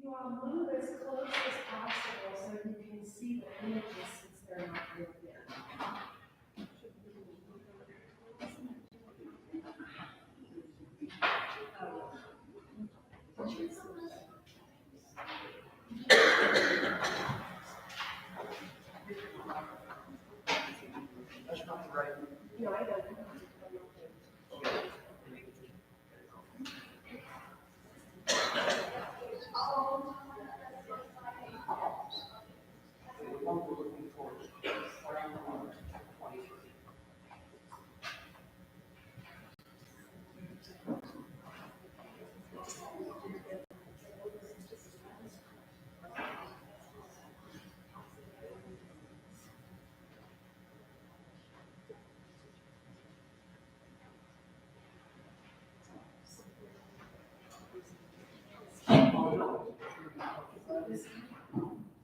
You all move as close as possible so you can see the images since they're not real there. No, I don't.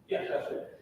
Yeah, that's it.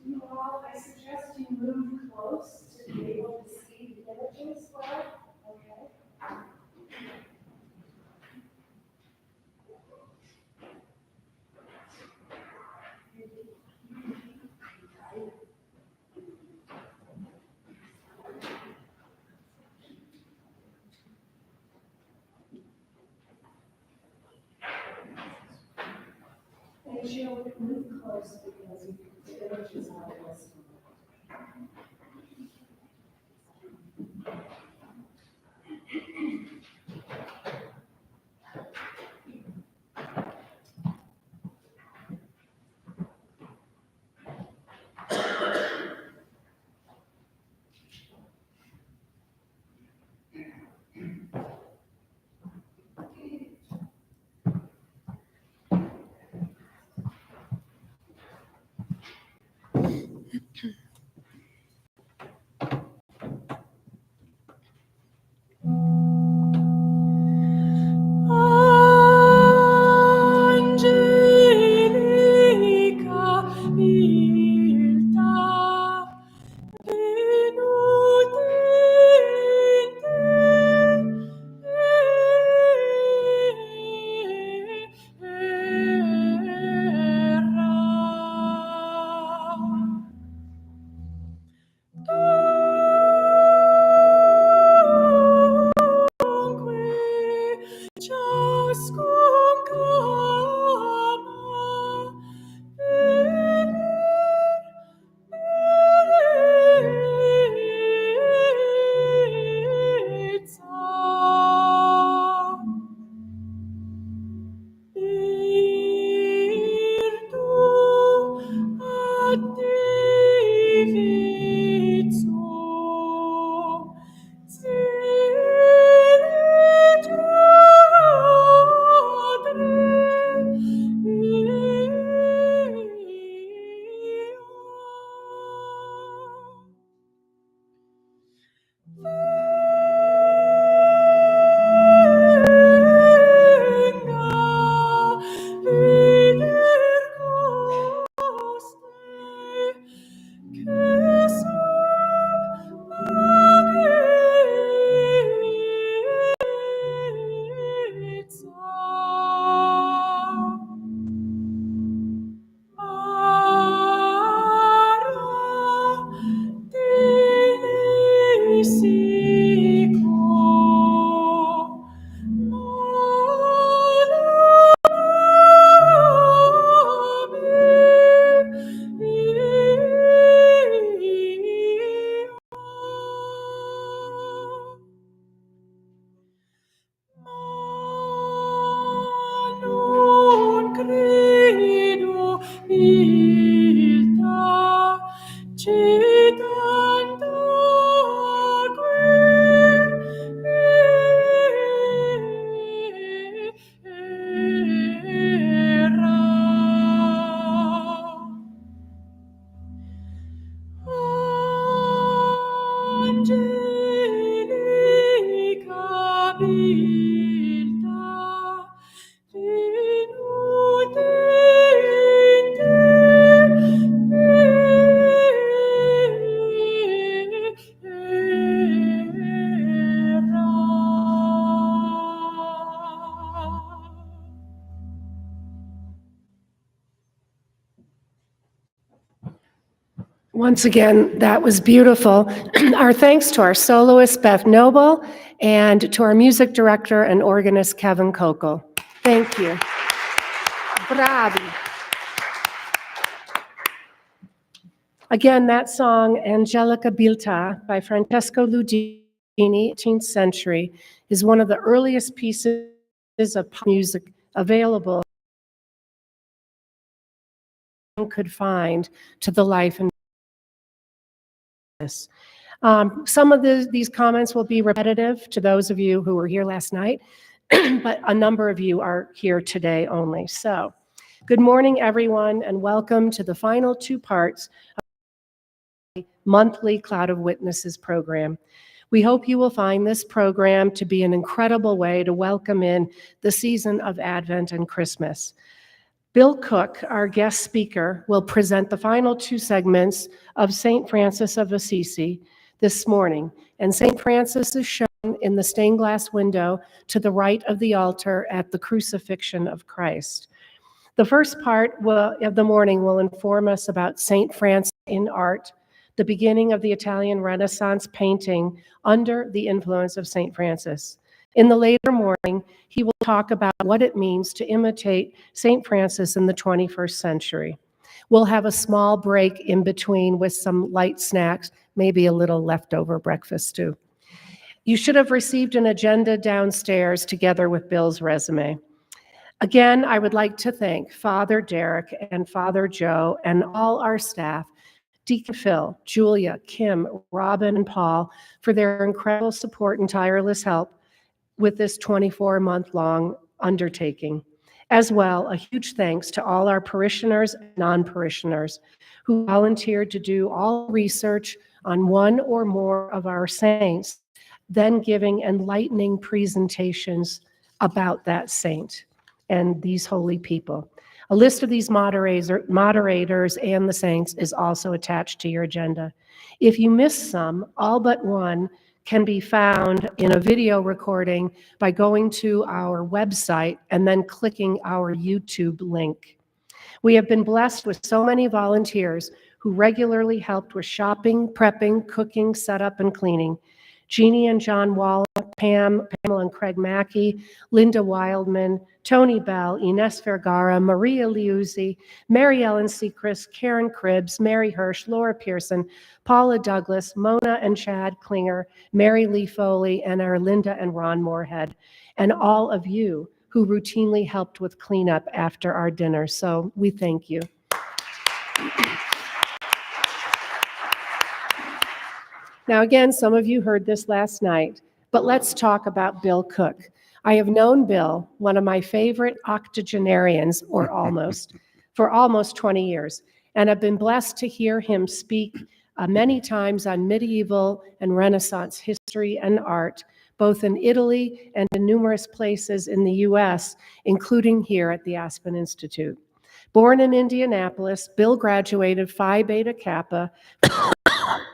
You all, I suggest you move close to be able to see the images well. Okay. And you'll move close because the images are listed. Once again, that was beautiful. Our thanks to our soloist, Beth Noble, and to our music director and organist, Kevin Kokel. Thank you. Bravi. Again, that song, Angelica Bilta by Francesco Ludini, 18th century, is one of the earliest pieces of pop music available could find to the life and this. Some of these comments will be repetitive to those of you who were here last night, but a number of you are here today only. So, good morning, everyone, and welcome to the final two parts of the monthly Cloud of Witnesses program. We hope you will find this program to be an incredible way to welcome in the season of Advent and Christmas. Bill Cook, our guest speaker, will present the final two segments of St. Francis of Assisi this morning. And St. Francis is shown in the stained glass window to the right of the altar at the crucifixion of Christ. The first part of the morning will inform us about St. Francis in art, the beginning of the Italian Renaissance painting under the influence of St. Francis. In the later morning, he will talk about what it means to imitate St. Francis in the 21st century. We'll have a small break in between with some light snacks, maybe a little leftover breakfast too. You should have received an agenda downstairs together with Bill's resume. Again, I would like to thank Father Derek and Father Joe and all our staff, Deacon Phil, Julia, Kim, Robin, and Paul, for their incredible support and tireless help with this 24-month-long undertaking. As well, a huge thanks to all our parishioners and non-parishioners who volunteered to do all research on one or more of our saints, then giving enlightening presentations about that saint and these holy people. A list of these moderators and the saints is also attached to your agenda. If you missed some, all but one can be found in a video recording by going to our website and then clicking our YouTube link. We have been blessed with so many volunteers who regularly helped with shopping, prepping, cooking, setup, and cleaning. Jeannie and John Waller, Pamela and Craig Mackey, Linda Wildman, Tony Bell, Ines Vergara, Maria Liuzzi, Mary Ellen Sechrist, Karen Cribbs, Mary Hirsch, Laura Pearson, Paula Douglas, Mona and Chad Klinger, Mary Lee Foley, and our Linda and Ron Moorhead, and all of you who routinely helped with cleanup after our dinner. So we thank you. Now again, some of you heard this last night, but let's talk about Bill Cook. I have known Bill, one of my favorite octogenarians, or almost, for almost 20 years, and have been blessed to hear him speak many times on medieval and Renaissance history and art, both in Italy and in numerous places in the US, including here at the Aspen Institute. Born in Indianapolis, Bill graduated Phi Beta Kappa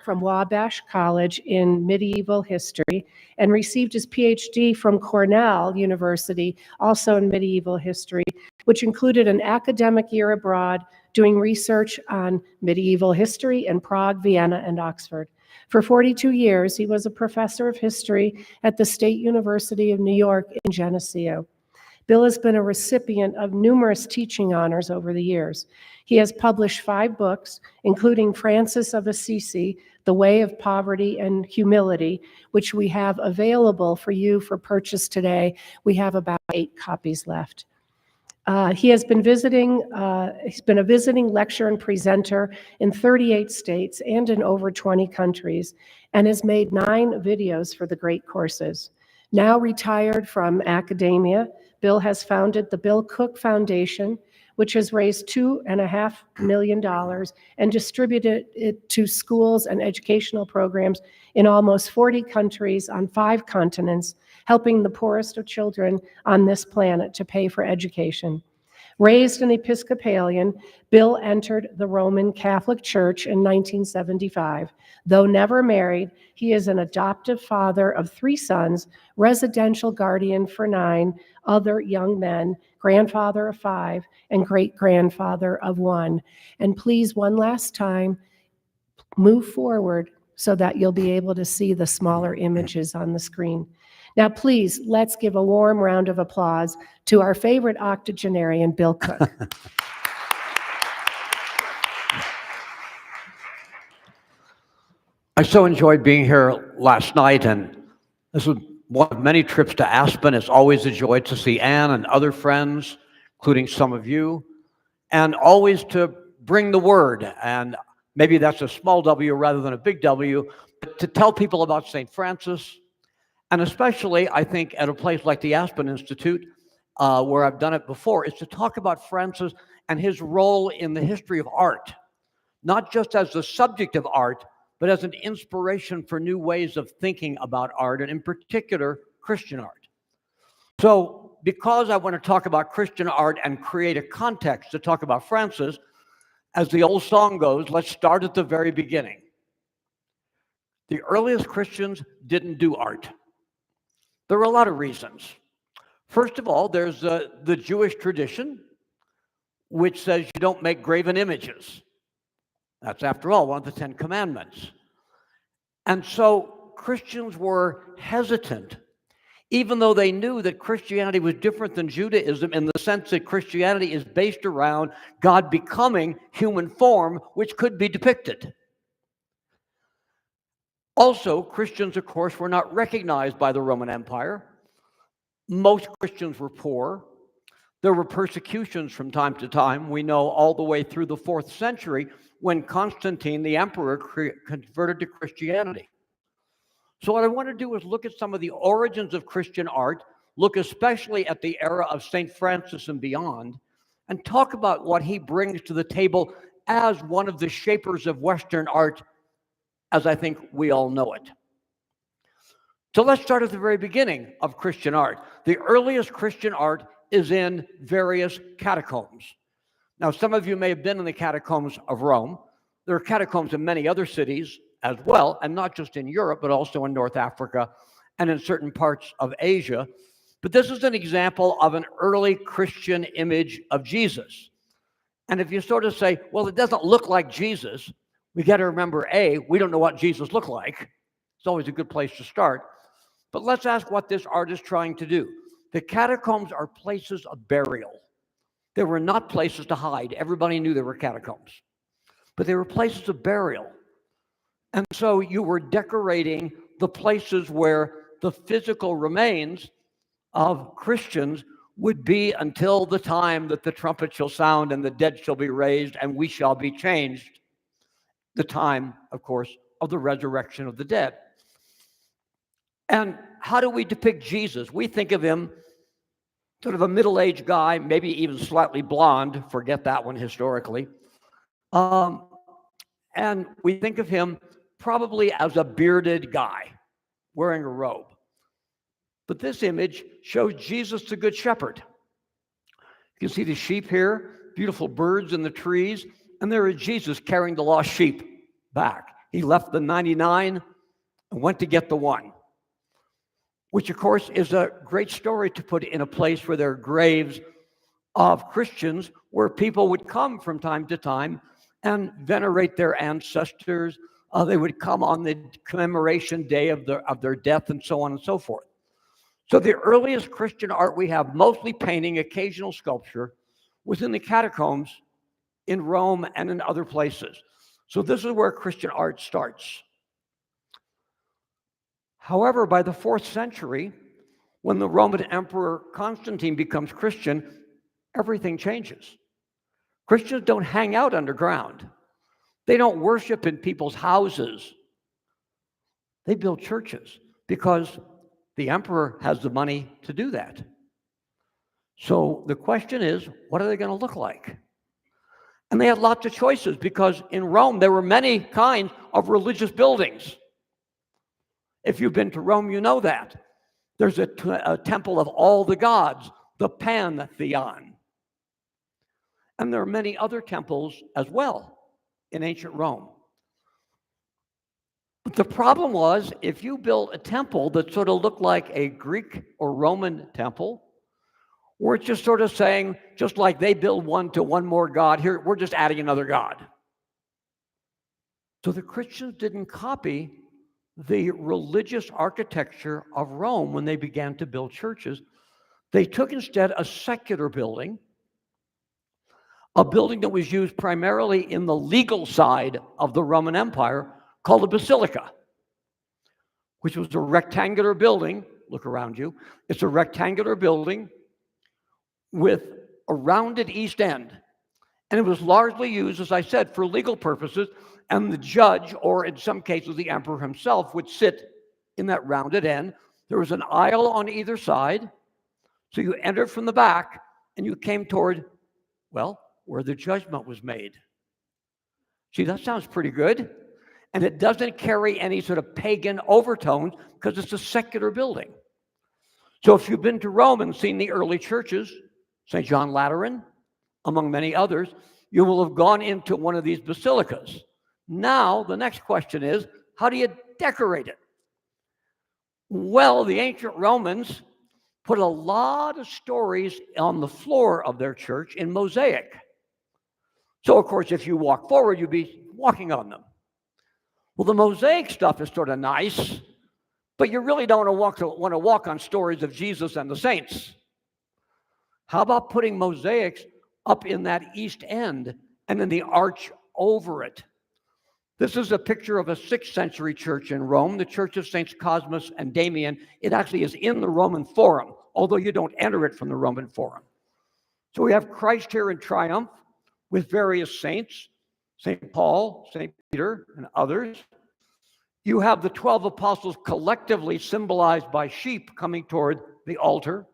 from Wabash College in medieval history and received his PhD from Cornell University, also in medieval history, which included an academic year abroad doing research on medieval history in Prague, Vienna, and Oxford. For 42 years, he was a professor of history at the State University of New York in Geneseo. Bill has been a recipient of numerous teaching honors over the years. He has published 5 books, including Francis of Assisi, The Way of Poverty and Humility, which we have available for you for purchase today. We have about 8 copies left. He's been a visiting lecturer and presenter in 38 states and in over 20 countries, and has made 9 videos for the great courses. Now retired from academia, Bill has founded the Bill Cook Foundation, which has raised $2.5 million and distributed it to schools and educational programs in almost 40 countries on 5 continents, helping the poorest of children on this planet to pay for education. Raised an Episcopalian, Bill entered the Roman Catholic Church in 1975. Though never married, he is an adoptive father of 3 sons, residential guardian for 9 other young men, grandfather of 5, and great-grandfather of 1. And please, one last time, move forward so that you'll be able to see the smaller images on the screen. Now, please, let's give a warm round of applause to our favorite octogenarian, Bill Cook. I so enjoyed being here last night, and this was one of many trips to Aspen. It's always a joy to see Ann and other friends, including some of you, and always to bring the word. And maybe that's a small W rather than a big W, but to tell people about St. Francis, and especially, I think, at a place like the Aspen Institute, where I've done it before, is to talk about Francis and his role in the history of art, not just as the subject of art, but as an inspiration for new ways of thinking about art, and in particular, Christian art. So, because I want to talk about Christian art and create a context to talk about Francis, as the old song goes, let's start at the very beginning. The earliest Christians didn't do art. There were a lot of reasons. First of all, there's the Jewish tradition, which says you don't make graven images. That's, after all, one of the 10 Commandments. And so Christians were hesitant, even though they knew that Christianity was different than Judaism in the sense that Christianity is based around God becoming human form, which could be depicted. Also, Christians, of course, were not recognized by the Roman Empire. Most Christians were poor. There were persecutions from time to time. We know all the way through the 4th century when Constantine, the emperor, converted to Christianity. So what I want to do is look at some of the origins of Christian art, look especially at the era of St. Francis and beyond, and talk about what he brings to the table as one of the shapers of Western art, as I think we all know it. So let's start at the very beginning of Christian art. The earliest Christian art is in various catacombs. Now, some of you may have been in the catacombs of Rome. There are catacombs in many other cities as well, and not just in Europe, but also in North Africa and in certain parts of Asia. But this is an example of an early Christian image of Jesus. And if you sort of say, well, it doesn't look like Jesus, we got to remember, A, we don't know what Jesus looked like. It's always a good place to start. But let's ask what this art is trying to do. The catacombs are places of burial. They were not places to hide. Everybody knew there were catacombs. But they were places of burial. And so you were decorating the places where the physical remains of Christians would be until the time that the trumpet shall sound and the dead shall be raised and we shall be changed. The time, of course, of the resurrection of the dead. And how do we depict Jesus? We think of him sort of a middle-aged guy, maybe even slightly blonde, forget that one historically. And we think of him probably as a bearded guy wearing a robe. But this image shows Jesus the Good Shepherd. You can see the sheep here, beautiful birds in the trees, and there is Jesus carrying the lost sheep back. He left the 99 and went to get the one, which of course is a great story to put in a place where there are graves of Christians, where people would come from time to time and venerate their ancestors. They would come on the commemoration day of their death and so on and so forth. So the earliest Christian art we have, mostly painting, occasional sculpture, was in the catacombs in Rome and in other places. So this is where Christian art starts. However, by the 4th century, when the Roman Emperor Constantine becomes Christian, everything changes. Christians don't hang out underground. They don't worship in people's houses. They build churches because the emperor has the money to do that. So the question is, what are they going to look like? And they had lots of choices because in Rome, there were many kinds of religious buildings. If you've been to Rome, you know that. There's a temple of all the gods, the Pantheon. And there are many other temples as well in ancient Rome. But the problem was, if you built a temple that sort of looked like a Greek or Roman temple, we're just sort of saying, just like they build one to one more god, here, we're just adding another god. So the Christians didn't copy the religious architecture of Rome when they began to build churches. They took instead a secular building, a building that was used primarily in the legal side of the Roman Empire, called a basilica, which was a rectangular building. Look around you. It's a rectangular building with a rounded east end. And it was largely used, as I said, for legal purposes. And the judge, or in some cases the emperor himself, would sit in that rounded end. There was an aisle on either side. So you entered from the back and you came toward, well, where the judgment was made. See, that sounds pretty good. And it doesn't carry any sort of pagan overtones because it's a secular building. So if you've been to Rome and seen the early churches, St. John Lateran, among many others, you will have gone into one of these basilicas. Now, the next question is, how do you decorate it? Well, the ancient Romans put a lot of stories on the floor of their church in mosaic. So, of course, if you walk forward, you'd be walking on them. Well, the mosaic stuff is sort of nice, but you really don't want to walk on stories of Jesus and the saints. How about putting mosaics up in that east end and then the arch over it? This is a picture of a 6th century church in Rome, the Church of Saints Cosmas and Damian. It actually is in the Roman Forum, although you don't enter it from the Roman Forum. So we have Christ here in triumph with various saints, St. Paul, St. Peter, and others. You have the 12 apostles collectively symbolized by sheep coming toward the altar.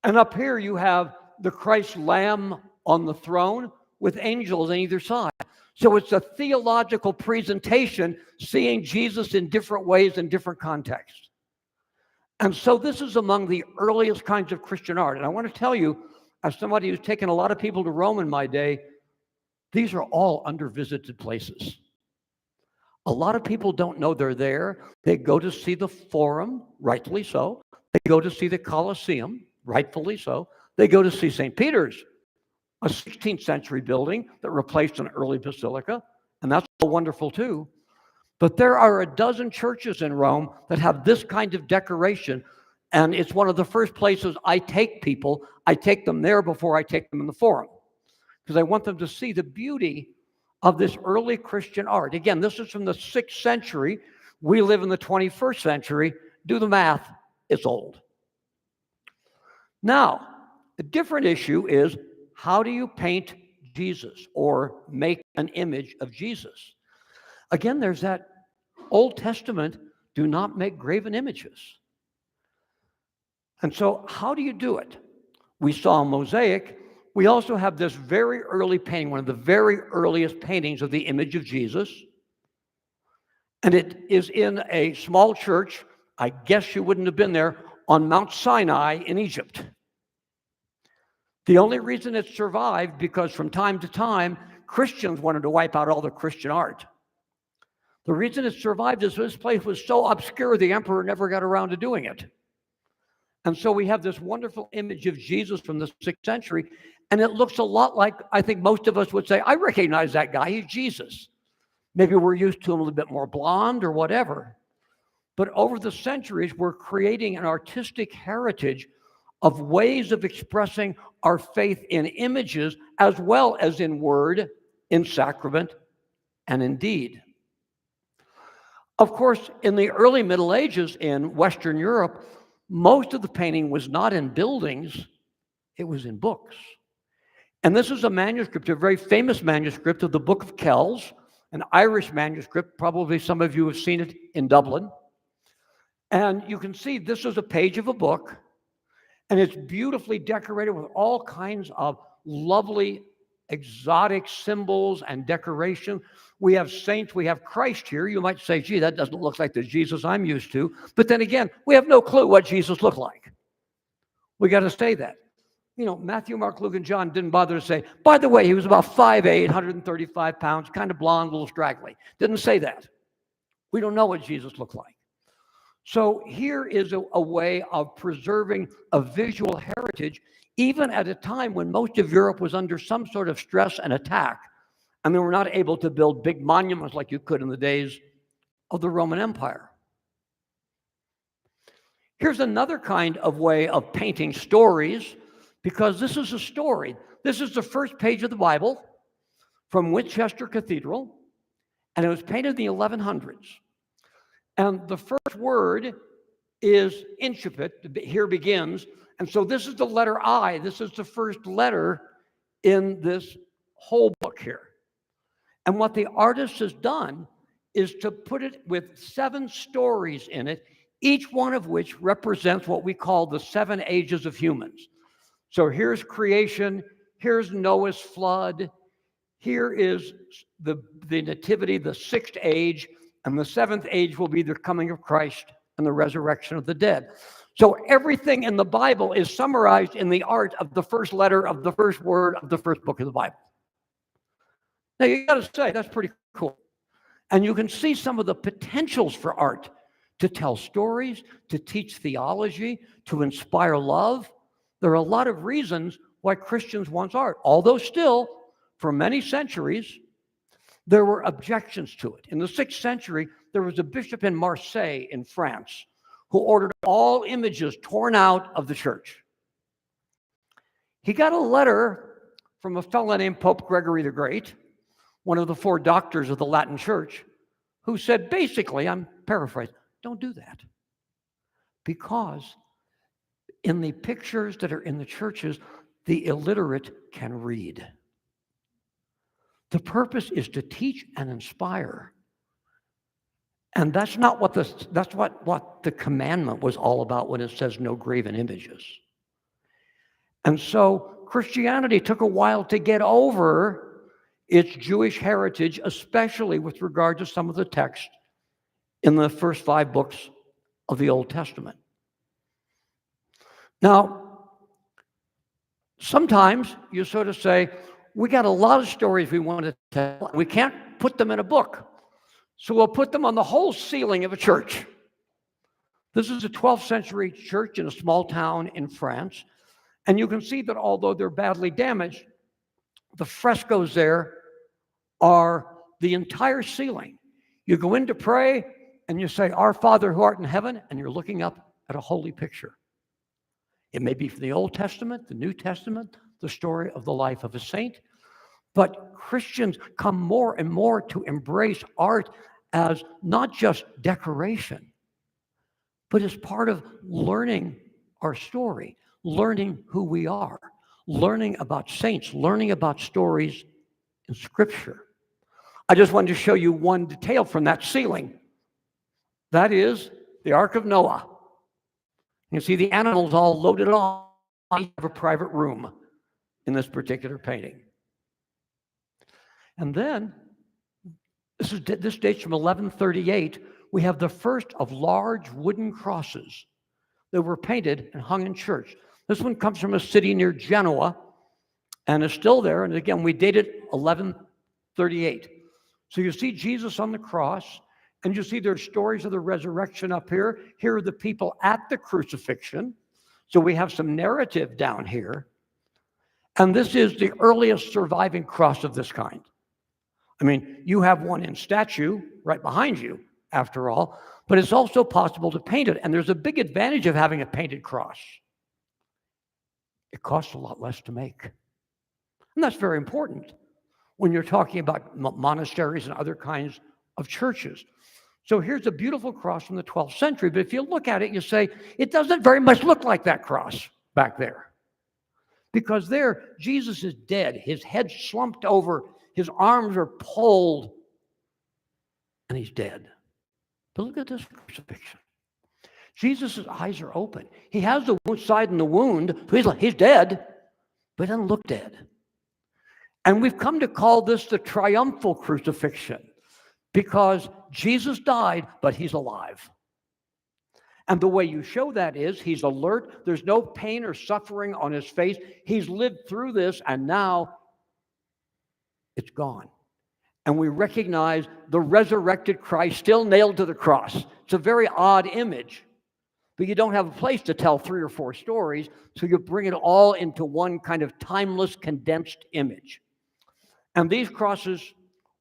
And up here you have the Christ Lamb on the throne with angels on either side. So it's a theological presentation, seeing Jesus in different ways in different contexts. And so this is among the earliest kinds of Christian art. And I want to tell you, as somebody who's taken a lot of people to Rome in my day, these are all under-visited places. A lot of people don't know they're there. They go to see the Forum, rightfully so. They go to see the Colosseum, rightfully so. They go to see St. Peter's, a 16th century building that replaced an early basilica, and that's all wonderful too. But there are a dozen churches in Rome that have this kind of decoration, and it's one of the first places I take people. I take them there before I take them in the Forum, because I want them to see the beauty of this early Christian art. Again, this is from the 6th century. We live in the 21st century. Do the math, it's old. Now, a different issue is, how do you paint Jesus or make an image of Jesus? Again, there's that Old Testament, do not make graven images. And so how do you do it? We saw a mosaic. We also have this very early painting, one of the very earliest paintings of the image of Jesus. And it is in a small church, I guess you wouldn't have been there, on Mount Sinai in Egypt. The only reason it survived, because from time to time, Christians wanted to wipe out all the Christian art. The reason it survived is this place was so obscure, the emperor never got around to doing it. And so we have this wonderful image of Jesus from the 6th century, and it looks a lot like, I think most of us would say, I recognize that guy, he's Jesus. Maybe we're used to him a little bit more blonde or whatever. But over the centuries, we're creating an artistic heritage of ways of expressing our faith in images as well as in word, in sacrament, and in deed. Of course, in the early Middle Ages in Western Europe, most of the painting was not in buildings, it was in books. And this is a manuscript, a very famous manuscript of the Book of Kells, an Irish manuscript. Probably some of you have seen it in Dublin. And you can see this is a page of a book, and it's beautifully decorated with all kinds of lovely, exotic symbols and decoration. We have saints, we have Christ here. You might say, gee, that doesn't look like the Jesus I'm used to. But then again, we have no clue what Jesus looked like. We got to say that. You know, Matthew, Mark, Luke, and John didn't bother to say, by the way, he was about 5'8", 135 pounds, kind of blonde, a little straggly. Didn't say that. We don't know what Jesus looked like. So here is a way of preserving a visual heritage, even at a time when most of Europe was under some sort of stress and attack. and they were not able to build big monuments like you could in the days of the Roman Empire. Here's another kind of way of painting stories, because this is a story. This is the first page of the Bible from Winchester Cathedral, and it was painted in the 1100s. And the first word is incipit, here begins. And so this is the letter I. This is the first letter in this whole book here. And what the artist has done is to put it with 7 stories in it, each one of which represents what we call the 7 ages of humans. So here's creation, here's Noah's flood, here is the nativity, the 6th age, and the 7th age will be the coming of Christ and the resurrection of the dead. So everything in the Bible is summarized in the art of the first letter of the first word of the first book of the Bible. Now you got to say, that's pretty cool. And you can see some of the potentials for art to tell stories, to teach theology, to inspire love. There are a lot of reasons why Christians want art, although still, for many centuries, there were objections to it. In the 6th century, there was a bishop in Marseille in France who ordered all images torn out of the church. He got a letter from a fellow named Pope Gregory the Great, one of the 4 doctors of the Latin Church, who said, basically, I'm paraphrasing, don't do that. Because in the pictures that are in the churches, the illiterate can read. The purpose is to teach and inspire. And that's not what the commandment was all about when it says no graven images. And so Christianity took a while to get over its Jewish heritage, especially with regard to some of the text in the first 5 books of the Old Testament. Now, sometimes you sort of say, we got a lot of stories we want to tell. We can't put them in a book. So we'll put them on the whole ceiling of a church. This is a 12th century church in a small town in France. And you can see that although they're badly damaged, the frescoes there are the entire ceiling. You go in to pray and you say, Our Father who art in heaven, and you're looking up at a holy picture. It may be from the Old Testament, the New Testament, the story of the life of a saint. But Christians come more and more to embrace art as not just decoration, but as part of learning our story, learning who we are, learning about saints, learning about stories in Scripture. I just wanted to show you one detail from that ceiling. That is the Ark of Noah. You see the animals all loaded on. I have a private room in this particular painting. And then, this dates from 1138, we have the first of large wooden crosses that were painted and hung in church. This one comes from a city near Genoa and is still there. And again, we date it 1138. So you see Jesus on the cross, and you see there's stories of the resurrection up here. Here are the people at the crucifixion. So we have some narrative down here. And this is the earliest surviving cross of this kind. I mean, you have one in statue right behind you, after all, but it's also possible to paint it. And there's a big advantage of having a painted cross. It costs a lot less to make. And that's very important when you're talking about monasteries and other kinds of churches. So here's a beautiful cross from the 12th century, but if you look at it, you say, it doesn't very much look like that cross back there. Because there, Jesus is dead. His head's slumped over. His arms are pulled. And he's dead. But look at this crucifixion. Jesus' eyes are open. He has the wound side in the wound. So he's dead, but he doesn't look dead. And we've come to call this the triumphal crucifixion because Jesus died, but he's alive. And the way you show that is he's alert. There's no pain or suffering on his face. He's lived through this, and now it's gone. And we recognize the resurrected Christ still nailed to the cross. It's a very odd image, but you don't have a place to tell 3 or 4 stories, so you bring it all into one kind of timeless, condensed image. And these crosses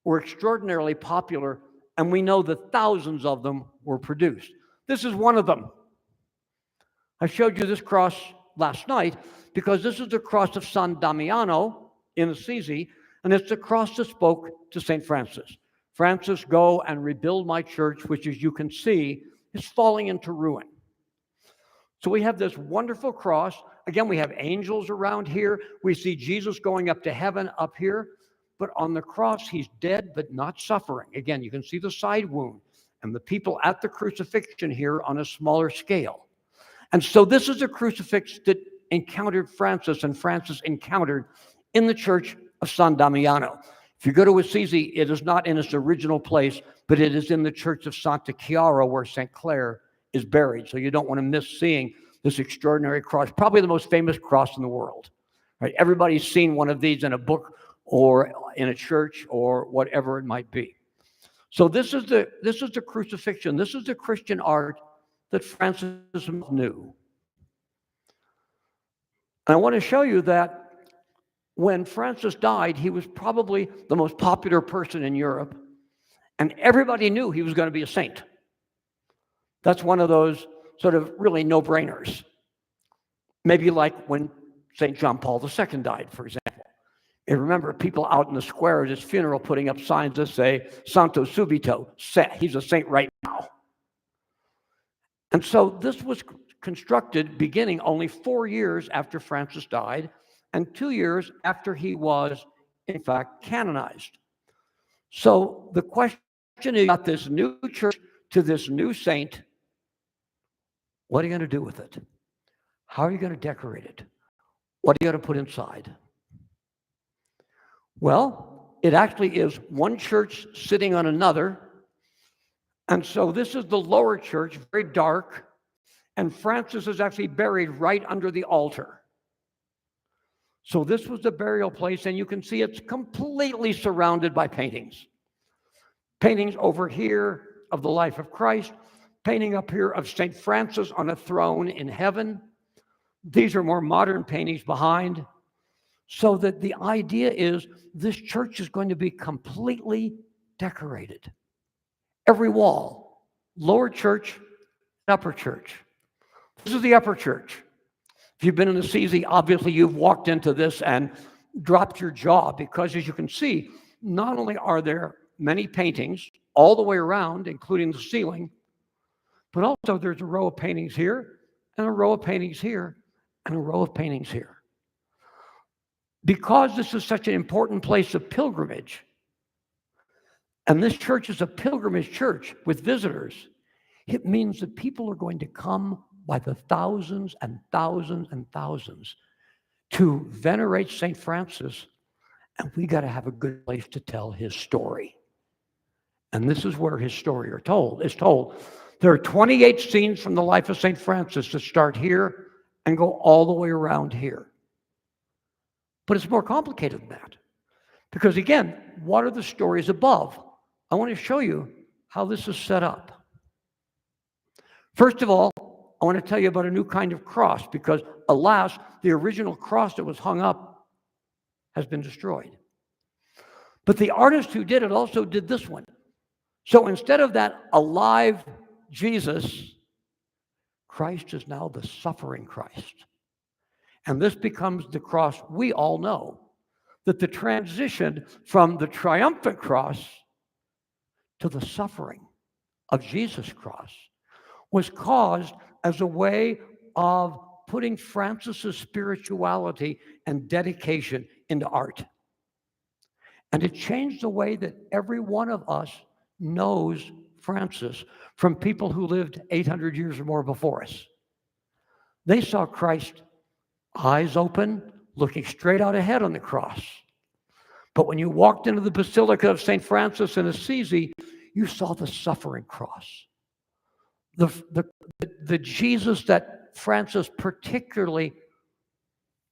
were extraordinarily popular, and we know that thousands of them were produced. This is one of them. I showed you this cross last night because this is the cross of San Damiano in Assisi, and it's the cross that spoke to St. Francis. Francis, go and rebuild my church, which, as you can see, is falling into ruin. So we have this wonderful cross. Again, we have angels around here. We see Jesus going up to heaven up here. But on the cross, he's dead but not suffering. Again, you can see the side wound and the people at the crucifixion here on a smaller scale. And so this is a crucifix that encountered Francis, and Francis encountered in the church of San Damiano. If you go to Assisi, it is not in its original place, but it is in the church of Santa Chiara, where St. Clare is buried. So you don't want to miss seeing this extraordinary cross, probably the most famous cross in the world. Right? Everybody's seen one of these in a book or in a church or whatever it might be. So this is the crucifixion. This is the Christian art that Francis knew. And I want to show you that when Francis died, he was probably the most popular person in Europe, and everybody knew he was going to be a saint. That's one of those sort of really no-brainers. Maybe like when St. John Paul II died, for example. And remember people out in the square at his funeral putting up signs that say, Santo Subito, he's a saint right now. And so this was constructed beginning only 4 years after Francis died and 2 years after he was, in fact, canonized. So the question is, about this new church to this new saint, what are you going to do with it? How are you going to decorate it? What are you going to put inside? Well, it actually is one church sitting on another. And so this is the lower church, very dark, and Francis is actually buried right under the altar. So this was the burial place, and you can see it's completely surrounded by paintings. Paintings over here of the life of Christ, painting up here of St. Francis on a throne in heaven. These are more modern paintings behind. So that the idea is this church is going to be completely decorated. Every wall, lower church, upper church. This is the upper church. If you've been in Assisi, obviously you've walked into this and dropped your jaw because, as you can see, not only are there many paintings all the way around, including the ceiling, but also there's a row of paintings here, and a row of paintings here, and a row of paintings here. Because this is such an important place of pilgrimage, and this church is a pilgrimage church with visitors, it means that people are going to come by the thousands and thousands and thousands to venerate St. Francis, and we got to have a good place to tell his story. And this is where his story is told. There are 28 scenes from the life of St. Francis that start here and go all the way around here. But it's more complicated than that. Because again, what are the stories above? I want to show you how this is set up. First of all, I want to tell you about a new kind of cross, because alas, the original cross that was hung up has been destroyed. But the artist who did it also did this one. So instead of that alive Jesus, Christ is now the suffering Christ. And this becomes the cross we all know, that the transition from the triumphant cross to the suffering of Jesus' cross was caused as a way of putting Francis's spirituality and dedication into art. And it changed the way that every one of us knows Francis from people who lived 800 years or more before us. They saw Christ eyes open, looking straight out ahead on the cross. But when you walked into the Basilica of St. Francis in Assisi, you saw the suffering cross. The Jesus that Francis particularly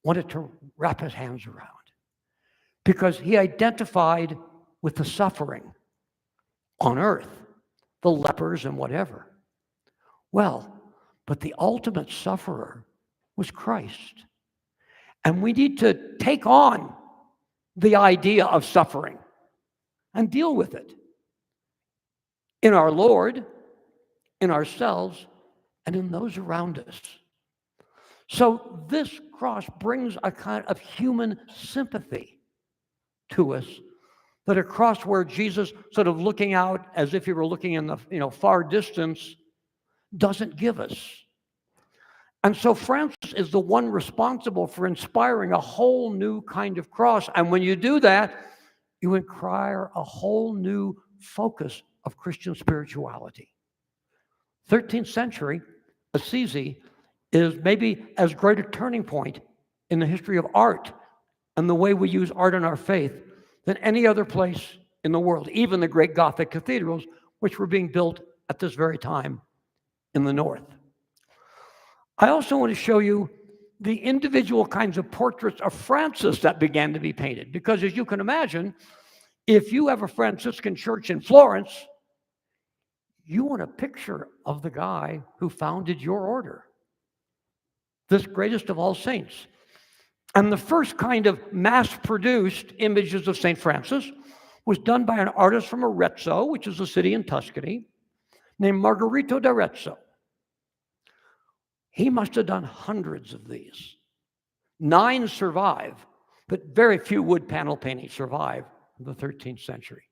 wanted to wrap his hands around, because he identified with the suffering on earth, the lepers and whatever. Well, but the ultimate sufferer was Christ. And we need to take on the idea of suffering. and deal with it in our Lord, in ourselves, and in those around us. So this cross brings a kind of human sympathy to us, that a cross where Jesus, sort of looking out as if he were looking in the far distance, doesn't give us. And so Francis is the one responsible for inspiring a whole new kind of cross. And when you do that, you inspire a whole new focus of Christian spirituality. 13th century, Assisi is maybe as great a turning point in the history of art and the way we use art in our faith than any other place in the world, even the great Gothic cathedrals, which were being built at this very time in the north. I also want to show you the individual kinds of portraits of Francis that began to be painted, because as you can imagine, if you have a Franciscan church in Florence, you want a picture of the guy who founded your order, this greatest of all saints. And the first kind of mass-produced images of St. Francis was done by an artist from Arezzo, which is a city in Tuscany, named Margarito d'Arezzo. He must have done hundreds of these. 9 survive, but very few wood panel paintings survive in the 13th century.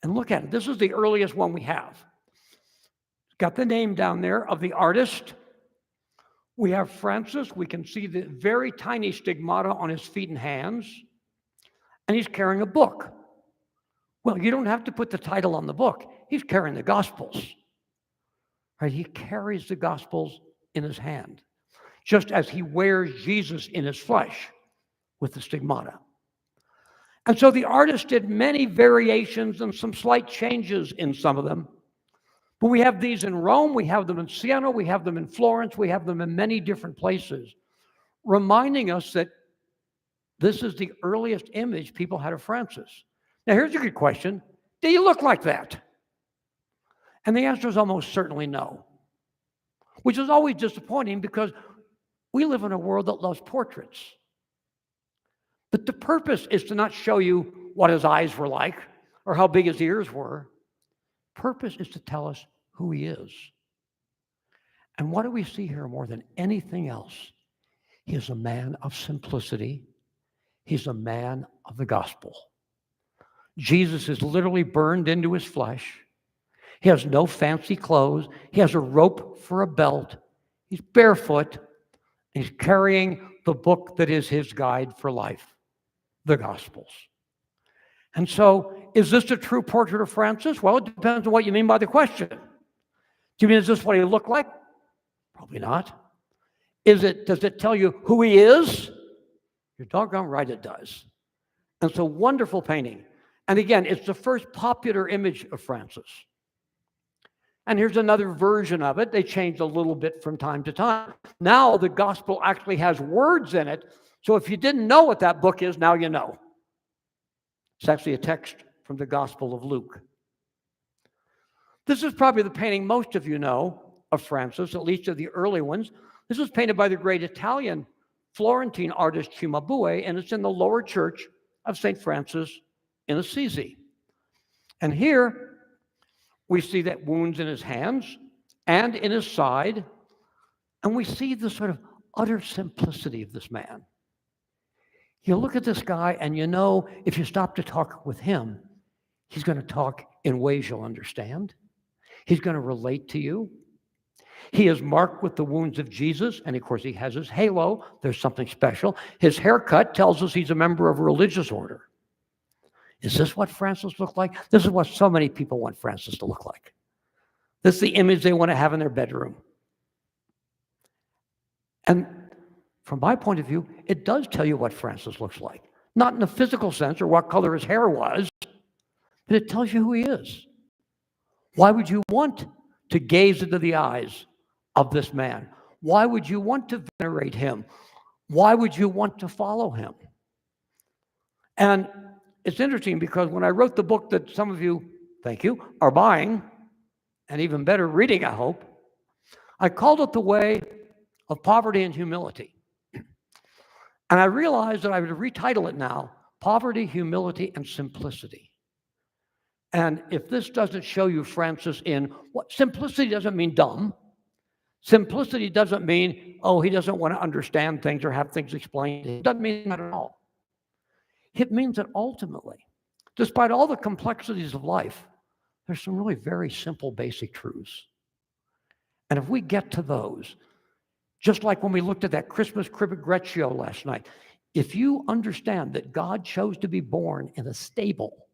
And look at it. This is the earliest one we have. It's got the name down there of the artist. We have Francis. We can see the very tiny stigmata on his feet and hands. And he's carrying a book. Well, you don't have to put the title on the book. He's carrying the Gospels. Right? He carries the Gospels in his hand, just as he wears Jesus in his flesh with the stigmata. And so the artist did many variations and some slight changes in some of them. But we have these in Rome, we have them in Siena, we have them in Florence, we have them in many different places, reminding us that this is the earliest image people had of Francis. Now, here's a good question. Do you look like that? And the answer is almost certainly no, which is always disappointing because we live in a world that loves portraits. But the purpose is to not show you what his eyes were like or how big his ears were. Purpose is to tell us who he is. And what do we see here more than anything else? He is a man of simplicity. He's a man of the gospel. Jesus is literally burned into his flesh. He has no fancy clothes. He has a rope for a belt. He's barefoot. He's carrying the book that is his guide for life, the Gospels. And so, is this a true portrait of Francis? Well, it depends on what you mean by the question. Do you mean, is this what he looked like? Probably not. Does it tell you who he is? You're doggone right it does. And it's a wonderful painting. And again, it's the first popular image of Francis. And here's another version of it. They changed a little bit from time to time. Now the gospel actually has words in it. So if you didn't know what that book is, now you know. It's actually a text from the Gospel of Luke. This is probably the painting most of you know of Francis, at least of the early ones. This was painted by the great Italian Florentine artist Cimabue, and it's in the lower church of St. Francis in Assisi. And here we see that wounds in his hands and in his side, and we see the sort of utter simplicity of this man. You look at this guy and you know if you stop to talk with him, he's going to talk in ways you'll understand. He's going to relate to you. He is marked with the wounds of Jesus, and of course he has his halo. There's something special. His haircut tells us he's a member of a religious order. Is this what Francis looked like? This is what so many people want Francis to look like. This is the image they want to have in their bedroom. And from my point of view, it does tell you what Francis looks like. Not in a physical sense or what color his hair was, but it tells you who he is. Why would you want to gaze into the eyes of this man? Why would you want to venerate him? Why would you want to follow him? And it's interesting because when I wrote the book that some of you, thank you, are buying, and even better reading, I hope, I called it The Way of Poverty and Humility. And I realized that I would retitle it now, Poverty, Humility, and Simplicity. And if this doesn't show you Francis in what simplicity doesn't mean dumb. Simplicity doesn't mean, oh, he doesn't want to understand things or have things explained. It doesn't mean that at all. It means that ultimately, despite all the complexities of life, there's some really very simple, basic truths. And if we get to those, just like when we looked at that Christmas crib at Greccio last night, if you understand that God chose to be born in a stable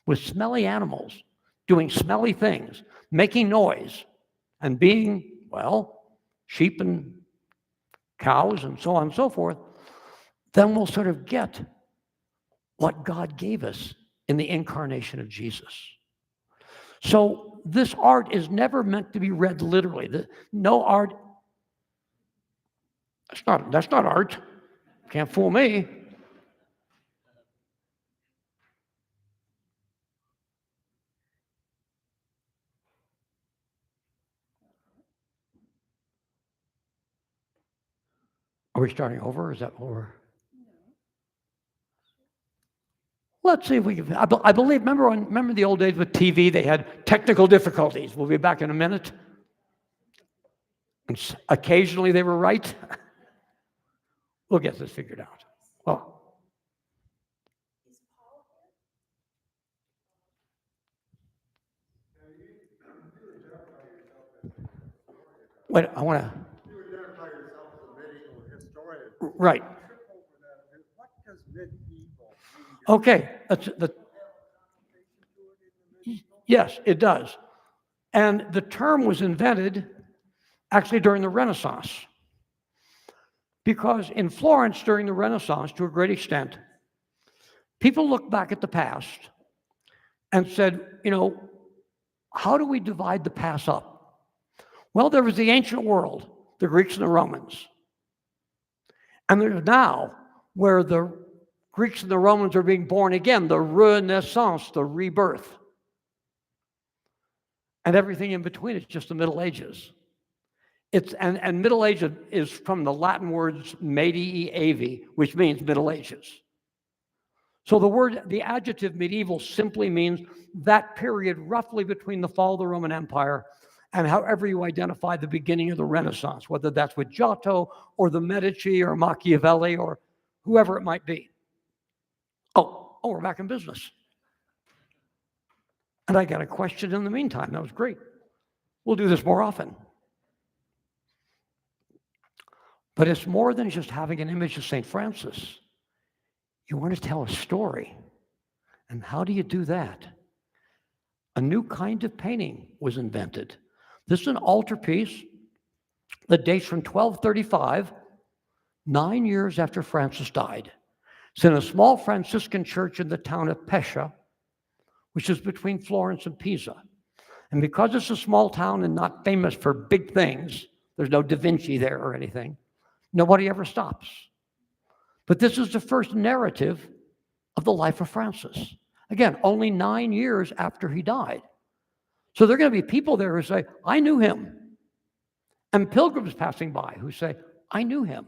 with smelly animals, doing smelly things, making noise, and being, well, sheep and cows and so on and so forth, then we'll sort of get what God gave us in the incarnation of Jesus. So this art is never meant to be read literally. No art, that's not art. Can't fool me. Are we starting over? Is that what we're... Let's see if we can. I believe, remember the old days with TV, they had technical difficulties. We'll be back in a minute. And occasionally they were right. We'll get this figured out. Well, wait, I want to. You identify yourself as a medieval historian. Right. What does medieval mean? Okay. Yes, it does. And the term was invented actually during the Renaissance. Because in Florence during the Renaissance, to a great extent, people looked back at the past and said, how do we divide the past up? Well, there was the ancient world, the Greeks and the Romans. And there's now where the Greeks and the Romans are being born again, the Renaissance, the rebirth. And everything in between is just the Middle Ages. And Middle Age is from the Latin words medievi, which means Middle Ages. So the adjective medieval simply means that period roughly between the fall of the Roman Empire and however you identify the beginning of the Renaissance, whether that's with Giotto or the Medici or Machiavelli or whoever it might be. Oh, we're back in business. And I got a question in the meantime. That was great. We'll do this more often. But it's more than just having an image of St. Francis. You want to tell a story. And how do you do that? A new kind of painting was invented. This is an altarpiece that dates from 1235, 9 years after Francis died. It's in a small Franciscan church in the town of Pescia, which is between Florence and Pisa. And because it's a small town and not famous for big things, there's no Da Vinci there or anything, nobody ever stops. But this is the first narrative of the life of Francis. Again, only 9 years after he died. So there are going to be people there who say, I knew him. And pilgrims passing by who say, I knew him.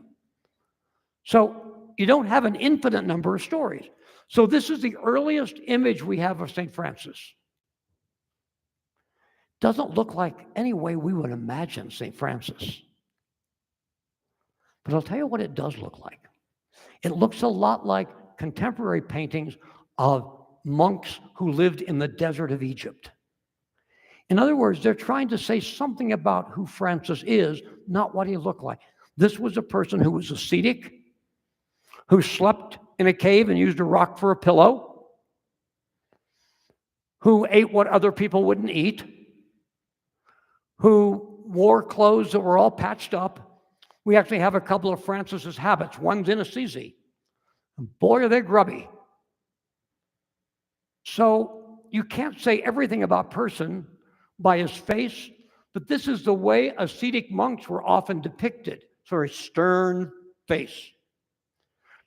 So you don't have an infinite number of stories. So this is the earliest image we have of St. Francis. Doesn't look like any way we would imagine St. Francis. But I'll tell you what it does look like. It looks a lot like contemporary paintings of monks who lived in the desert of Egypt. In other words, they're trying to say something about who Francis is, not what he looked like. This was a person who was ascetic, who slept in a cave and used a rock for a pillow, who ate what other people wouldn't eat, who wore clothes that were all patched up. We actually have a couple of Francis's habits. One's in Assisi. And boy, are they grubby. So you can't say everything about person by his face, but this is the way ascetic monks were often depicted. Sort of stern face.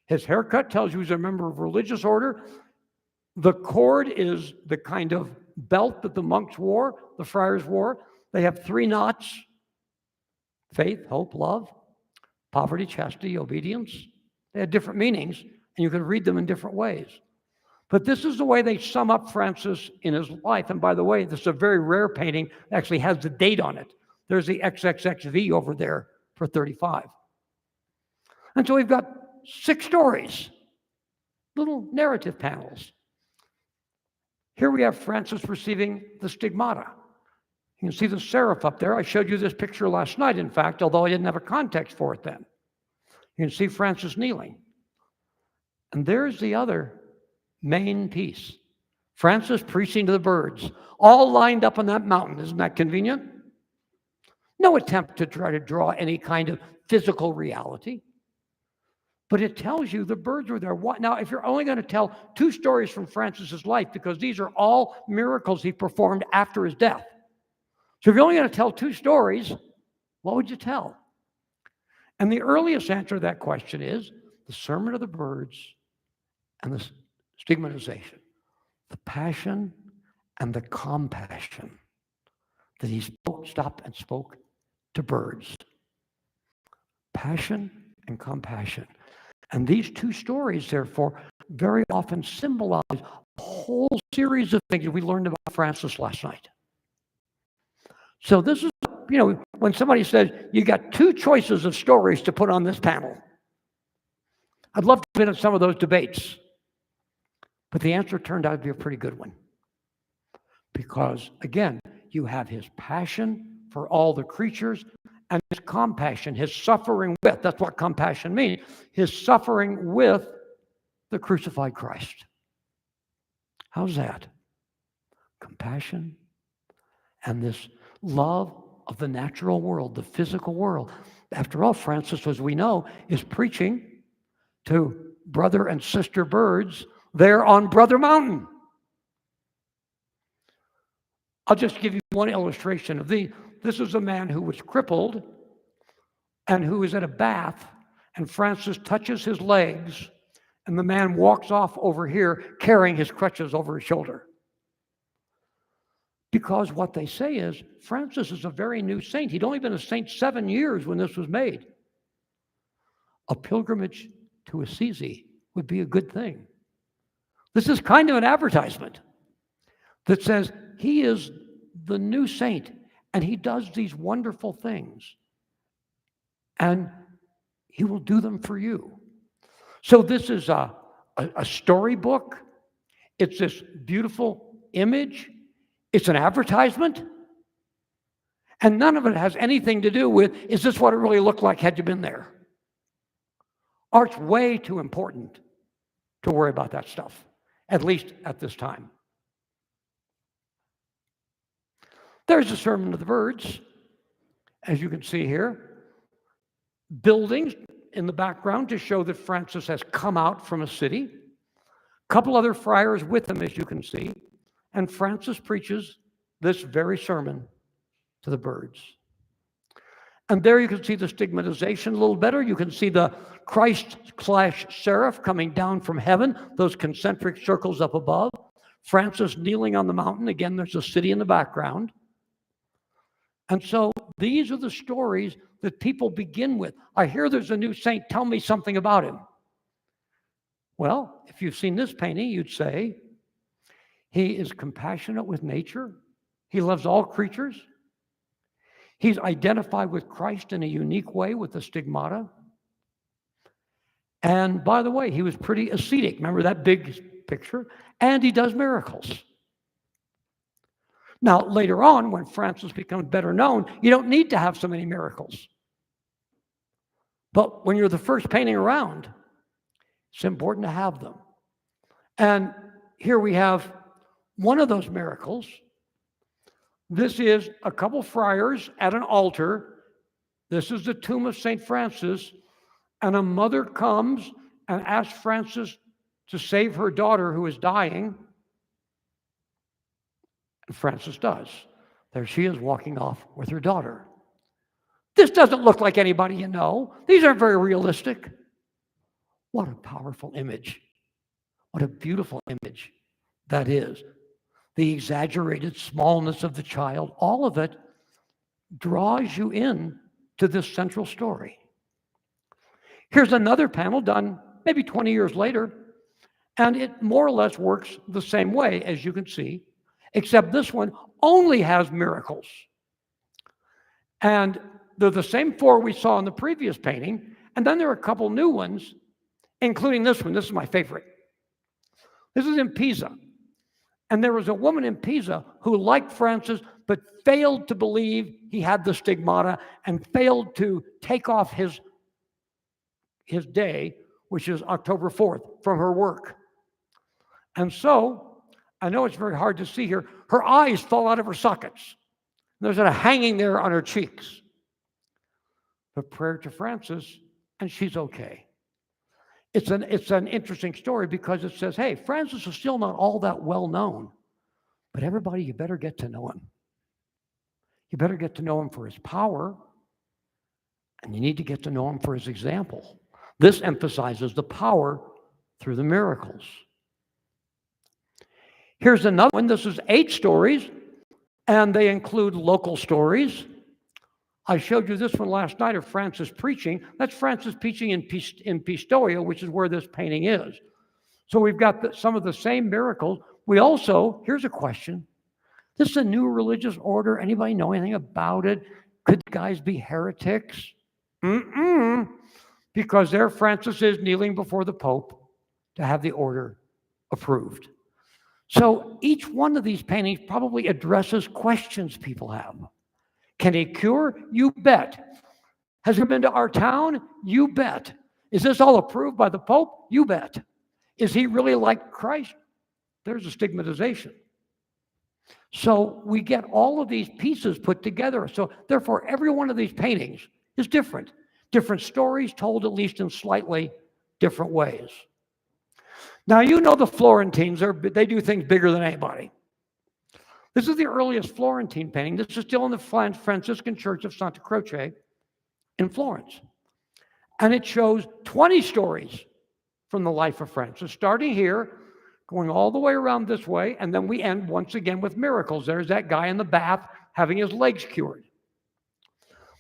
His haircut tells you he's a member of a religious order. The cord is the kind of belt that the monks wore, the friars wore. They have 3 knots: faith, hope, love, poverty, chastity, obedience. They had different meanings, and you can read them in different ways. But this is the way they sum up Francis in his life. And by the way, this is a very rare painting that actually has the date on it. There's the XXXV over there for 35. And so we've got 6 stories, little narrative panels. Here we have Francis receiving the stigmata. You can see the seraph up there. I showed you this picture last night, in fact, although I didn't have a context for it then. You can see Francis kneeling. And there's the other main piece. Francis preaching to the birds, all lined up on that mountain. Isn't that convenient? No attempt to try to draw any kind of physical reality. But it tells you the birds were there. Now, if you're only going to tell 2 stories from Francis's life, because these are all miracles he performed after his death. So if you're only going to tell 2 stories, what would you tell? And the earliest answer to that question is the Sermon of the Birds and the stigmatization, the passion and the compassion that he stopped and spoke to birds. Passion and compassion. And these 2 stories, therefore, very often symbolize a whole series of things we learned about Francis last night. So this is, when somebody says, you got 2 choices of stories to put on this panel. I'd love to have been at some of those debates. But the answer turned out to be a pretty good one. Because, again, you have his passion for all the creatures and his compassion, his suffering with, that's what compassion means, his suffering with the crucified Christ. How's that? Compassion and this love of the natural world, the physical world. After all, Francis, as we know, is preaching to brother and sister birds there on Brother Mountain. I'll just give you one illustration of this is a man who was crippled and who is at a bath, and Francis touches his legs, and the man walks off over here carrying his crutches over his shoulder. Because what they say is, Francis is a very new saint. He'd only been a saint 7 years when this was made. A pilgrimage to Assisi would be a good thing. This is kind of an advertisement that says he is the new saint and he does these wonderful things and he will do them for you. So this is a storybook. It's this beautiful image. It's an advertisement. And none of it has anything to do with, is this what it really looked like had you been there? Art's way too important to worry about that stuff, at least at this time. There's the Sermon of the Birds, as you can see here. Buildings in the background to show that Francis has come out from a city. A couple other friars with him, as you can see. And Francis preaches this very sermon to the birds. And there you can see the stigmatization a little better. You can see the Christ/seraph coming down from heaven, those concentric circles up above. Francis kneeling on the mountain. Again, there's a city in the background. And so these are the stories that people begin with. I hear there's a new saint. Tell me something about him. Well, if you've seen this painting, you'd say he is compassionate with nature. He loves all creatures. He's identified with Christ in a unique way with the stigmata. And by the way, he was pretty ascetic. Remember that big picture? And he does miracles. Now, later on, when Francis becomes better known, you don't need to have so many miracles. But when you're the first painting around, it's important to have them. And here we have one of those miracles. This is a couple friars at an altar. This is the tomb of St. Francis. And a mother comes and asks Francis to save her daughter who is dying. And Francis does. There she is walking off with her daughter. This doesn't look like anybody you know. These aren't very realistic. What a powerful image. What a beautiful image that is. The exaggerated smallness of the child, all of it draws you in to this central story. Here's another panel done maybe 20 years later, And it more or less works the same way, as you can see, except this one only has miracles. And they're the same 4 we saw in the previous painting, and then there are a couple new ones, including this one. This is my favorite. This is in Pisa. And there was a woman in Pisa who liked Francis, but failed to believe he had the stigmata and failed to take off his day, which is October 4th, from her work. And so, I know it's very hard to see here, her eyes fall out of her sockets. There's a hanging there on her cheeks. But prayer to Francis, and she's okay. It's an interesting story because it says, hey, Francis is still not all that well known, but everybody, you better get to know him. You better get to know him for his power, and you need to get to know him for his example. This emphasizes the power through the miracles. Here's another one. This is 8 stories, and they include local stories. I showed you this one last night of Francis preaching. That's Francis preaching in Pistoia, which is where this painting is. So we've got some of the same miracles. We also, here's a question. This is a new religious order. Anybody know anything about it? Could guys be heretics? Because there Francis is kneeling before the Pope to have the order approved. So each one of these paintings probably addresses questions people have. Can he cure? You bet. Has he been to our town? You bet. Is this all approved by the Pope? You bet. Is he really like Christ? There's a stigmatization. So we get all of these pieces put together. So therefore, every one of these paintings is different. Different stories told at least in slightly different ways. Now, you know the Florentines, they do things bigger than anybody. This is the earliest Florentine painting. This is still in the Franciscan Church of Santa Croce in Florence. And it shows 20 stories from the life of Francis, starting here, going all the way around this way, and then we end once again with miracles. There's that guy in the bath having his legs cured.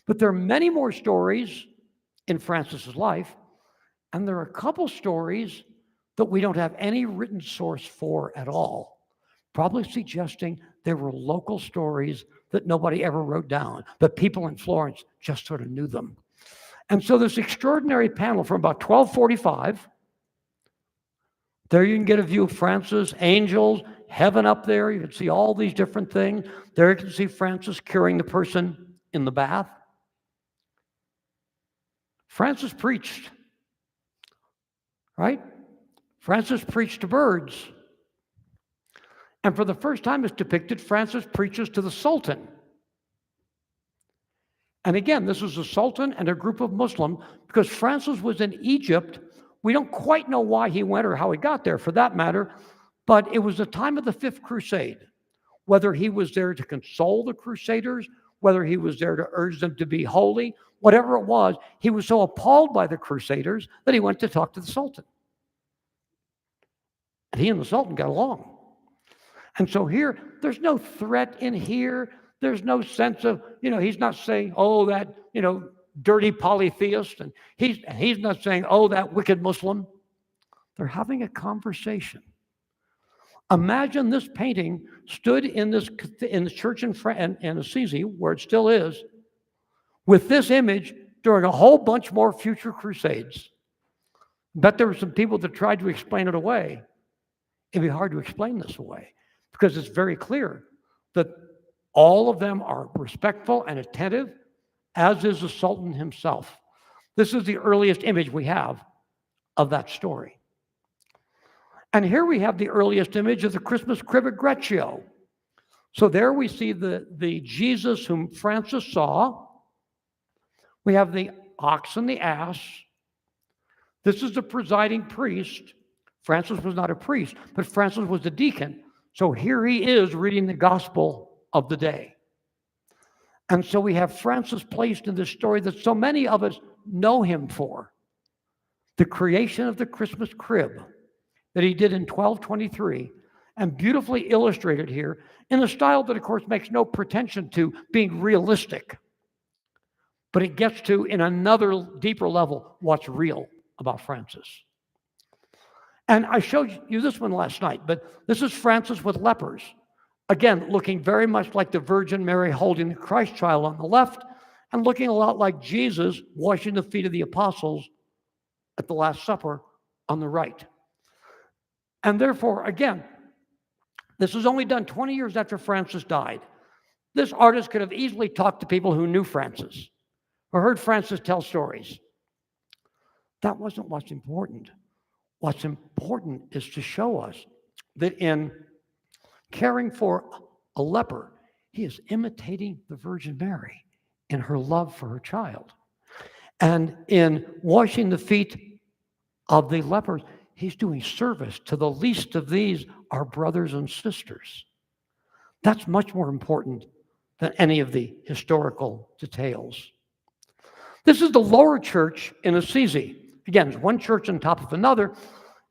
But there are many more stories in Francis's life, and there are a couple stories that we don't have any written source for at all, probably suggesting there were local stories that nobody ever wrote down, but people in Florence just sort of knew them. And so this extraordinary panel from about 1245, there you can get a view of Francis, angels, heaven up there. You can see all these different things. There you can see Francis curing the person in the bath. Francis preached, right? Francis preached to birds. And for the first time it's depicted, Francis preaches to the Sultan. And again, this is a Sultan and a group of Muslims, because Francis was in Egypt. We don't quite know why he went or how he got there, for that matter, but it was the time of the Fifth Crusade. Whether he was there to console the Crusaders, whether he was there to urge them to be holy, whatever it was, he was so appalled by the Crusaders that he went to talk to the Sultan. And he and the Sultan got along. And so here, there's no threat in here. There's no sense of, he's not saying, oh, that, dirty polytheist. And he's not saying, oh, that wicked Muslim. They're having a conversation. Imagine this painting stood in the church in Assisi, where it still is, with this image during a whole bunch more future crusades. Bet there were some people that tried to explain it away. It'd be hard to explain this away, because it's very clear that all of them are respectful and attentive, as is the Sultan himself. This is the earliest image we have of that story. And here we have the earliest image of the Christmas crib at Greccio. So there we see the Jesus whom Francis saw. We have the ox and the ass. This is the presiding priest. Francis was not a priest, but Francis was the deacon. So here he is reading the gospel of the day. And so we have Francis placed in this story that so many of us know him for. The creation of the Christmas crib that he did in 1223, and beautifully illustrated here in a style that, of course, makes no pretension to being realistic. But it gets to, in another deeper level, what's real about Francis. And I showed you this one last night, but this is Francis with lepers. Again, looking very much like the Virgin Mary holding the Christ child on the left, and looking a lot like Jesus washing the feet of the apostles at the Last Supper on the right. And therefore, again, this was only done 20 years after Francis died. This artist could have easily talked to people who knew Francis or heard Francis tell stories. That wasn't what's important. What's important is to show us that in caring for a leper, he is imitating the Virgin Mary in her love for her child. And in washing the feet of the lepers, he's doing service to the least of these, our brothers and sisters. That's much more important than any of the historical details. This is the lower church in Assisi. Again, it's one church on top of another,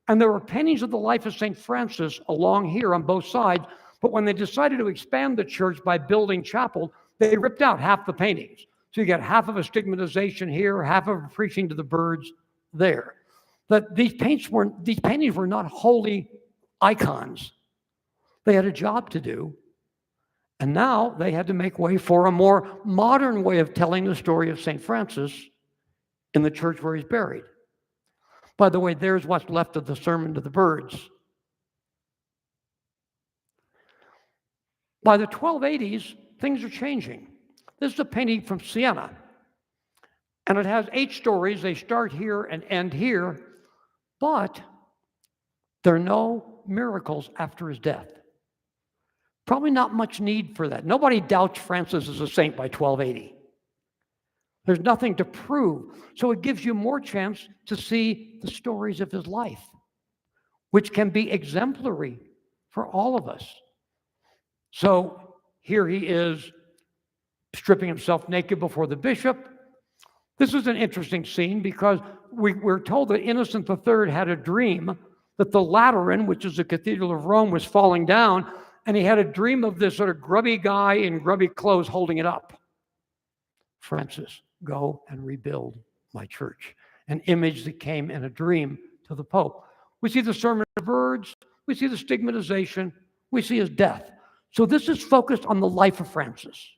and there were paintings of the life of St. Francis along here on both sides, but when they decided to expand the church by building chapel, they ripped out half the paintings. So you got half of a stigmatization here, half of a preaching to the birds there. But these paintings were not holy icons. They had a job to do, and now they had to make way for a more modern way of telling the story of St. Francis in the church where he's buried. By the way, there's what's left of the Sermon to the Birds. By the 1280s, things are changing. This is a painting from Siena, and it has 8 stories. They start here and end here, but there are no miracles after his death. Probably not much need for that. Nobody doubts Francis is a saint by 1280. There's nothing to prove. So it gives you more chance to see the stories of his life, which can be exemplary for all of us. So here he is stripping himself naked before the bishop. This is an interesting scene because we're told that Innocent III had a dream that the Lateran, which is the Cathedral of Rome, was falling down, and he had a dream of this sort of grubby guy in grubby clothes holding it up. Francis, go and rebuild my church. An image that came in a dream to the Pope. We see the Sermon of the Birds, we see the stigmatization, we see his death. So this is focused on the life of Francis.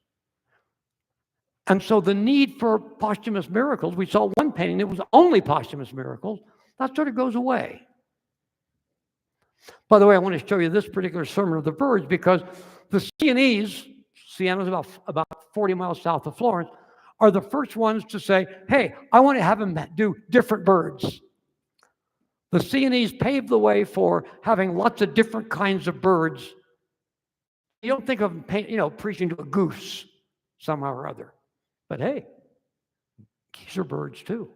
And so the need for posthumous miracles, we saw one painting that was only posthumous miracles, that sort of goes away. By the way, I want to show you this particular Sermon of the Birds because the Sienese, Siena is about 40 miles south of Florence, are the first ones to say, hey, I want to have them do different birds. The Sienese paved the way for having lots of different kinds of birds. You don't think of preaching to a goose somehow or other. But hey, geese are birds too.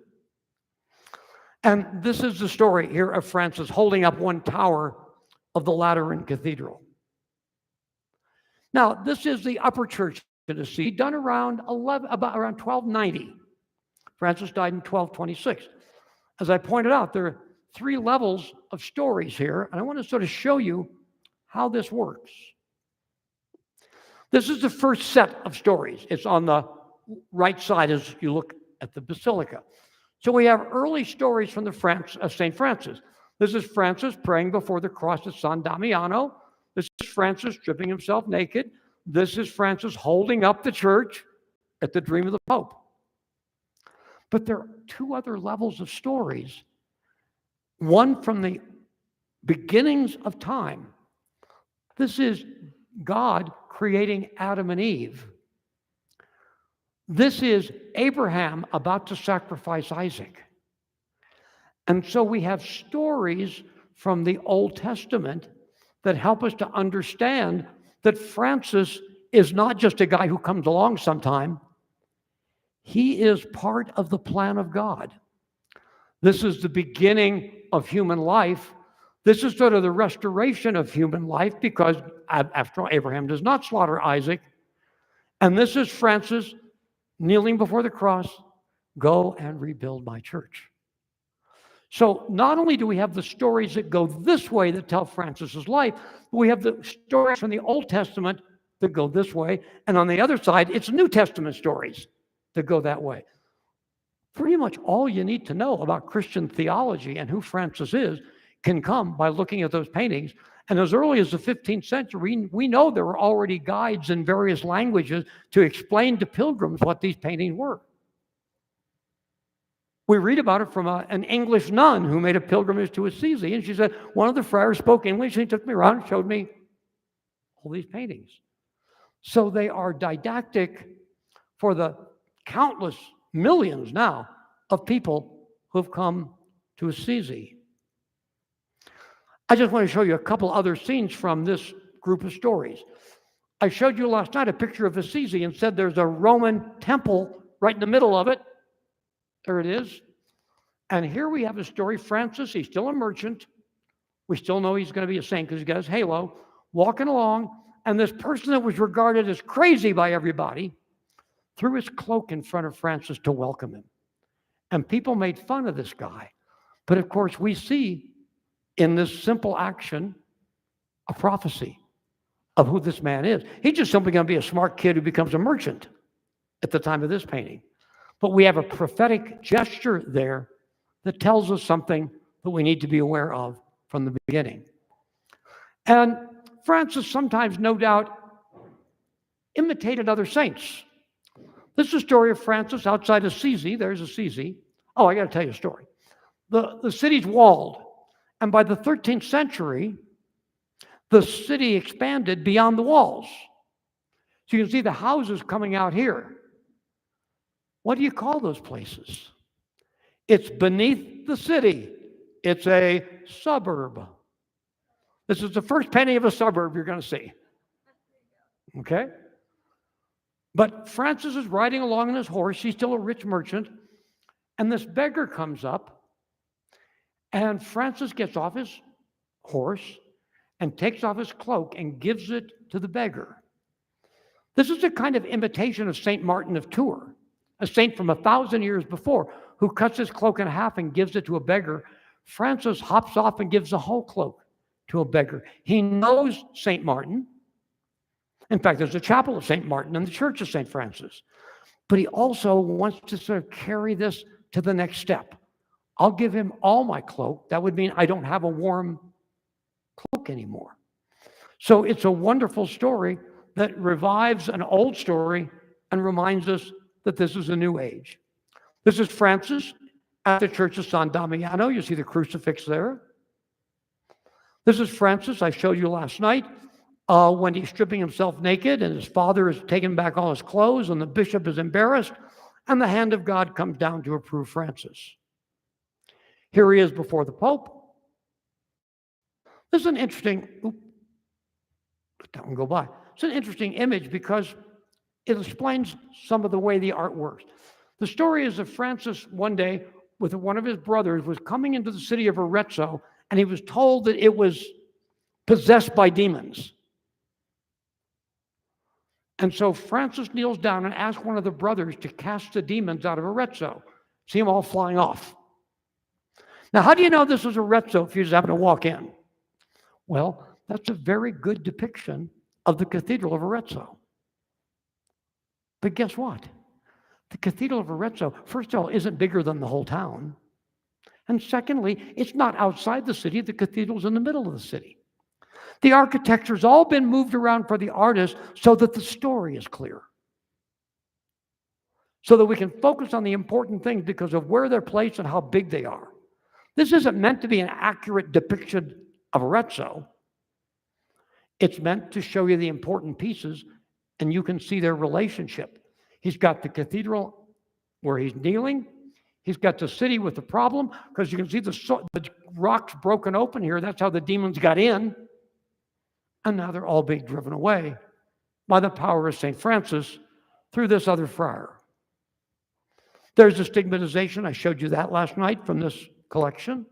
And this is the story here of Francis holding up one tower of the Lateran Cathedral. Now, this is the upper church in Assisi, done around 1290. Francis died in 1226. As I pointed out, there are 3 levels of stories here, and I want to sort of show you how this works. This is the first set of stories. It's on the right side as you look at the basilica. So we have early stories from St. Francis. This is Francis praying before the cross at San Damiano. This is Francis stripping himself naked. This is Francis holding up the church at the dream of the Pope. But there are 2 other levels of stories. One from the beginnings of time. This is God creating Adam and Eve. This is Abraham about to sacrifice Isaac. And so we have stories from the Old Testament that help us to understand that Francis is not just a guy who comes along sometime. He is part of the plan of God. This is the beginning of human life. This is sort of the restoration of human life because, after all, Abraham does not slaughter Isaac. And this is Francis kneeling before the cross, go and rebuild my church. So not only do we have the stories that go this way that tell Francis's life, but we have the stories from the Old Testament that go this way. And on the other side, it's New Testament stories that go that way. Pretty much all you need to know about Christian theology and who Francis is can come by looking at those paintings. And as early as the 15th century, we know there were already guides in various languages to explain to pilgrims what these paintings were. We read about it from an English nun who made a pilgrimage to Assisi, and she said, one of the friars spoke English, and he took me around and showed me all these paintings. So they are didactic for the countless millions now of people who have come to Assisi. I just want to show you a couple other scenes from this group of stories. I showed you last night a picture of Assisi and said there's a Roman temple right in the middle of it. There it is. And here we have a story. Francis, he's still a merchant. We still know he's going to be a saint because he's got his halo, walking along. And this person that was regarded as crazy by everybody threw his cloak in front of Francis to welcome him. And people made fun of this guy. But of course, we see in this simple action a prophecy of who this man is. He's just simply going to be a smart kid who becomes a merchant at the time of this painting. But we have a prophetic gesture there that tells us something that we need to be aware of from the beginning. And Francis sometimes, no doubt, imitated other saints. This is a story of Francis outside Assisi. There's Assisi. Oh, I got to tell you a story. The city's walled. And by the 13th century, the city expanded beyond the walls. So you can see the houses coming out here. What do you call those places? It's beneath the city. It's a suburb. This is the first penny of a suburb you're going to see. Okay? But Francis is riding along on his horse. He's still a rich merchant. And this beggar comes up. And Francis gets off his horse and takes off his cloak and gives it to the beggar. This is a kind of imitation of St. Martin of Tours, a saint from 1,000 years before, who cuts his cloak in half and gives it to a beggar. Francis hops off and gives the whole cloak to a beggar. He knows St. Martin. In fact, there's a chapel of St. Martin in the Church of St. Francis. But he also wants to sort of carry this to the next step. I'll give him all my cloak. That would mean I don't have a warm cloak anymore. So it's a wonderful story that revives an old story and reminds us that this is a new age. This is Francis at the Church of San Damiano. You see the crucifix there. This is Francis I showed you last night when he's stripping himself naked and his father is taking back all his clothes and the bishop is embarrassed and the hand of God comes down to approve Francis. Here he is before the Pope. This is an interesting, let that one go by. It's an interesting image because it explains some of the way the art works. The story is that Francis one day with one of his brothers was coming into the city of Arezzo and he was told that it was possessed by demons. And so Francis kneels down and asks one of the brothers to cast the demons out of Arezzo. See them all flying off. Now, how do you know this is Arezzo if you just happen to walk in? Well, that's a very good depiction of the Cathedral of Arezzo. But guess what? The Cathedral of Arezzo, first of all, isn't bigger than the whole town. And secondly, it's not outside the city. The cathedral's in the middle of the city. The architecture's all been moved around for the artist so that the story is clear. So that we can focus on the important things because of where they're placed and how big they are. This isn't meant to be an accurate depiction of Arezzo. It's meant to show you the important pieces and you can see their relationship. He's got the cathedral where he's kneeling. He's got the city with the problem because you can see the rocks broken open here. That's how the demons got in. And now they're all being driven away by the power of St. Francis through this other friar. There's the stigmatization. I showed you that last night from this collection.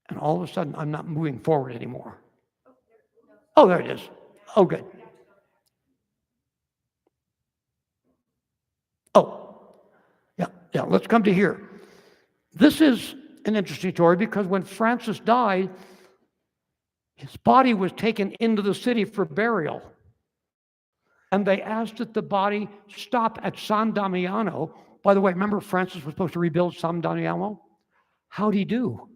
And all of a sudden, I'm not moving forward anymore. Oh, there it is. Oh, good. Oh, yeah, let's come to here. This is an interesting story because when Francis died, his body was taken into the city for burial. And they asked that the body stop at San Damiano. By the way, remember Francis was supposed to rebuild San Damiano? How'd he do?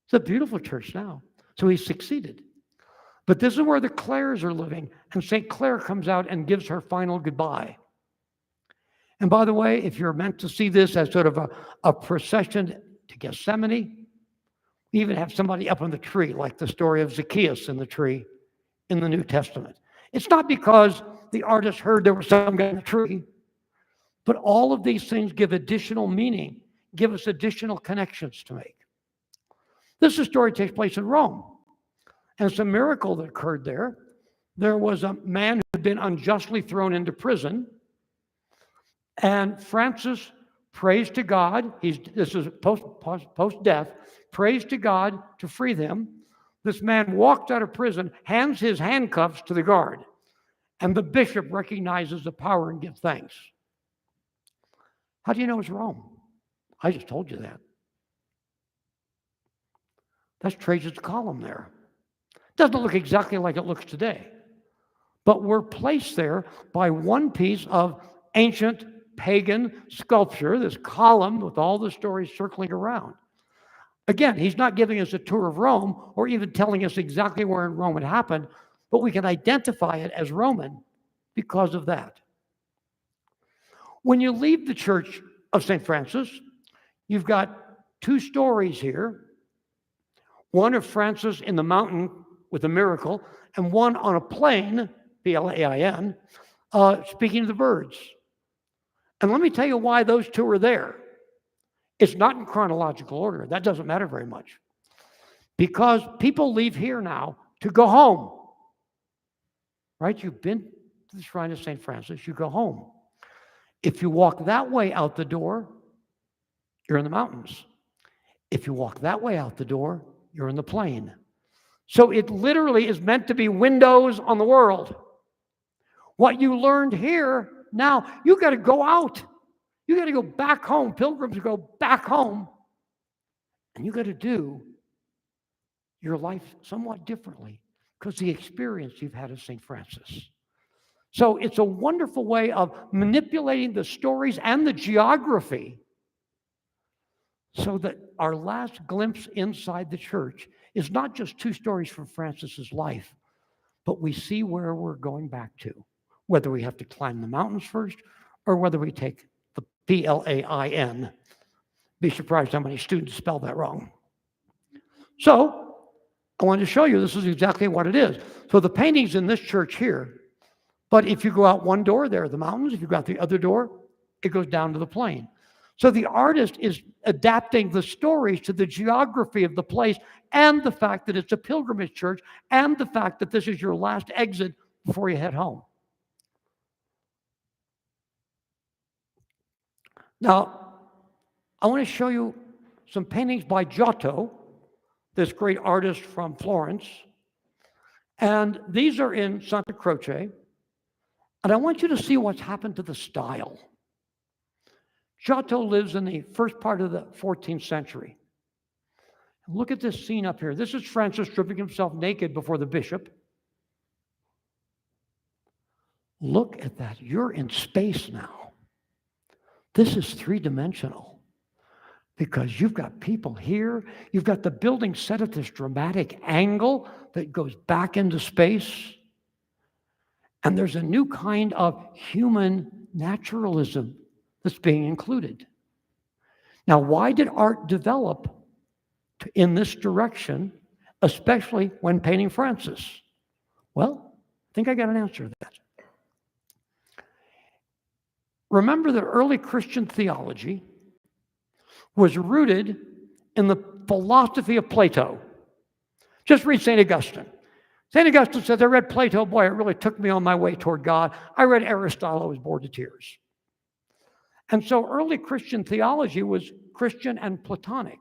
It's a beautiful church now. So he succeeded. But this is where the Clares are living, and St. Clare comes out and gives her final goodbye. And by the way, if you're meant to see this as sort of a procession to Gethsemane, we even have somebody up on the tree, like the story of Zacchaeus in the tree in the New Testament. It's not because the artist heard there was some guy in the tree, but all of these things give additional meaning, give us additional connections to make. This story takes place in Rome, and it's a miracle that occurred there. There was a man who had been unjustly thrown into prison, and Francis prays to God. This is post-death, prays to God to free them. This man walks out of prison, hands his handcuffs to the guard, and the bishop recognizes the power and gives thanks. How do you know it's Rome? I just told you that. That's Trajan's column there. Doesn't look exactly like it looks today, but we're placed there by one piece of ancient pagan sculpture, this column with all the stories circling around. Again, he's not giving us a tour of Rome or even telling us exactly where in Rome it happened, but we can identify it as Roman because of that. When you leave the Church of St. Francis, you've got two stories here. One of Francis in the mountain with a miracle, and one on a plain, Plain, speaking to the birds. And let me tell you why those two are there. It's not in chronological order. That doesn't matter very much. Because people leave here now to go home. Right? You've been to the shrine of St. Francis, you go home. If you walk that way out the door, you're in the mountains. If you walk that way out the door, you're in the plain. So it literally is meant to be windows on the world. What you learned here, now you got to go out. You got to go back home. Pilgrims go back home. And you got to do your life somewhat differently because the experience you've had of St. Francis. So it's a wonderful way of manipulating the stories and the geography so that our last glimpse inside the church is not just two stories from Francis's life, but we see where we're going back to, whether we have to climb the mountains first or whether we take the Plain. Be surprised how many students spell that wrong. So I wanted to show you this is exactly what it is. So the painting's in this church here, but if you go out one door, there are the mountains. If you go out the other door, it goes down to the plain. So the artist is adapting the stories to the geography of the place and the fact that it's a pilgrimage church and the fact that this is your last exit before you head home. Now, I want to show you some paintings by Giotto, this great artist from Florence. And these are in Santa Croce. And I want you to see what's happened to the style. Giotto lives in the first part of the 14th century. Look at this scene up here. This is Francis stripping himself naked before the bishop. Look at that. You're in space now. This is three-dimensional because you've got people here. You've got the building set at this dramatic angle that goes back into space. And there's a new kind of human naturalism that's being included. Now, why did art develop in this direction, especially when painting Francis? Well, I think I got an answer to that. Remember that early Christian theology was rooted in the philosophy of Plato. Just read St. Augustine. St. Augustine says, I read Plato, boy, it really took me on my way toward God. I read Aristotle, I was bored to tears. And so early Christian theology was Christian and Platonic.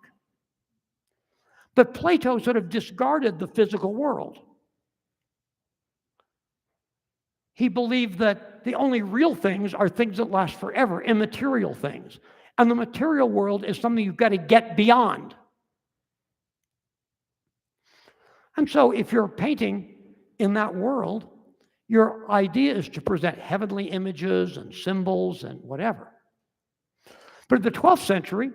But Plato sort of discarded the physical world. He believed that the only real things are things that last forever, immaterial things. And the material world is something you've got to get beyond. And so if you're painting in that world, your idea is to present heavenly images and symbols and whatever. But in the 12th century,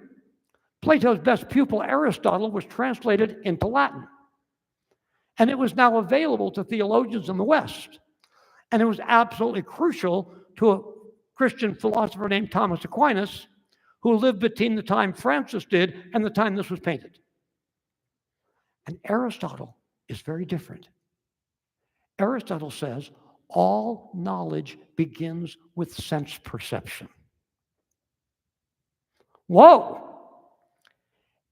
Plato's best pupil, Aristotle, was translated into Latin. And it was now available to theologians in the West. And it was absolutely crucial to a Christian philosopher named Thomas Aquinas, who lived between the time Francis did and the time this was painted. And Aristotle is very different. Aristotle says all knowledge begins with sense perception. Whoa!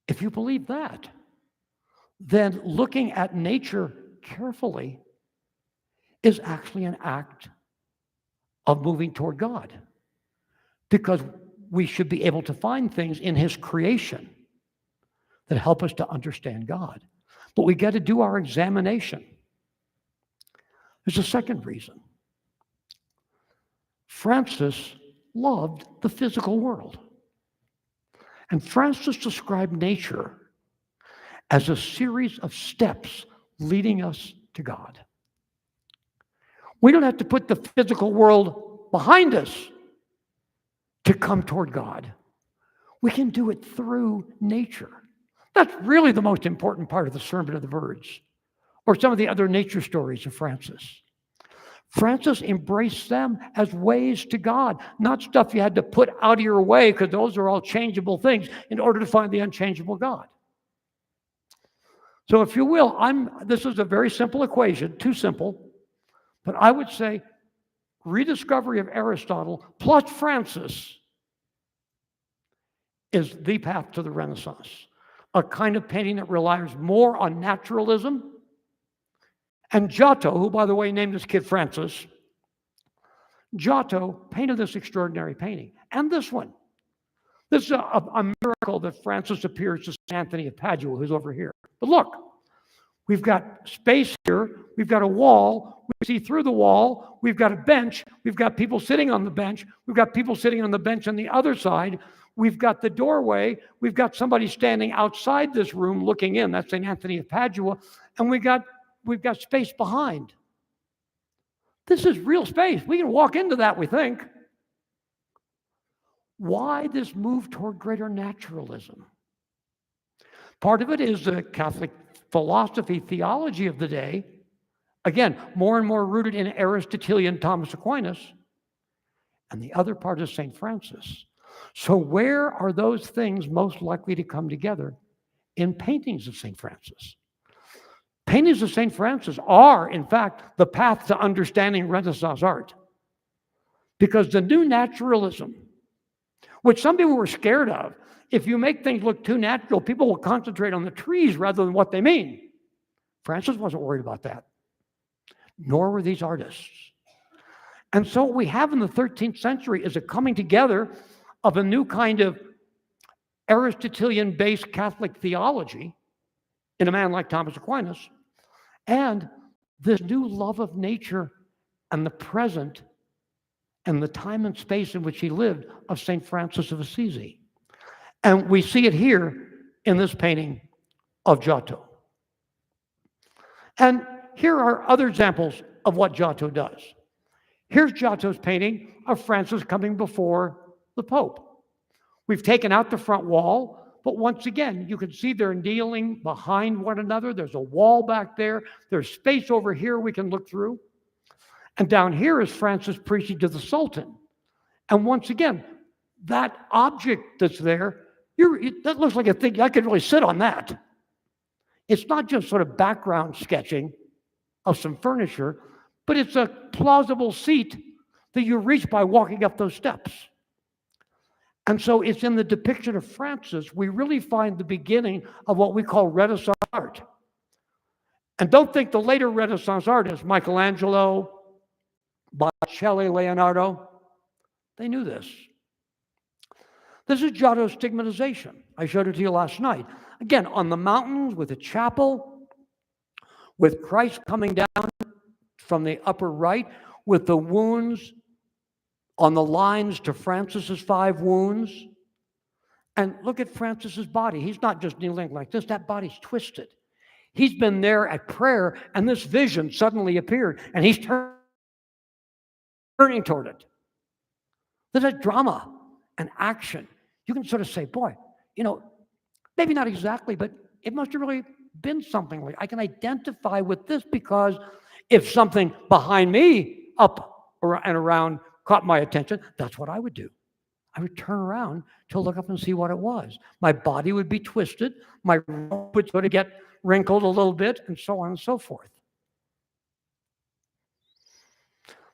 If you believe that, then looking at nature carefully is actually an act of moving toward God, because we should be able to find things in his creation that help us to understand God. But we got to do our examination. There's a second reason. Francis loved the physical world. And Francis described nature as a series of steps leading us to God. We don't have to put the physical world behind us to come toward God. We can do it through nature. That's really the most important part of the Sermon of the Birds, or some of the other nature stories of Francis. Francis embraced them as ways to God, not stuff you had to put out of your way, because those are all changeable things in order to find the unchangeable God. So if you will, this is a very simple equation, too simple, but I would say rediscovery of Aristotle plus Francis is the path to the Renaissance, a kind of painting that relies more on naturalism. And Giotto, who, by the way, named his kid Francis, Giotto painted this extraordinary painting. And this one. This is a miracle that Francis appears to St. Anthony of Padua, who's over here. But look, we've got space here. We've got a wall. We see through the wall. We've got a bench. We've got people sitting on the bench. We've got people sitting on the bench on the other side. We've got the doorway. We've got somebody standing outside this room looking in. That's St. Anthony of Padua. And we've got space behind. This is real space. We can walk into that, we think. Why this move toward greater naturalism? Part of it is the Catholic philosophy, theology of the day. Again, more and more rooted in Aristotelian Thomas Aquinas. And the other part is St. Francis. So where are those things most likely to come together? In paintings of St. Francis. Paintings of St. Francis are, in fact, the path to understanding Renaissance art. Because the new naturalism, which some people were scared of, if you make things look too natural, people will concentrate on the trees rather than what they mean. Francis wasn't worried about that, nor were these artists. And so what we have in the 13th century is a coming together of a new kind of Aristotelian-based Catholic theology in a man like Thomas Aquinas, and this new love of nature and the present and the time and space in which he lived of St. Francis of Assisi. And we see it here in this painting of Giotto. And here are other examples of what Giotto does. Here's Giotto's painting of Francis coming before the Pope. We've taken out the front wall, but once again, you can see they're kneeling behind one another. There's a wall back there. There's space over here we can look through. And down here is Francis preaching to the Sultan. And once again, that object that's there, that looks like a thing, I could really sit on that. It's not just sort of background sketching of some furniture, but it's a plausible seat that you reach by walking up those steps. And so it's in the depiction of Francis, we really find the beginning of what we call Renaissance art. And don't think the later Renaissance artists, Michelangelo, Botticelli, Leonardo, they knew this. This is Giotto's stigmatization. I showed it to you last night. Again, on the mountains with a chapel, with Christ coming down from the upper right, with the wounds on the lines to Francis's 5 wounds. And look at Francis's body. He's not just kneeling like this. That body's twisted. He's been there at prayer, and this vision suddenly appeared, and he's turning toward it. There's a drama and action. You can sort of say, boy, Maybe not exactly, but it must have really been something like I can identify with this because if something behind me up and around caught my attention, that's what I would do. I would turn around to look up and see what it was. My body would be twisted, my robe would sort of get wrinkled a little bit, and so on and so forth.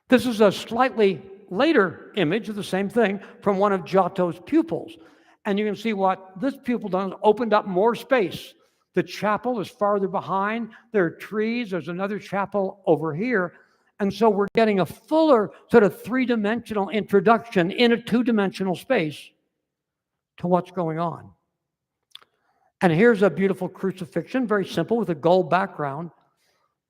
This is a slightly later image of the same thing from one of Giotto's pupils. And you can see what this pupil done, opened up more space. The chapel is farther behind. There are trees. There's another chapel over here. And so we're getting a fuller sort of three-dimensional introduction in a two-dimensional space to what's going on. And here's a beautiful crucifixion, very simple with a gold background.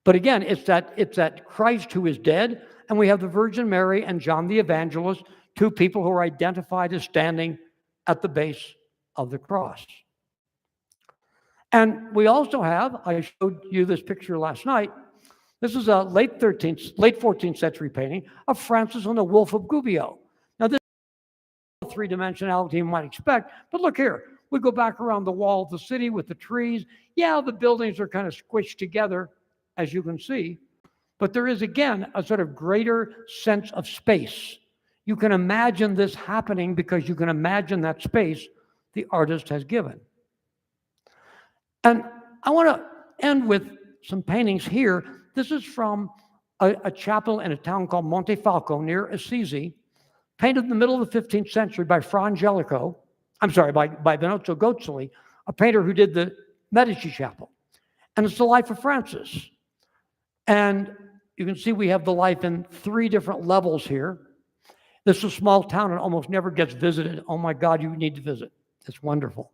But again, it's that Christ who is dead, and we have the Virgin Mary and John the Evangelist, two people who are identified as standing at the base of the cross. And we also have, I showed you this picture last night, this is a late 14th century painting of Francis on the Wolf of Gubbio. Now this is three-dimensionality you might expect, but look here. We go back around the wall of the city with the trees. Yeah, the buildings are kind of squished together, as you can see, but there is, again, a sort of greater sense of space. You can imagine this happening because you can imagine that space the artist has given. And I want to end with some paintings here. This is from a chapel in a town called Montefalco near Assisi, painted in the middle of the 15th century by by Benozzo Gozzoli, a painter who did the Medici Chapel. And it's the life of Francis. And you can see we have the life in three different levels here. This is a small town and almost never gets visited. Oh my God, you need to visit. It's wonderful.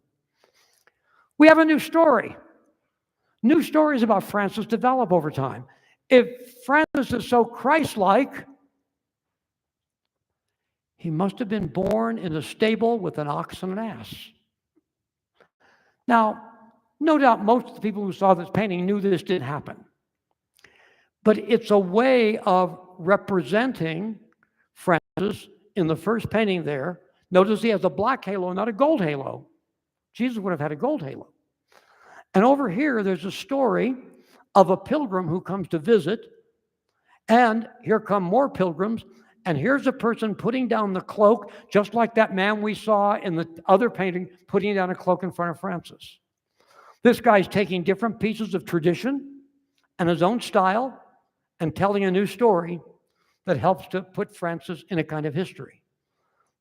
We have a new story. New stories about Francis develop over time. If Francis is so Christ-like, he must have been born in a stable with an ox and an ass. Now, no doubt most of the people who saw this painting knew this didn't happen. But it's a way of representing Francis in the first painting there. Notice he has a black halo, not a gold halo. Jesus would have had a gold halo. And over here, there's a story of a pilgrim who comes to visit. And here come more pilgrims. And here's a person putting down the cloak, just like that man we saw in the other painting, putting down a cloak in front of Francis. This guy's taking different pieces of tradition and his own style and telling a new story that helps to put Francis in a kind of history.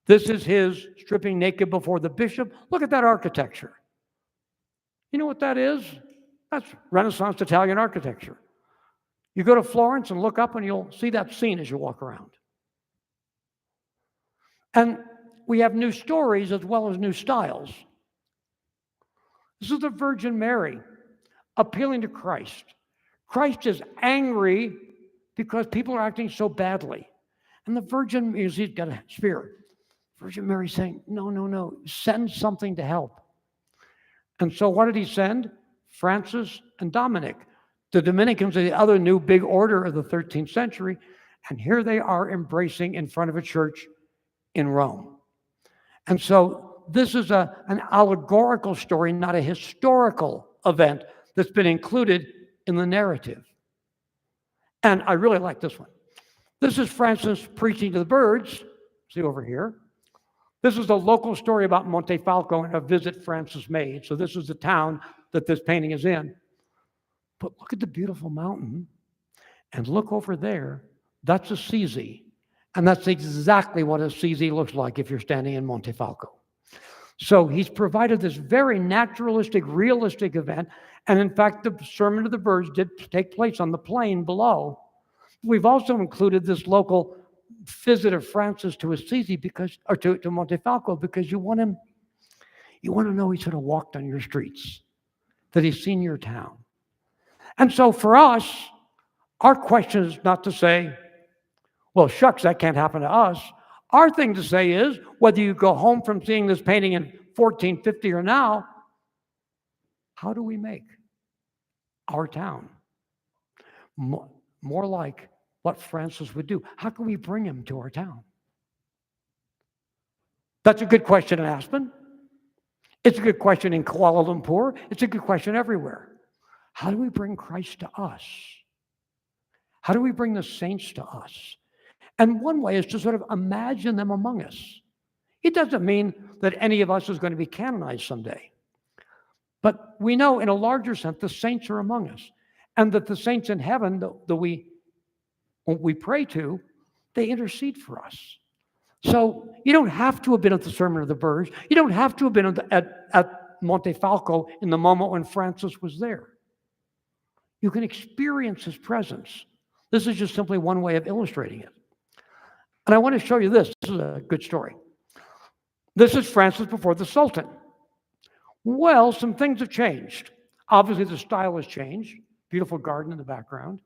This is his stripping naked before the bishop. Look at that architecture. You know what that is? That's Renaissance Italian architecture. You go to Florence and look up and you'll see that scene as you walk around. And we have new stories as well as new styles. This is the Virgin Mary appealing to Christ. Christ is angry because people are acting so badly. And the Virgin, he's got a spear. Virgin Mary saying, no, send something to help. And so what did he send? Francis and Dominic. The Dominicans are the other new big order of the 13th century. And here they are embracing in front of a church in Rome. And so this is an allegorical story, not a historical event that's been included in the narrative. And I really like this one. This is Francis preaching to the birds. See over here. This is a local story about Montefalco and a visit Francis made. So this is the town that this painting is in. But look at the beautiful mountain. And look over there. That's Assisi. And that's exactly what Assisi looks like if you're standing in Montefalco. So he's provided this very naturalistic, realistic event. And in fact, the Sermon of the Birds did take place on the plain below. We've also included this local visit of Francis to Assisi to Montefalco because you want to know he sort of walked on your streets, that he's seen your town. And so for us, our question is not to say, well, shucks, that can't happen to us. Our thing to say is, whether you go home from seeing this painting in 1450 or now, how do we make our town more like what Francis would do? How can we bring him to our town? That's a good question in Aspen. It's a good question in Kuala Lumpur. It's a good question everywhere. How do we bring Christ to us? How do we bring the saints to us? And one way is to sort of imagine them among us. It doesn't mean that any of us is going to be canonized someday. But we know in a larger sense, the saints are among us. And that the saints in heaven that we pray to, they intercede for us. So you don't have to have been at the Sermon of the Birds. You don't have to have been at Montefalco in the moment when Francis was there. You can experience his presence. This is just simply one way of illustrating it. And I want to show you this. This is a good story. This is Francis before the Sultan. Well, some things have changed. Obviously, the style has changed. Beautiful garden in the background.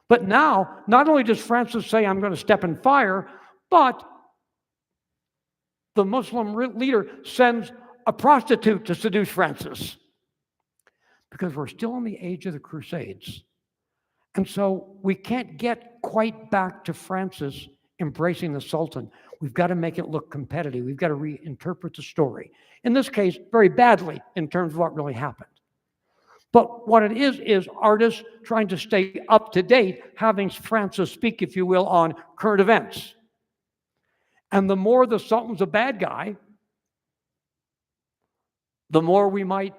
But now, not only does Francis say, I'm going to step in fire, but the Muslim leader sends a prostitute to seduce Francis. Because we're still in the age of the Crusades. And so we can't get quite back to Francis embracing the Sultan. We've got to make it look competitive. We've got to reinterpret the story. In this case, very badly in terms of what really happened. But what it is artists trying to stay up to date, having Francis speak, if you will, on current events. And the more the Sultan's a bad guy, the more we might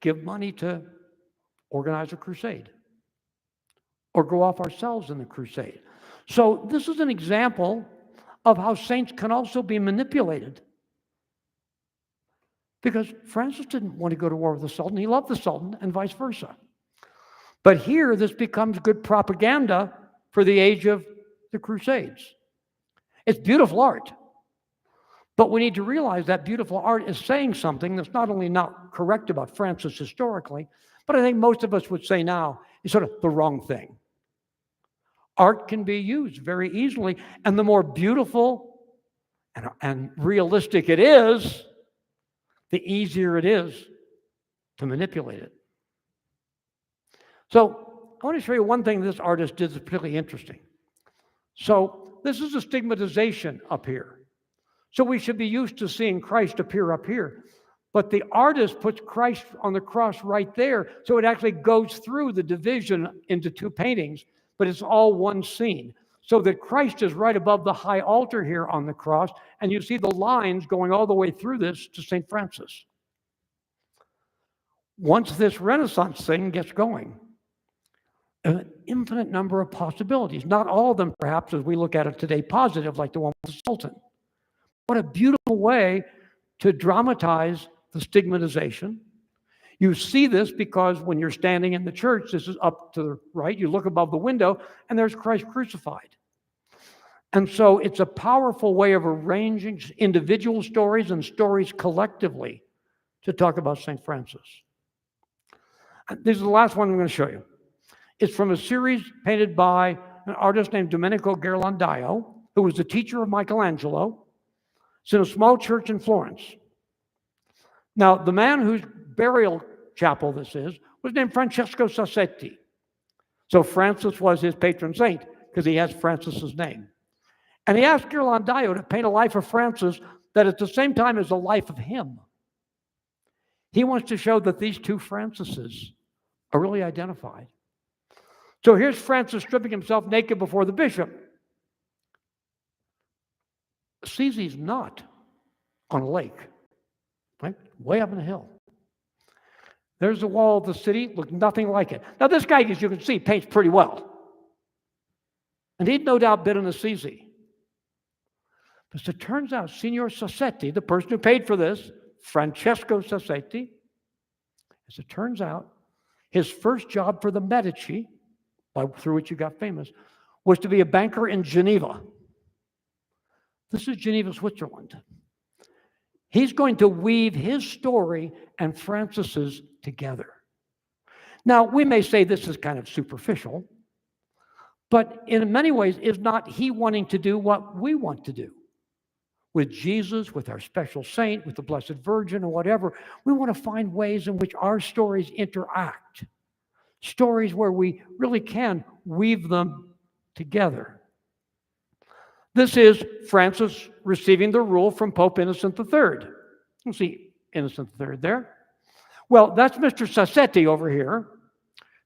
give money to organize a crusade or go off ourselves in the crusade. So this is an example of how saints can also be manipulated. Because Francis didn't want to go to war with the Sultan. He loved the Sultan and vice versa. But here, this becomes good propaganda for the age of the Crusades. It's beautiful art. But we need to realize that beautiful art is saying something that's not only not correct about Francis historically, but I think most of us would say now is sort of the wrong thing. Art can be used very easily, and the more beautiful and realistic it is, the easier it is to manipulate it. So I want to show you one thing this artist did that's particularly interesting. So this is a stigmatization up here. So we should be used to seeing Christ appear up here. But the artist puts Christ on the cross right there, so it actually goes through the division into two paintings, but it's all one scene. So that Christ is right above the high altar here on the cross, and you see the lines going all the way through this to St. Francis. Once this Renaissance thing gets going, an infinite number of possibilities, not all of them perhaps as we look at it today positive, like the one with the Sultan. What a beautiful way to dramatize the stigmatization. You see this because when you're standing in the church, this is up to the right, you look above the window, and there's Christ crucified. And so it's a powerful way of arranging individual stories and stories collectively to talk about St. Francis. This is the last one I'm going to show you. It's from a series painted by an artist named Domenico Ghirlandaio, who was the teacher of Michelangelo. It's in a small church in Florence. Now, the man whose burial chapel this is was named Francesco Sassetti. So Francis was his patron saint because he has Francis's name. And he asked Ghirlandaio to paint a life of Francis that at the same time is a life of him. He wants to show that these two Francises are really identified. So here's Francis stripping himself naked before the bishop. Assisi's not on a lake, right? Way up in the hill. There's the wall of the city, looked nothing like it. Now this guy, as you can see, paints pretty well. And he'd no doubt been in Assisi. But as it turns out, Signor Sassetti, the person who paid for this, Francesco Sassetti, as it turns out, his first job for the Medici, through which he got famous, was to be a banker in Geneva. This is Geneva, Switzerland. He's going to weave his story and Francis's together. Now, we may say this is kind of superficial, but in many ways, is not he wanting to do what we want to do? With Jesus, with our special saint, with the Blessed Virgin, or whatever, we want to find ways in which our stories interact. Stories where we really can weave them together. This is Francis receiving the rule from Pope Innocent III. You see Innocent III there. Well, that's Mr. Sassetti over here,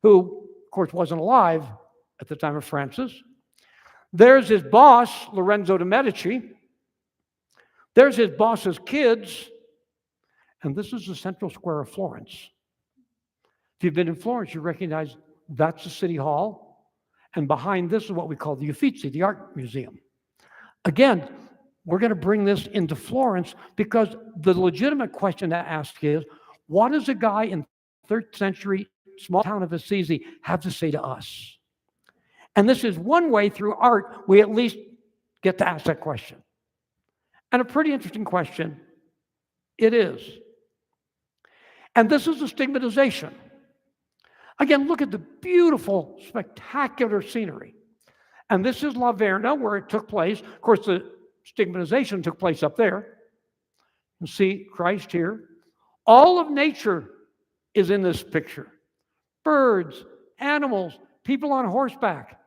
who, of course, wasn't alive at the time of Francis. There's his boss, Lorenzo de' Medici. There's his boss's kids. And this is the central square of Florence. If you've been in Florence, you recognize that's the city hall. And behind this is what we call the Uffizi, the art museum. Again, we're going to bring this into Florence because the legitimate question to ask is, what does a guy in 3rd century small town of Assisi have to say to us? And this is one way through art we at least get to ask that question. And a pretty interesting question it is. And this is a stigmatization. Again, look at the beautiful, spectacular scenery. And this is La Verna, where it took place. Of course, the stigmatization took place up there. You see Christ here. All of nature is in this picture. Birds, animals, people on horseback.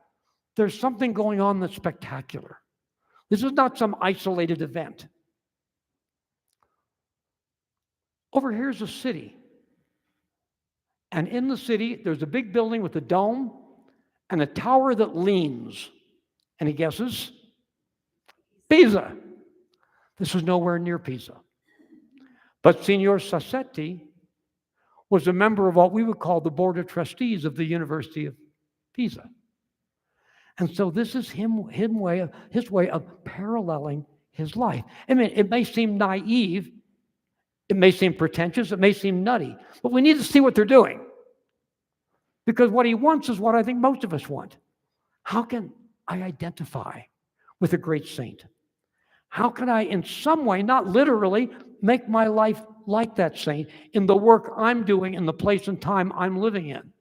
There's something going on that's spectacular. This is not some isolated event. Over here's a city. And in the city, there's a big building with a dome and a tower that leans. Any guesses? Pisa. This is nowhere near Pisa. But Signor Sassetti was a member of what we would call the Board of Trustees of the University of Pisa. And so this is his way of paralleling his life. I mean, it may seem naive, it may seem pretentious, it may seem nutty, but we need to see what they're doing. Because what he wants is what I think most of us want. How can I identify with a great saint? How can I, in some way, not literally, make my life like that saint in the work I'm doing, in the place and time I'm living in?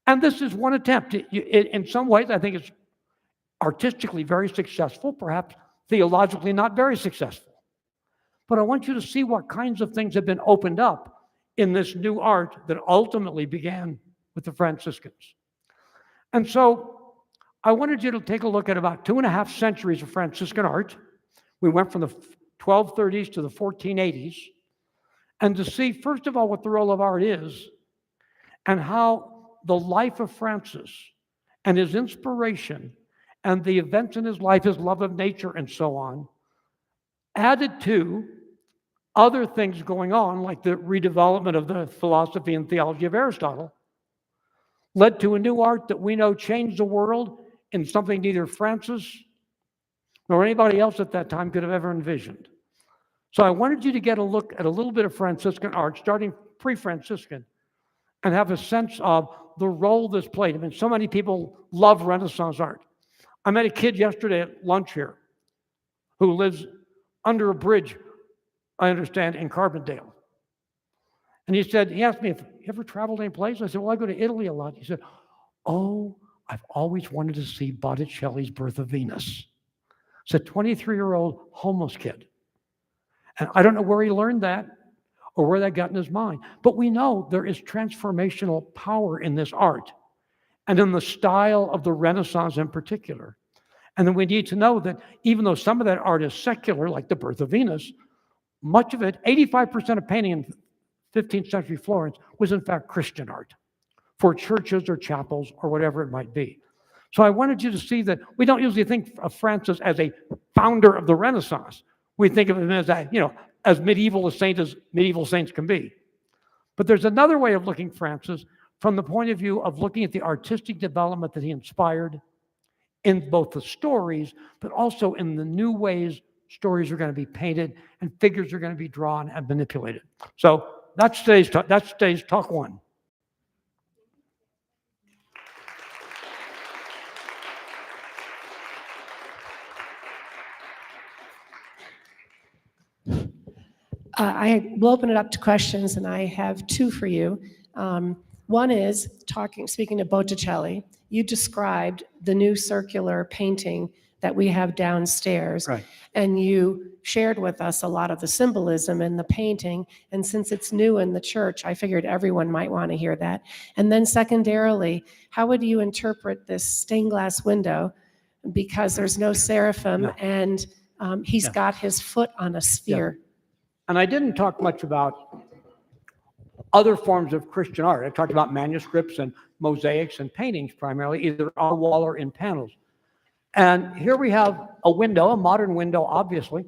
And this is one attempt. In some ways, I think it's artistically very successful, perhaps theologically not very successful. But I want you to see what kinds of things have been opened up in this new art that ultimately began with the Franciscans. And so I wanted you to take a look at about 2.5 centuries of Franciscan art. We went from the 1230s to the 1480s, and to see, first of all, what the role of art is and how the life of Francis and his inspiration and the events in his life, his love of nature and so on, added to other things going on, like the redevelopment of the philosophy and theology of Aristotle, led to a new art that we know changed the world in something neither Francis nor anybody else at that time could have ever envisioned. So I wanted you to get a look at a little bit of Franciscan art, starting pre-Franciscan, and have a sense of the role this played. I mean, so many people love Renaissance art. I met a kid yesterday at lunch here who lives under a bridge, I understand, in Carbondale. And he asked me if he ever traveled any place. I said, well, I go to Italy a lot. He said, oh, I've always wanted to see Botticelli's Birth of Venus. It's a 23-year-old homeless kid. And I don't know where he learned that or where that got in his mind. But we know there is transformational power in this art and in the style of the Renaissance in particular. And then we need to know that even though some of that art is secular, like the Birth of Venus, much of it, 85% of painting in 15th century Florence was in fact Christian art for churches or chapels or whatever it might be. So I wanted you to see that we don't usually think of Francis as a founder of the Renaissance. We think of him as as medieval a saint as medieval saints can be. But there's another way of looking at Francis from the point of view of looking at the artistic development that he inspired in both the stories, but also in the new ways stories are going to be painted and figures are going to be drawn and manipulated. So that's today's talk one. I will open it up to questions, and I have two for you. One is speaking of Botticelli, you described the new circular painting that we have downstairs, Right. and you shared with us a lot of the symbolism in the painting. And since it's new in the church, I figured everyone might want to hear that. And then secondarily, how would you interpret this stained glass window? Because there's no seraphim, No. and he's Yeah. got his foot on a sphere. And I didn't talk much about other forms of Christian art. I talked about manuscripts and mosaics and paintings primarily, either on the wall or in panels. And here we have a window, a modern window, obviously.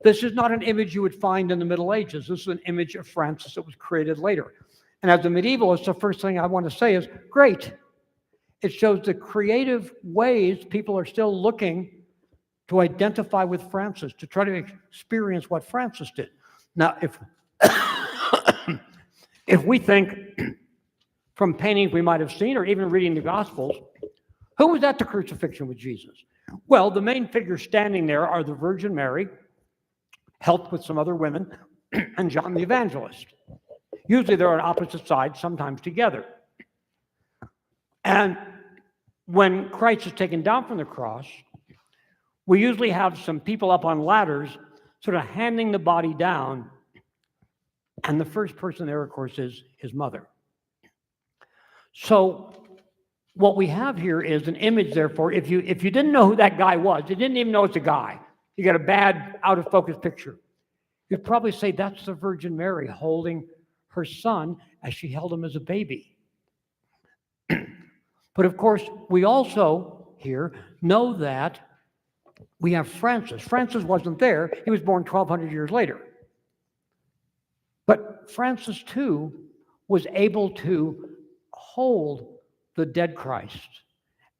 This is not an image you would find in the Middle Ages. This is an image of Francis that was created later. And as a medievalist, the first thing I want to say is, great. It shows the creative ways people are still looking to identify with Francis, to try to experience what Francis did. Now, if we think from paintings we might have seen, or even reading the Gospels, who was at the crucifixion with Jesus? Well, the main figures standing there are the Virgin Mary, helped with some other women, and John the Evangelist. Usually they're on opposite sides, sometimes together. And when Christ is taken down from the cross, we usually have some people up on ladders sort of handing the body down. And the first person there, of course, is his mother. So what we have here is an image, therefore, if you didn't know who that guy was, you didn't even know it's a guy, you got a bad out-of-focus picture, you'd probably say that's the Virgin Mary holding her son as she held him as a baby. But of course, we also here know that we have Francis. Francis wasn't there. He was born 1,200 years later. But Francis, too, was able to hold the dead Christ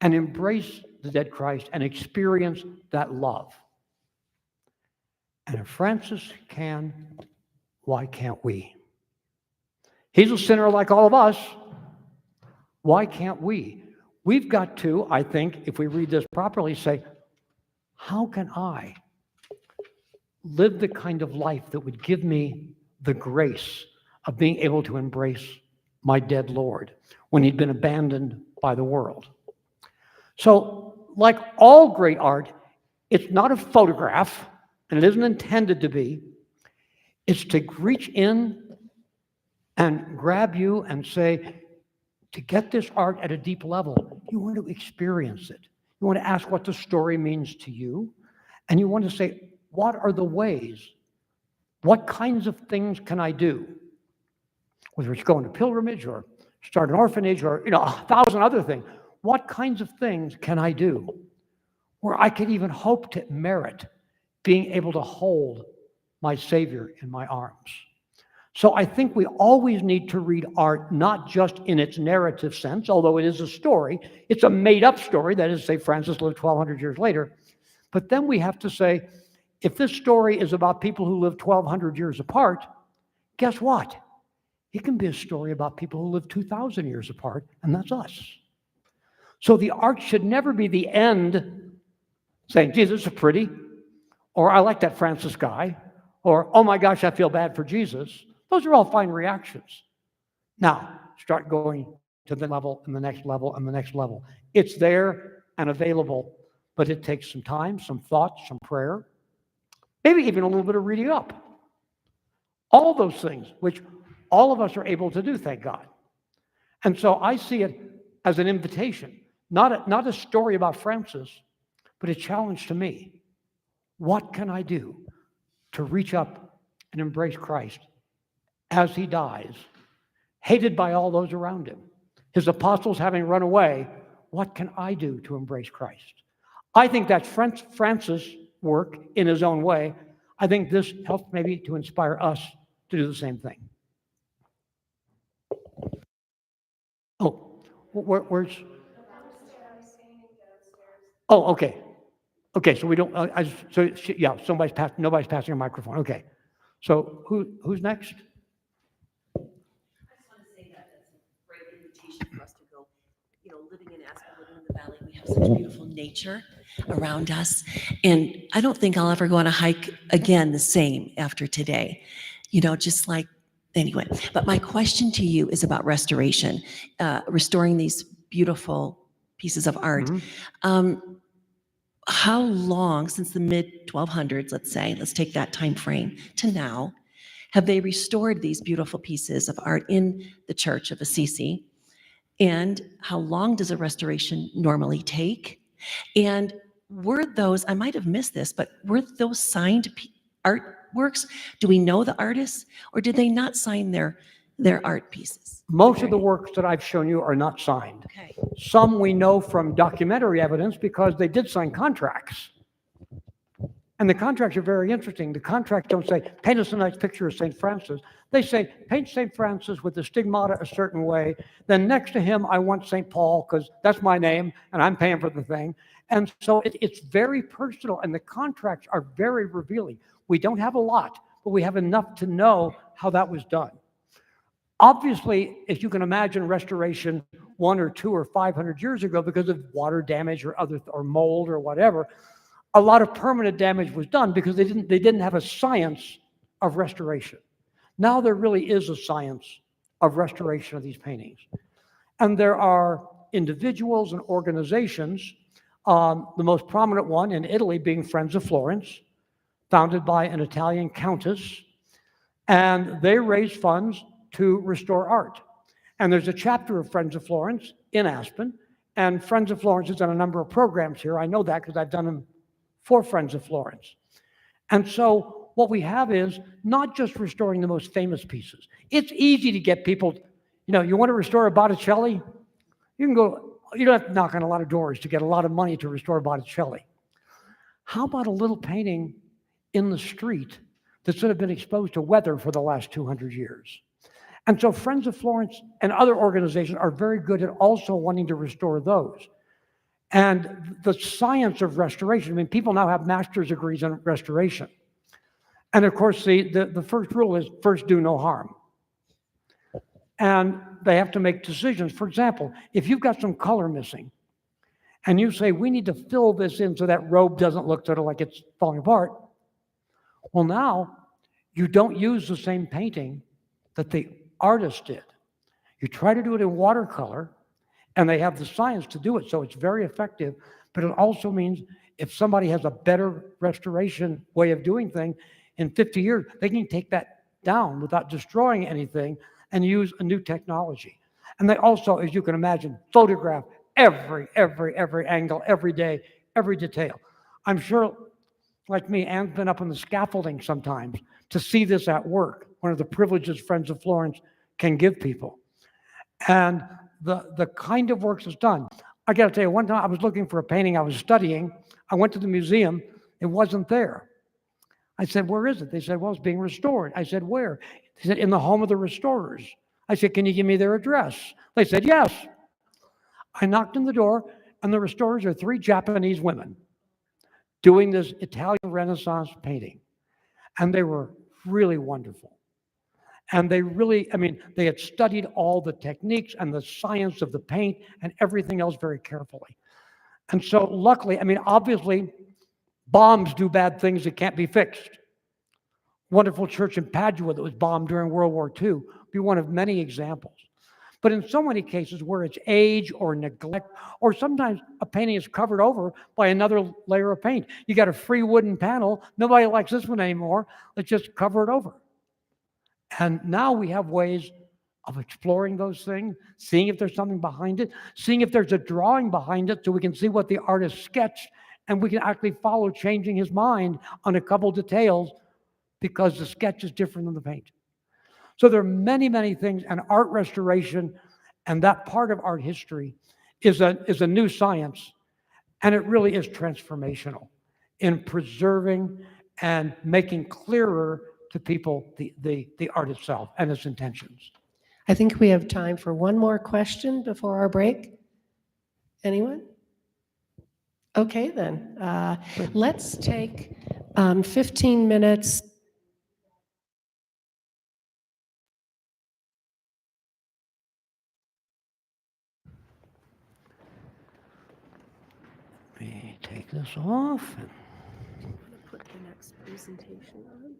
and embrace the dead Christ and experience that love. And if Francis can, why can't we? He's a sinner like all of us. Why can't we? We've got to, I think, if we read this properly, say, how can I live the kind of life that would give me the grace of being able to embrace my dead Lord when he'd been abandoned by the world? So, like all great art, it's not a photograph, and it isn't intended to be. It's to reach in and grab you and say, to get this art at a deep level, you want to experience it. You want to ask what the story means to you, and you want to say, what are the ways? What kinds of things can I do? Whether it's go on a pilgrimage or start an orphanage or 1,000 other things. What kinds of things can I do where I can even hope to merit being able to hold my Savior in my arms? So I think we always need to read art not just in its narrative sense, although it is a story. It's a made-up story. That is, say, Francis lived 1,200 years later. But then we have to say, if this story is about people who live 1,200 years apart, guess what? It can be a story about people who live 2,000 years apart, and that's us. So the art should never be the end, saying, gee, this is pretty, or I like that Francis guy, or, oh my gosh, I feel bad for Jesus. Those are all fine reactions. Now, start going to the level and the next level and the next level. It's there and available, but it takes some time, some thought, some prayer, maybe even a little bit of reading up. All those things, which all of us are able to do, thank God. And so I see it as an invitation, not a story about Francis, but a challenge to me. What can I do to reach up and embrace Christ as he dies, hated by all those around him? His apostles having run away, what can I do to embrace Christ? I think that's Francis' work in his own way. I think this helps maybe to inspire us to do the same thing. Oh, where's? Oh, okay. Okay, so we don't. Nobody's passing a microphone. Okay, so who's next? I just want to say that that's a great invitation for us to go, living in Aspen, living in the valley, we have such beautiful nature around us. And I don't think I'll ever go on a hike again the same after today, just like, anyway. But my question to you is about restoration, restoring these beautiful pieces of art. Mm-hmm. How long, since the mid-1200s, let's take that time frame to now, have they restored these beautiful pieces of art in the Church of Assisi? And how long does a restoration normally take? And were those, I might have missed this, but were those signed art artworks? Do we know the artists, or did they not sign their art pieces? Most of the works that I've shown you are not signed. Okay. Some we know from documentary evidence because they did sign contracts. And the contracts are very interesting. The contracts don't say, paint us a nice picture of St. Francis. They say, paint St. Francis with the stigmata a certain way. Then next to him, I want St. Paul because that's my name and I'm paying for the thing. And so it's very personal and the contracts are very revealing. We don't have a lot, but we have enough to know how that was done. Obviously, as you can imagine, restoration 1 or 2 or 500 years ago, because of water damage or mold or whatever, a lot of permanent damage was done because they didn't have a science of restoration. Now there really is a science of restoration of these paintings. And there are individuals and organizations, the most prominent one in Italy being Friends of Florence, founded by an Italian countess, and they raise funds to restore art. And there's a chapter of Friends of Florence in Aspen, and Friends of Florence has done a number of programs here. I know that because I've done them for Friends of Florence. And so what we have is not just restoring the most famous pieces. It's easy to get people, you want to restore a Botticelli? You can go, you don't have to knock on a lot of doors to get a lot of money to restore Botticelli. How about a little painting in the street that's sort of been exposed to weather for the last 200 years? And so Friends of Florence and other organizations are very good at also wanting to restore those. And the science of restoration, people now have master's degrees in restoration. And of course, the first rule is first do no harm. And they have to make decisions. For example, if you've got some color missing, and you say, we need to fill this in so that robe doesn't look sort of like it's falling apart, well, now you don't use the same painting that the artist did. You try to do it in watercolor, and they have the science to do it, so it's very effective. But it also means if somebody has a better restoration way of doing things, in 50 years, they can take that down without destroying anything and use a new technology. And they also, as you can imagine, photograph every angle, every day, every detail. I'm sure, like me, Anne's been up on the scaffolding sometimes to see this at work, one of the privileges Friends of Florence can give people. And the kind of work that's done. I got to tell you, one time I was looking for a painting I was studying. I went to the museum. It wasn't there. I said, where is it? They said, well, it's being restored. I said, where? They said, in the home of the restorers. I said, can you give me their address? They said, yes. I knocked on the door, and the restorers are 3 Japanese women doing this Italian Renaissance painting. And they were really wonderful. And they really, they had studied all the techniques and the science of the paint and everything else very carefully. And so luckily, obviously, bombs do bad things that can't be fixed. Wonderful church in Padua that was bombed during World War II would be one of many examples. But in so many cases where it's age or neglect, or sometimes a painting is covered over by another layer of paint. You got a free wooden panel. Nobody likes this one anymore. Let's just cover it over. And now we have ways of exploring those things, seeing if there's something behind it, seeing if there's a drawing behind it so we can see what the artist sketched, and we can actually follow changing his mind on a couple details because the sketch is different than the paint. So there are many, many things, and art restoration and that part of art history is a new science, and it really is transformational in preserving and making clearer to people the art itself and its intentions. I think we have time for one more question before our break. Anyone? Okay, then. Let's take 15 minutes. Let me take this off. Put the next presentation on.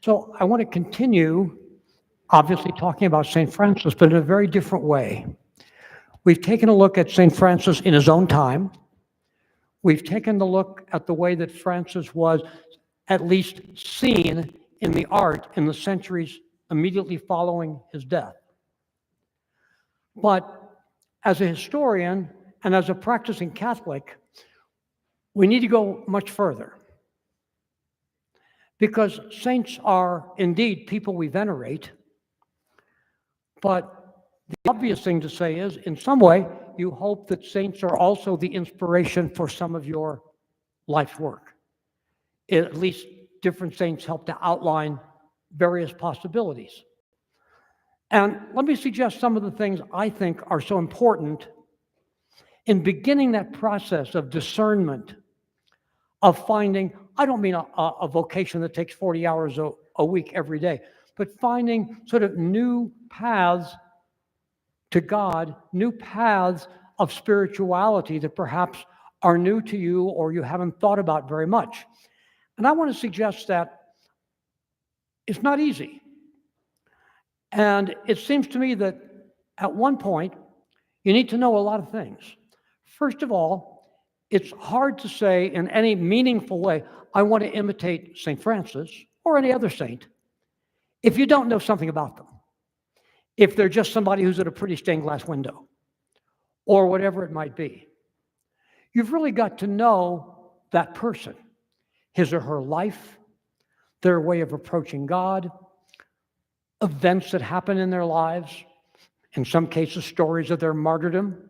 So I want to continue, obviously talking about St. Francis, but in a very different way. We've taken a look at St. Francis in his own time. We've taken a look at the way that Francis was at least seen in the art in the centuries immediately following his death. But as a historian and as a practicing Catholic, we need to go much further. Because saints are indeed people we venerate, but the obvious thing to say is, in some way, you hope that saints are also the inspiration for some of your life's work. At least different saints help to outline various possibilities. And let me suggest some of the things I think are so important in beginning that process of discernment, of finding, I don't mean a vocation that takes 40 hours a week every day, but finding sort of new paths to God, new paths of spirituality that perhaps are new to you or you haven't thought about very much. And I want to suggest that it's not easy. And it seems to me that at one point, you need to know a lot of things. First of all, it's hard to say in any meaningful way, I want to imitate St. Francis or any other saint, if you don't know something about them. If they're just somebody who's at a pretty stained glass window or whatever it might be. You've really got to know that person, his or her life, their way of approaching God, events that happen in their lives, in some cases, stories of their martyrdom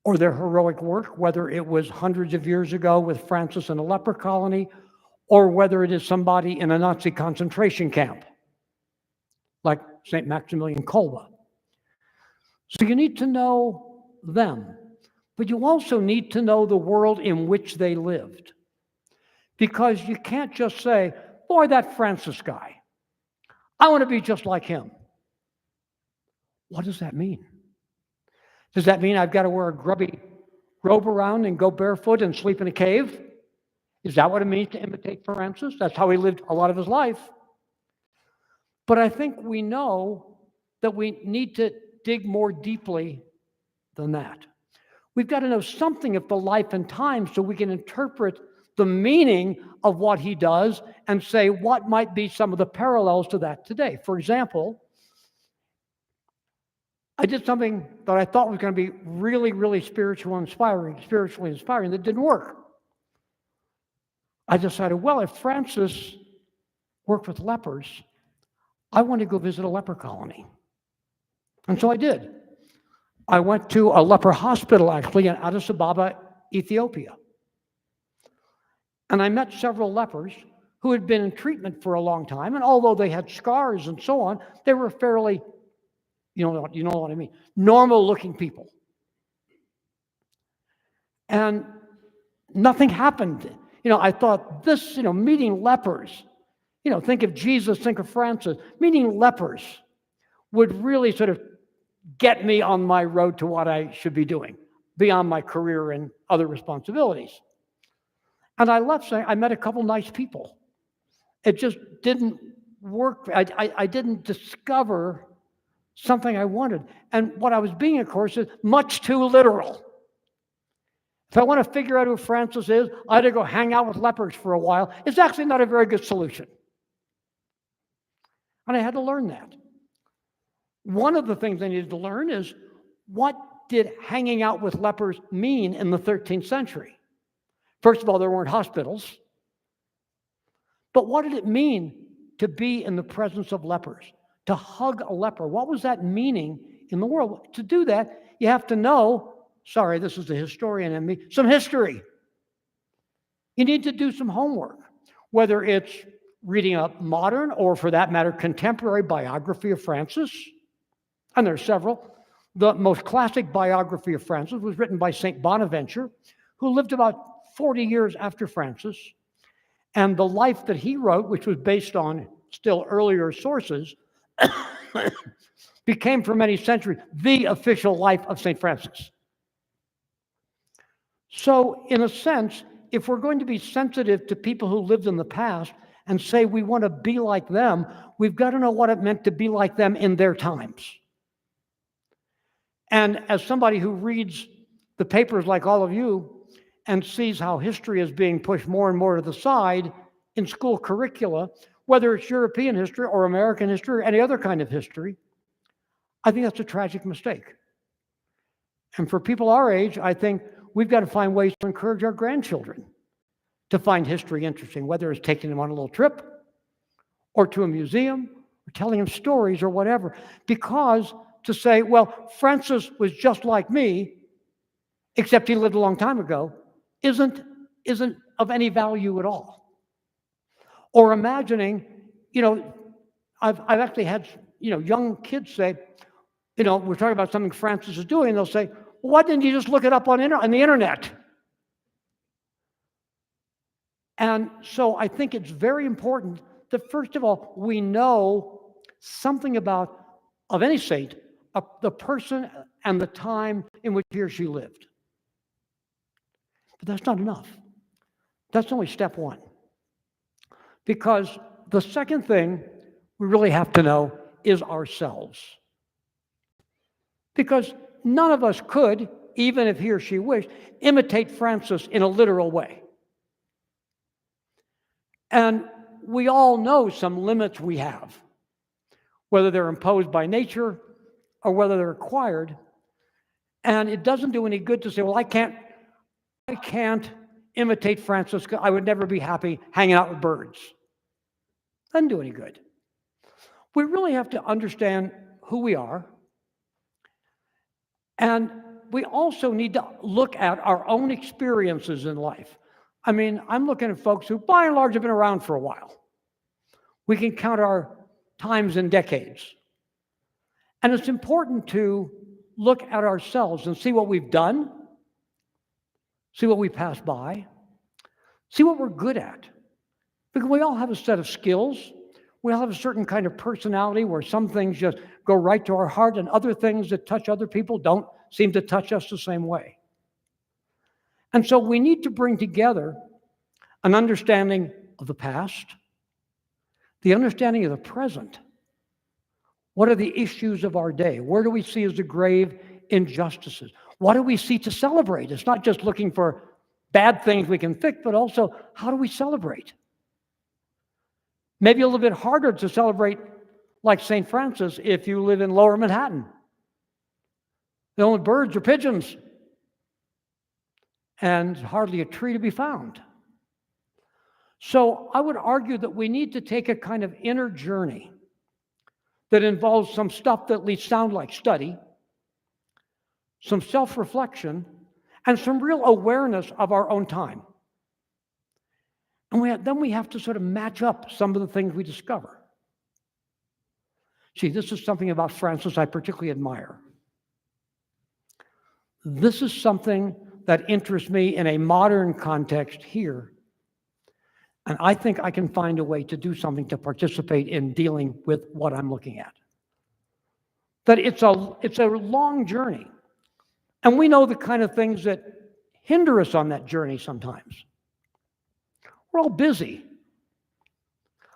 or their heroic work, whether it was hundreds of years ago with Francis in a leper colony, or whether it is somebody in a Nazi concentration camp, like St. Maximilian Kolbe. So you need to know them, but you also need to know the world in which they lived. Because you can't just say, boy, that Francis guy, I want to be just like him. What does that mean? Does that mean I've got to wear a grubby robe around and go barefoot and sleep in a cave? Is that what it means to imitate Francis? That's how he lived a lot of his life. But I think we know that we need to dig more deeply than that. We've got to know something of the life and times so we can interpret the meaning of what he does and say what might be some of the parallels to that today. For example, I did something that I thought was going to be really, really spiritually inspiring that didn't work. I decided, well, if Francis worked with lepers, I want to go visit a leper colony. And so I did. I went to a leper hospital, actually, in Addis Ababa, Ethiopia. And I met several lepers who had been in treatment for a long time. And although they had scars and so on, they were fairly, you know what I mean, normal-looking people. And nothing happened. I thought this, meeting lepers, think of Jesus, think of Francis, meeting lepers would really sort of get me on my road to what I should be doing, beyond my career and other responsibilities. And I left saying, I met a couple nice people. It just didn't work. I didn't discover something I wanted. And what I was being, of course, is much too literal. If I want to figure out who Francis is, I had to go hang out with lepers for a while. It's actually not a very good solution. And I had to learn that. One of the things I needed to learn is, what did hanging out with lepers mean in the 13th century? First of all, there weren't hospitals. But what did it mean to be in the presence of lepers? To hug a leper? What was that meaning in the world? To do that, you have to know, sorry, this is the historian in me, some history. You need to do some homework, whether it's reading a modern or, for that matter, contemporary biography of Francis. And there are several. The most classic biography of Francis was written by St. Bonaventure, who lived about 40 years after Francis. And the life that he wrote, which was based on still earlier sources, became for many centuries the official life of St. Francis. So, in a sense, if we're going to be sensitive to people who lived in the past and say we want to be like them, we've got to know what it meant to be like them in their times. And as somebody who reads the papers like all of you and sees how history is being pushed more and more to the side in school curricula, whether it's European history or American history or any other kind of history, I think that's a tragic mistake. And for people our age, I think we've got to find ways to encourage our grandchildren to find history interesting, whether it's taking them on a little trip or to a museum or telling them stories or whatever. Because to say, well, Francis was just like me, except he lived a long time ago, isn't of any value at all. Or imagining, I've actually had, young kids say, we're talking about something Francis is doing, and they'll say, well, why didn't you just look it up on the internet? And so I think it's very important that, first of all, we know something of any saint, the person and the time in which he or she lived. But that's not enough. That's only step one. Because the second thing we really have to know is ourselves. Because none of us could, even if he or she wished, imitate Francis in a literal way. And we all know some limits we have, whether they're imposed by nature or whether they're acquired. And it doesn't do any good to say, well, I can't imitate Francis. I would never be happy hanging out with birds. Doesn't do any good. We really have to understand who we are. And we also need to look at our own experiences in life. I mean, I'm looking at folks who, by and large, have been around for a while. We can count our times in decades. And it's important to look at ourselves and see what we've done, see what we passed by, see what we're good at, Because we all have a set of skills. We all have a certain kind of personality where some things just go right to our heart and other things that touch other people don't seem to touch us the same way. And so we need to bring together an understanding of the past, the understanding of the present. What are the issues of our day? Where do we see as the grave injustices? What do we see to celebrate? It's not just looking for bad things we can fix, but also how do we celebrate? Maybe a little bit harder to celebrate like St. Francis if you live in Lower Manhattan. The only birds are pigeons and hardly a tree to be found. So I would argue that we need to take a kind of inner journey that involves some stuff that at least sound like study, some self-reflection, and some real awareness of our own time. And then we have to sort of match up some of the things we discover. See, this is something about Francis I particularly admire. This is something that interests me in a modern context here. And I think I can find a way to do something to participate in dealing with what I'm looking at. That it's a long journey. And we know the kind of things that hinder us on that journey sometimes. We're all busy.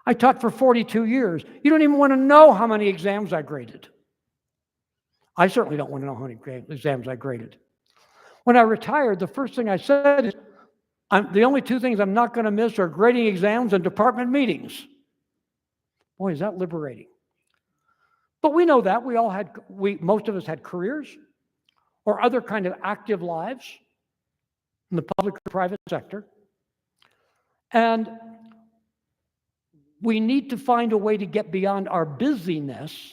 I taught for 42 years. You don't even want to know how many exams I graded. I certainly don't want to know how many exams I graded. When I retired, the first thing I said is, the only two things I'm not going to miss are grading exams and department meetings. Boy, is that liberating. But we know that. Most of us had careers or other kind of active lives in the public or private sector. And we need to find a way to get beyond our busyness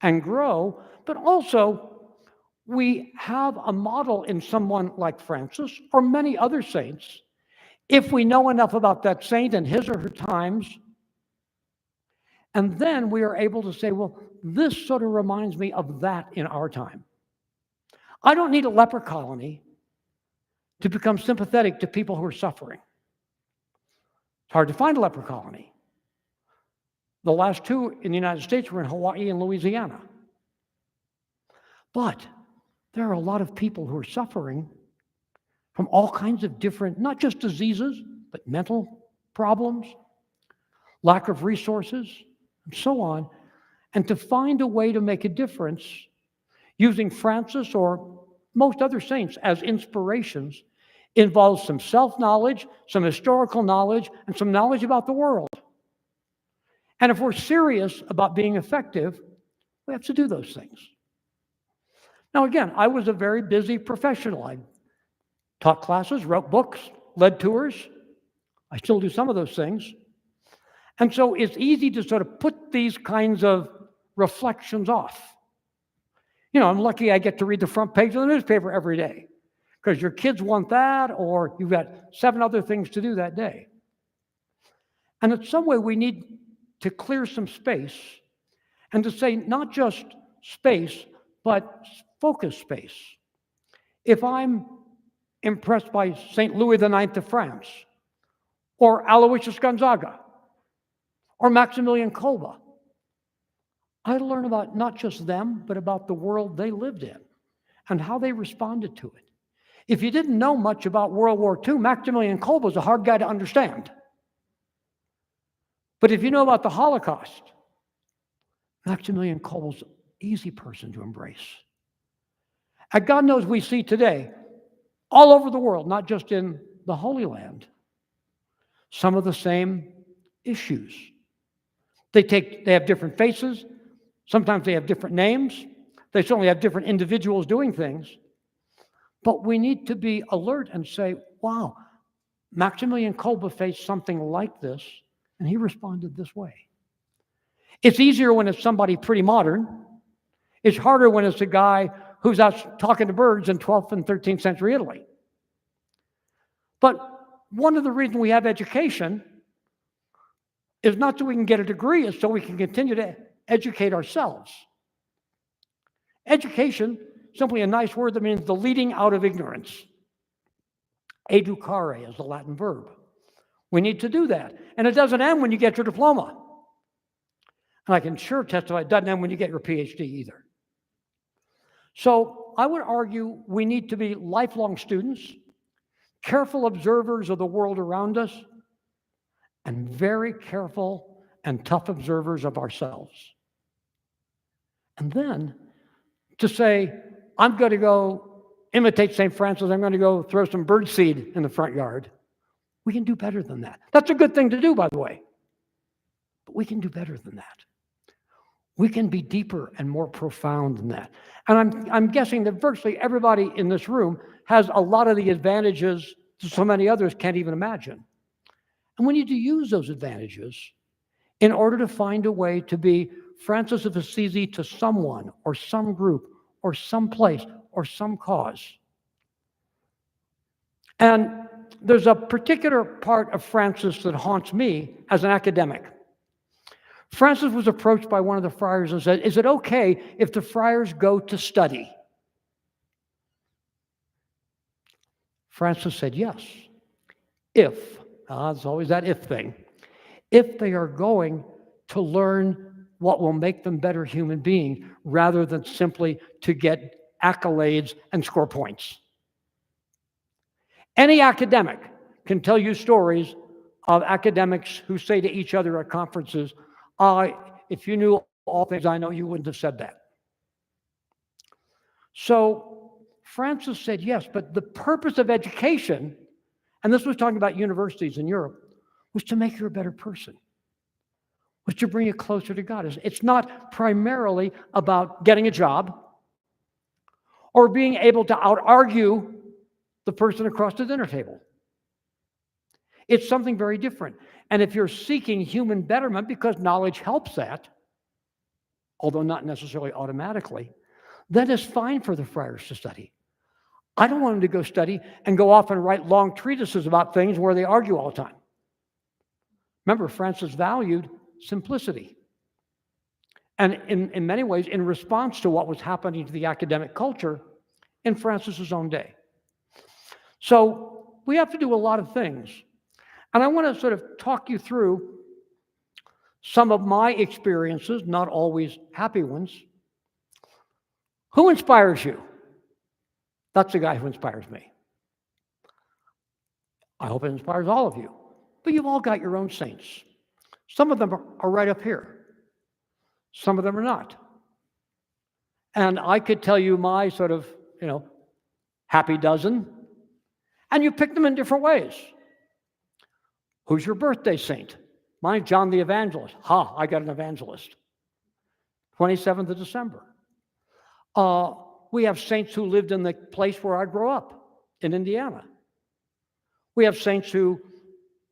and grow, but also we have a model in someone like Francis or many other saints. If we know enough about that saint and his or her times, and then we are able to say, well, this sort of reminds me of that in our time. I don't need a leper colony to become sympathetic to people who are suffering. It's hard to find a leper colony. The last two in the United States were in Hawaii and Louisiana. But there are a lot of people who are suffering from all kinds of different, not just diseases, but mental problems, lack of resources, and so on. And to find a way to make a difference using Francis or most other saints as inspirations involves some self-knowledge, some historical knowledge, and some knowledge about the world. And if we're serious about being effective, we have to do those things. Now, again, I was a very busy professional. I taught classes, wrote books, led tours. I still do some of those things. And so it's easy to sort of put these kinds of reflections off. You know, I'm lucky I get to read the front page of the newspaper every day because your kids want that or you've got 7 other things to do that day. And in some way, we need to clear some space and to say not just space, but focus space. If I'm impressed by St. Louis IX of France, or Aloysius Gonzaga, or Maximilian Kolbe, I learn about not just them, but about the world they lived in and how they responded to it. If you didn't know much about World War II, Maximilian Kolbe was a hard guy to understand. But if you know about the Holocaust, Maximilian Kolbe was an easy person to embrace. And God knows we see today, all over the world, not just in the Holy Land, some of the same issues. They have different faces. Sometimes they have different names. They certainly have different individuals doing things. But we need to be alert and say, wow, Maximilian Kolbe faced something like this, and he responded this way. It's easier when it's somebody pretty modern. It's harder when it's a guy who's out talking to birds in 12th and 13th century Italy. But one of the reasons we have education is not so we can get a degree, it's so we can continue to educate ourselves. Education, simply a nice word that means the leading out of ignorance. Educare is the Latin verb. We need to do that. And it doesn't end when you get your diploma. And I can sure testify it doesn't end when you get your PhD either. So I would argue we need to be lifelong students, careful observers of the world around us, and very careful and tough observers of ourselves. And then to say, I'm going to go imitate St. Francis, I'm going to go throw some birdseed in the front yard. We can do better than that. That's a good thing to do, by the way. But we can do better than that. We can be deeper and more profound than that. And I'm guessing that virtually everybody in this room has a lot of the advantages that so many others can't even imagine. And we need to use those advantages in order to find a way to be Francis of Assisi to someone or some group or some place or some cause. And there's a particular part of Francis that haunts me as an academic. Francis was approached by one of the friars and said, is it okay if the friars go to study? Francis said, yes. If, it's always that if thing, if they are going to learn what will make them better human beings rather than simply to get accolades and score points. Any academic can tell you stories of academics who say to each other at conferences, if you knew all things I know, you wouldn't have said that. So Francis said, yes, but the purpose of education, and this was talking about universities in Europe, was to make you a better person, was to bring you closer to God. It's not primarily about getting a job or being able to out-argue the person across the dinner table. It's something very different. And if you're seeking human betterment, because knowledge helps that, although not necessarily automatically, then it's fine for the friars to study. I don't want them to go study and go off and write long treatises about things where they argue all the time. Remember, Francis valued simplicity. And in many ways, in response to what was happening to the academic culture in Francis's own day. So we have to do a lot of things. And I want to sort of talk you through some of my experiences, not always happy ones. Who inspires you? That's the guy who inspires me. I hope it inspires all of you. But you've all got your own saints. Some of them are right up here. Some of them are not. And I could tell you my sort of, happy dozen, and you pick them in different ways. Who's your birthday saint? Mine's John the Evangelist. I got an evangelist. 27th of December. We have saints who lived in the place where I grew up, in Indiana. We have saints who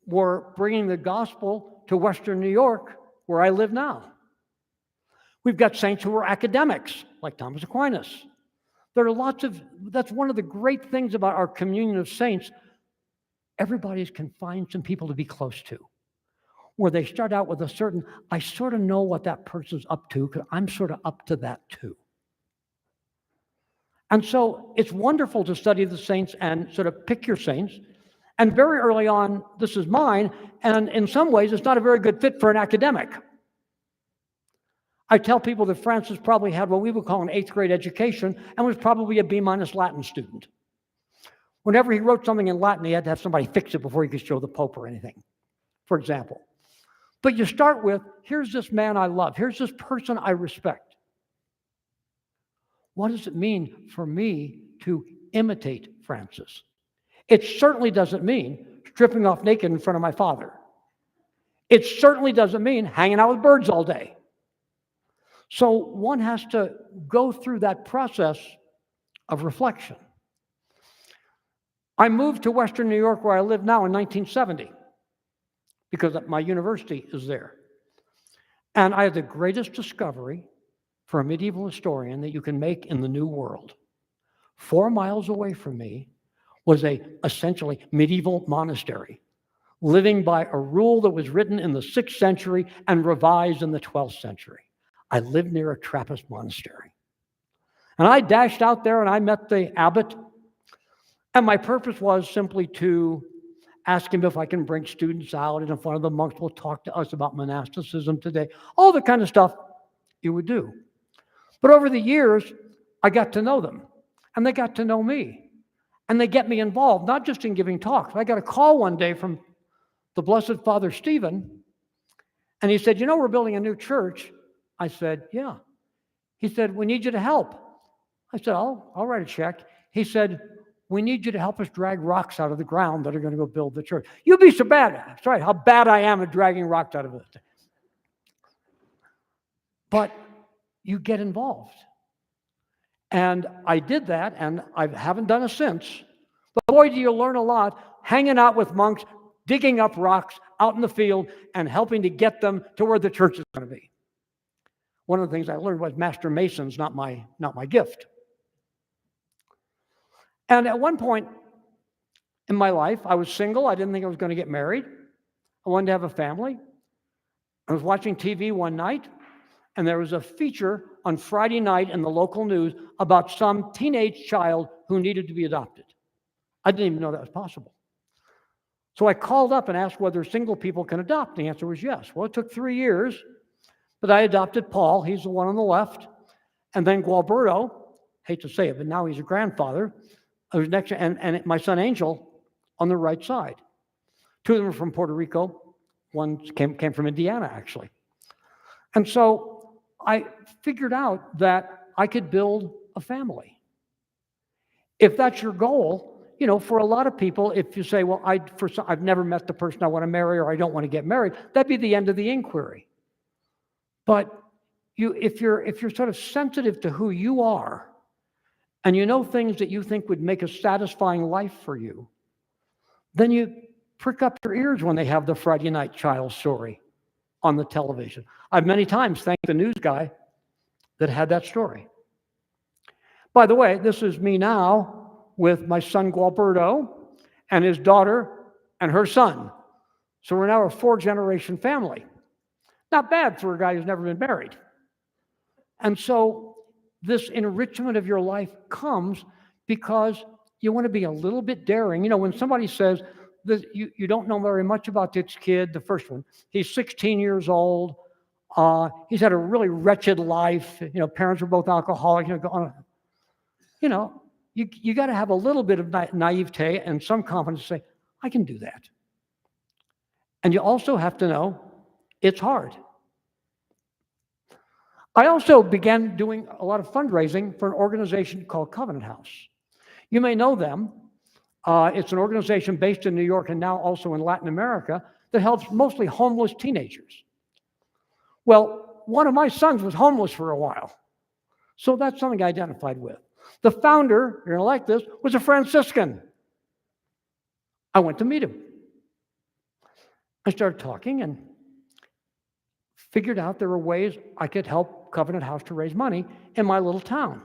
were bringing the gospel to Western New York, where I live now. We've got saints who were academics, like Thomas Aquinas. There are that's one of the great things about our communion of saints. Everybody can find some people to be close to, where they start out with a certain, I sort of know what that person's up to, because I'm sort of up to that too. And so it's wonderful to study the saints and sort of pick your saints. And very early on, this is mine, and in some ways, it's not a very good fit for an academic. I tell people that Francis probably had what we would call an 8th grade education and was probably a B- Latin student. Whenever he wrote something in Latin, he had to have somebody fix it before he could show the Pope or anything, for example. But you start with, here's this man I love. Here's this person I respect. What does it mean for me to imitate Francis? It certainly doesn't mean stripping off naked in front of my father. It certainly doesn't mean hanging out with birds all day. So one has to go through that process of reflection. I moved to Western New York, where I live now, in 1970, because my university is there. And I had the greatest discovery for a medieval historian that you can make in the New World. 4 miles away from me was a essentially medieval monastery, living by a rule that was written in the 6th century and revised in the 12th century. I lived near a Trappist monastery. And I dashed out there and I met the abbot. And my purpose was simply to ask him if I can bring students out, and if one of the monks will talk to us about monasticism today, all the kind of stuff you would do. But over the years, I got to know them, and they got to know me, and they get me involved, not just in giving talks. I got a call one day from the Blessed Father Stephen, and he said, we're building a new church. I said, yeah. He said, we need you to help. I said, I'll write a check. He said, we need you to help us drag rocks out of the ground that are going to go build the church. You'd be so bad. Sorry, how bad I am at dragging rocks out of it. But you get involved. And I did that, and I haven't done it since. But boy, do you learn a lot hanging out with monks, digging up rocks out in the field, and helping to get them to where the church is going to be. One of the things I learned was Master Mason's not my gift. And at one point in my life, I was single. I didn't think I was going to get married. I wanted to have a family. I was watching TV one night, and there was a feature on Friday night in the local news about some teenage child who needed to be adopted. I didn't even know that was possible. So I called up and asked whether single people can adopt. The answer was yes. Well, it took 3 years, but I adopted Paul. He's the one on the left. And then Gualberto, hate to say it, but now he's a grandfather, who's next, and my son Angel on the right side. 2 of them are from Puerto Rico. One came from Indiana, actually. And so I figured out that I could build a family. If that's your goal, for a lot of people, if you say, well, I've never met the person I want to marry, or I don't want to get married, that'd be the end of the inquiry. But if you're sort of sensitive to who you are, and you know things that you think would make a satisfying life for you, then you prick up your ears when they have the Friday night child story on the television. I've many times thanked the news guy that had that story. By the way, this is me now with my son Gualberto and his daughter and her son. So we're now a 4-generation family. Not bad for a guy who's never been married. And so this enrichment of your life comes because you want to be a little bit daring. When somebody says, you don't know very much about this kid, the first one, he's 16 years old. He's had a really wretched life. Parents were both alcoholics. You got to have a little bit of naivete and some confidence to say, I can do that. And you also have to know it's hard. I also began doing a lot of fundraising for an organization called Covenant House. You may know them. It's an organization based in New York and now also in Latin America that helps mostly homeless teenagers. Well, one of my sons was homeless for a while. So that's something I identified with. The founder, you're going to like this, was a Franciscan. I went to meet him. I started talking and figured out there were ways I could help Covenant House to raise money in my little town.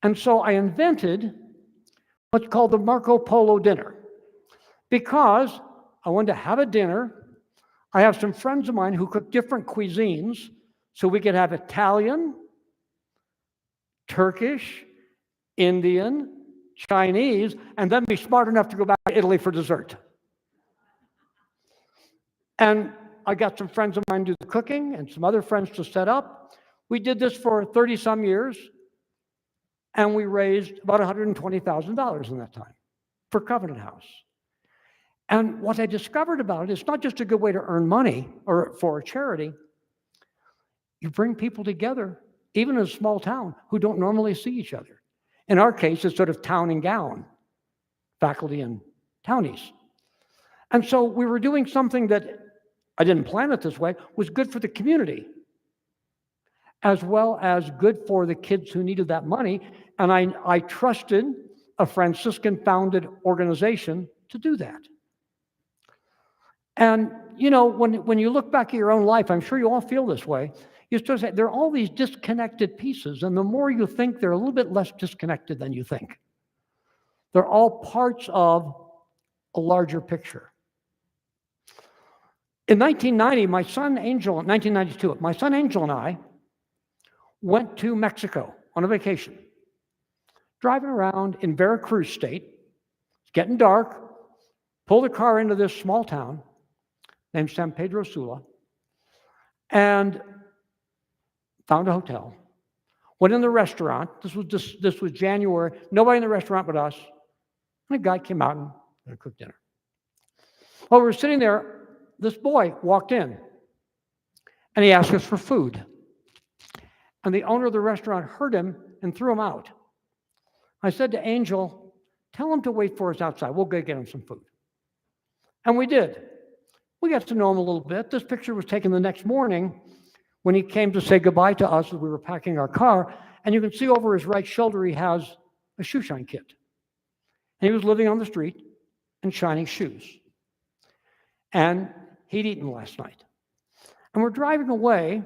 And so I invented what's called the Marco Polo dinner, because I wanted to have a dinner. I have some friends of mine who cook different cuisines, so we could have Italian, Turkish, Indian, Chinese, and then be smart enough to go back to Italy for dessert. And I got some friends of mine to do the cooking and some other friends to set up. We did this for 30-some years, and we raised about $120,000 in that time for Covenant House. And what I discovered about it, it's not just a good way to earn money or for a charity. You bring people together, even in a small town, who don't normally see each other. In our case, it's sort of town and gown, faculty and townies. And so we were doing something that, I didn't plan it this way, was good for the community, as well as good for the kids who needed that money. And I trusted a Franciscan-founded organization to do that. And, when you look back at your own life, I'm sure you all feel this way, you start to say, there are all these disconnected pieces, and the more you think, they're a little bit less disconnected than you think. They're all parts of a larger picture. In 1992, my son Angel and I went to Mexico on a vacation, driving around in Veracruz State. It's getting dark. Pulled the car into this small town named San Pedro Sula and found a hotel. Went in the restaurant. This was January. Nobody in the restaurant but us. And a guy came out and cooked dinner. While we were sitting there, this boy walked in and he asked us for food. And the owner of the restaurant heard him and threw him out. I said to Angel, tell him to wait for us outside. We'll go get him some food. And we did. We got to know him a little bit. This picture was taken the next morning when he came to say goodbye to us as we were packing our car. And you can see over his right shoulder, he has a shoe shine kit. And he was living on the street and shining shoes. And he'd eaten last night. And we're driving away.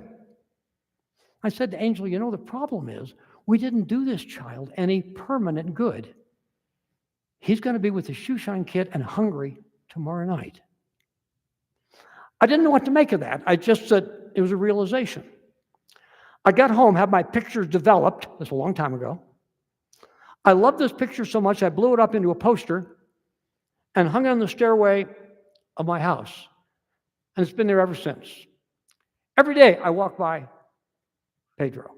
I said to Angel, you know, the problem is we didn't do this child any permanent good. He's going to be with the shoe shine kit and hungry tomorrow night. I didn't know what to make of that. I just said it was a realization. I got home, had my pictures developed. This was a long time ago. I loved this picture so much, I blew it up into a poster and hung it on the stairway of my house. And it's been there ever since. Every day I walk by Pedro.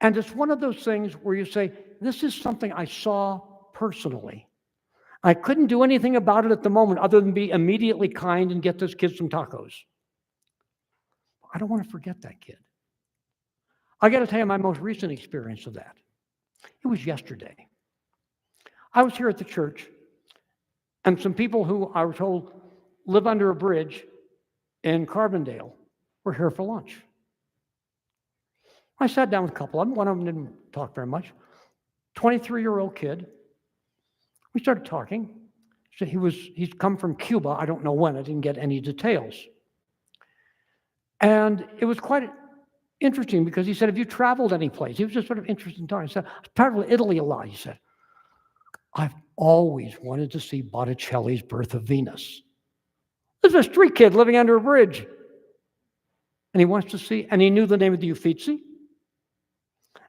And it's one of those things where you say, this is something I saw personally. I couldn't do anything about it at the moment other than be immediately kind and get this kid some tacos. I don't want to forget that kid. I got to tell you my most recent experience of that. It was yesterday. I was here at the church, and some people who I was told live under a bridge in Carbondale were here for lunch. I sat down with a couple of them. One of them didn't talk very much. 23-year-old kid. We started talking. He said he's come from Cuba. I don't know when. I didn't get any details. And it was quite interesting because he said, have you traveled any place? He was just sort of interested in talking. He said, I've traveled to Italy a lot. He said, I've always wanted to see Botticelli's Birth of Venus. This is a street kid living under a bridge. And he wants to see, and he knew the name of the Uffizi.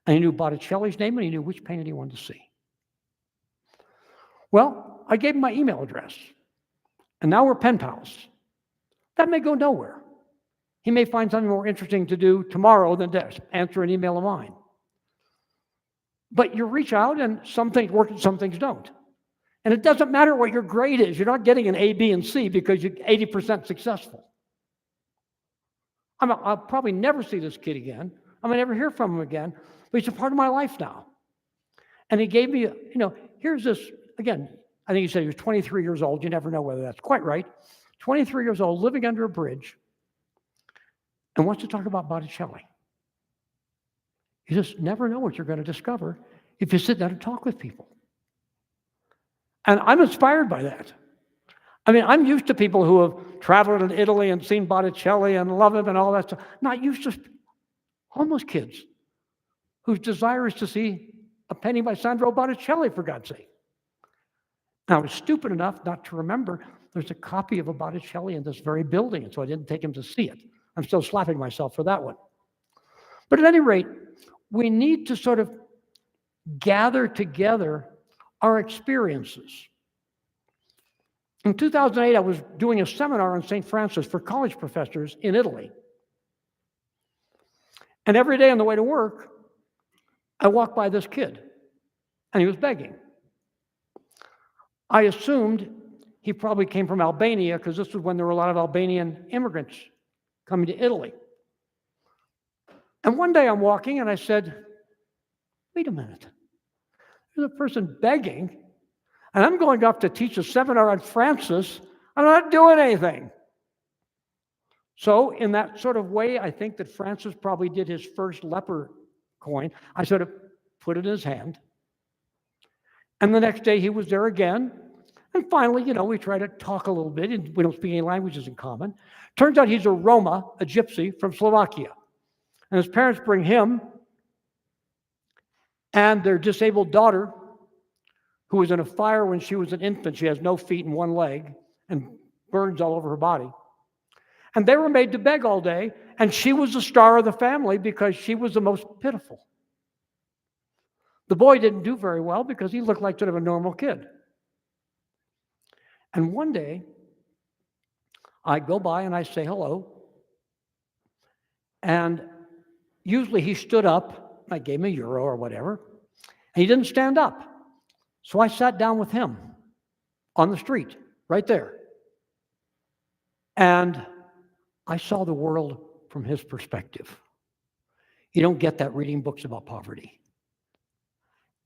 And he knew Botticelli's name, and he knew which painting he wanted to see. Well, I gave him my email address. And now we're pen pals. That may go nowhere. He may find something more interesting to do tomorrow than to answer an email of mine. But you reach out, and some things work and some things don't. And it doesn't matter what your grade is. You're not getting an A, B, and C because you're 80% successful. I'll probably never see this kid again. I may never hear from him again, but he's a part of my life now. And he gave me, here's this, again, I think he said he was 23 years old. You never know whether that's quite right. 23 years old, living under a bridge, and wants to talk about Botticelli. You just never know what you're going to discover if you sit down and talk with people. And I'm inspired by that. I mean, I'm used to people who have traveled in Italy and seen Botticelli and love him and all that stuff. Not used to homeless kids whose desire is to see a painting by Sandro Botticelli, for God's sake. Now, I was stupid enough not to remember there's a copy of a Botticelli in this very building, and so I didn't take him to see it. I'm still slapping myself for that one. But at any rate, we need to sort of gather together our experiences. In 2008, I was doing a seminar on St. Francis for college professors in Italy. And every day on the way to work, I walked by this kid, and he was begging. I assumed he probably came from Albania because this was when there were a lot of Albanian immigrants coming to Italy. And one day I'm walking and I said, wait a minute. There's a person begging, and I'm going up to teach a seminar on Francis. I'm not doing anything. So in that sort of way, I think that Francis probably did his first leper coin. I sort of put it in his hand. And the next day he was there again. And finally, we try to talk a little bit, and we don't speak any languages in common. Turns out he's a Roma, a gypsy from Slovakia. And his parents bring him and their disabled daughter, who was in a fire when she was an infant. She has no feet and one leg and burns all over her body. And they were made to beg all day, and she was the star of the family because she was the most pitiful. The boy didn't do very well because he looked like sort of a normal kid. And one day, I go by and I say hello. And usually he stood up. I gave him €1 or whatever. And he didn't stand up. So I sat down with him on the street, right there. And I saw the world from his perspective. You don't get that reading books about poverty.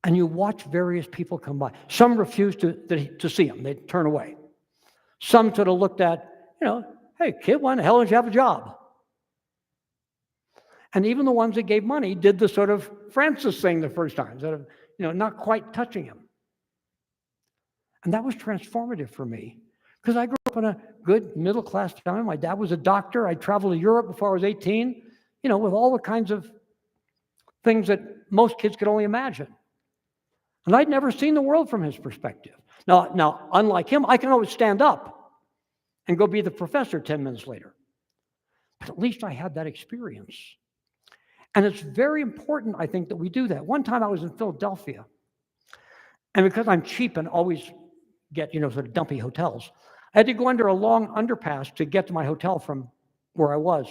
And you watch various people come by. Some refused to see him. They'd turn away. Some sort of looked at, hey, kid, why in the hell don't you have a job? And even the ones that gave money did the sort of Francis thing the first time, sort of, not quite touching him. And that was transformative for me because I grew up in a good middle-class family. My dad was a doctor. I traveled to Europe before I was 18, with all the kinds of things that most kids could only imagine. And I'd never seen the world from his perspective. Now, unlike him, I can always stand up and go be the professor 10 minutes later. But at least I had that experience. And it's very important, I think, that we do that. One time I was in Philadelphia, and because I'm cheap and always get, sort of dumpy hotels, I had to go under a long underpass to get to my hotel from where I was.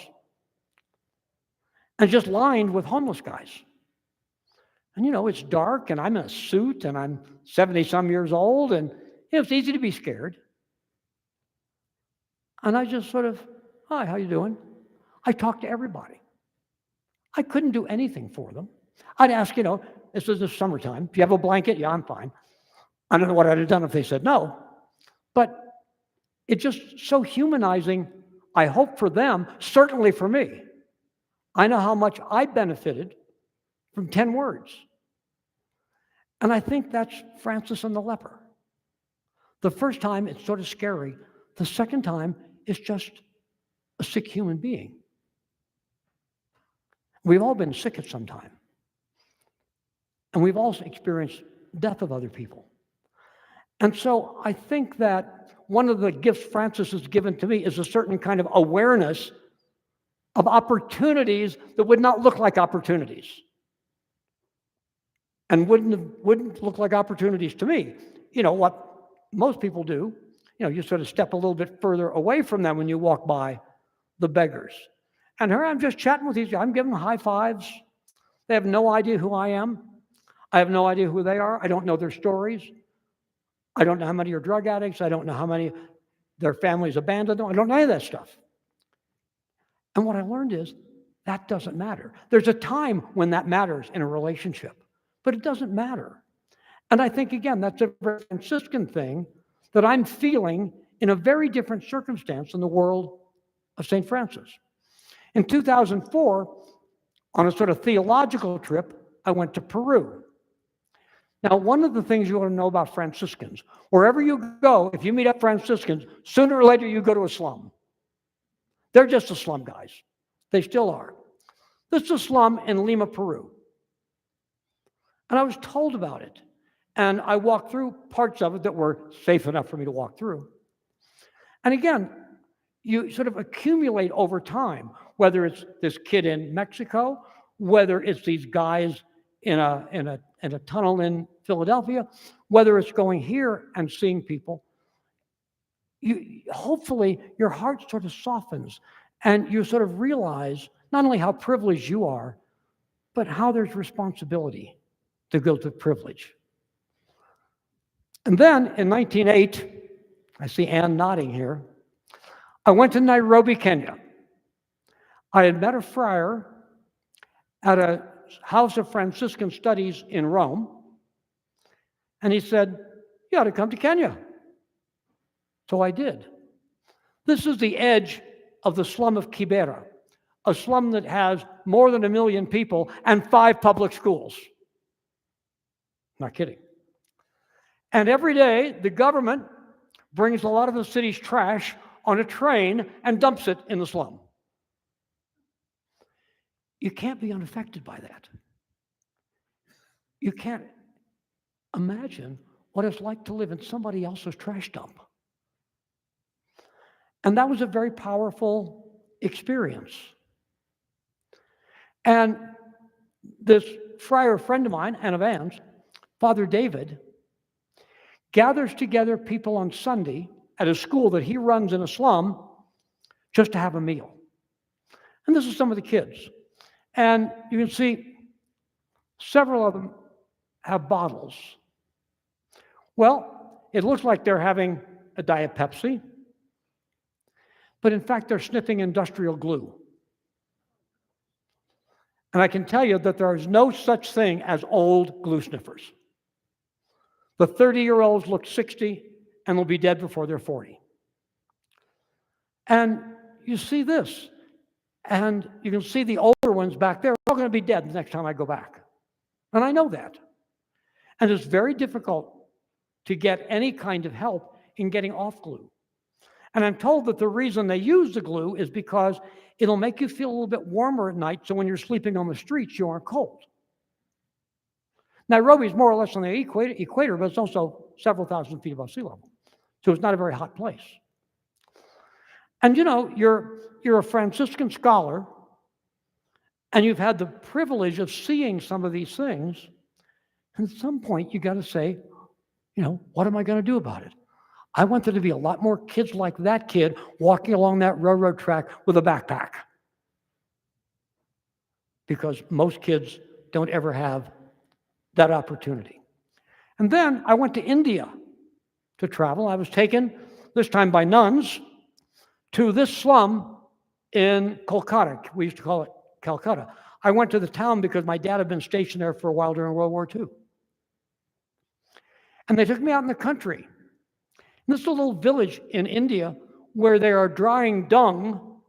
And just lined with homeless guys. And, it's dark, and I'm in a suit, and I'm 70-some years old, and it's easy to be scared. And I just sort of, hi, how you doing? I talked to everybody. I couldn't do anything for them. I'd ask, this is the summertime. Do you have a blanket? Yeah, I'm fine. I don't know what I'd have done if they said no. But it's just so humanizing, I hope for them, certainly for me. I know how much I benefited from 10 words. And I think that's Francis and the leper. The first time, it's sort of scary. The second time, it's just a sick human being. We've all been sick at some time. And we've also experienced death of other people. And so I think that one of the gifts Francis has given to me is a certain kind of awareness of opportunities that would not look like opportunities. And wouldn't look like opportunities to me. What most people do, you sort of step a little bit further away from them when you walk by the beggars. And here I'm just chatting with these guys. I'm giving them high fives. They have no idea who I am. I have no idea who they are. I don't know their stories. I don't know how many are drug addicts. I don't know how many their families abandoned them. I don't know any of that stuff. And what I learned is that doesn't matter. There's a time when that matters in a relationship, but it doesn't matter. And I think, again, that's a very Franciscan thing that I'm feeling in a very different circumstance in the world of St. Francis. In 2004, on a sort of theological trip, I went to Peru. Now, one of the things you want to know about Franciscans, wherever you go, if you meet up Franciscans, sooner or later you go to a slum. They're just the slum guys. They still are. This is a slum in Lima, Peru. And I was told about it. And I walked through parts of it that were safe enough for me to walk through. And again, you sort of accumulate over time, whether it's this kid in Mexico, whether it's these guys in a tunnel in Philadelphia, whether it's going here and seeing people. Hopefully your heart sort of softens and you sort of realize not only how privileged you are, but how there's responsibility to go to privilege. And then in 1908, I see Anne nodding here, I went to Nairobi, Kenya. I had met a friar at a house of Franciscan studies in Rome, and he said, you ought to come to Kenya. So I did. This is the edge of the slum of Kibera, a slum that has more than 1 million people and 5 public schools. Not kidding. And every day, the government brings a lot of the city's trash on a train and dumps it in the slum. You can't be unaffected by that. You can't imagine what it's like to live in somebody else's trash dump. And that was a very powerful experience. And this friar friend of mine, Anna Vance, Father David, gathers together people on Sunday at a school that he runs in a slum just to have a meal. And this is some of the kids. And you can see several of them have bottles. Well, it looks like they're having a Diet Pepsi, but in fact, they're sniffing industrial glue. And I can tell you that there is no such thing as old glue sniffers. The 30-year-olds look 60 and will be dead before they're 40. And you see this, and you can see the older ones back there are all going to be dead the next time I go back. And I know that. And it's very difficult to get any kind of help in getting off glue. And I'm told that the reason they use the glue is because it'll make you feel a little bit warmer at night, so when you're sleeping on the streets, you aren't cold. Nairobi is more or less on the equator, but it's also several thousand feet above sea level. So it's not a very hot place. And you know, you're a Franciscan scholar, and you've had the privilege of seeing some of these things. And at some point, you got to say, you know, what am I going to do about it? I want there to be a lot more kids like that kid walking along that railroad track with a backpack. Because most kids don't ever have that opportunity. And then I went to India to travel. I was taken, this time by nuns, to this slum in Kolkata. We used to call it Calcutta. I went to the town because my dad had been stationed there for a while during World War II. And they took me out in the country. And this is a little village in India where they are drying dung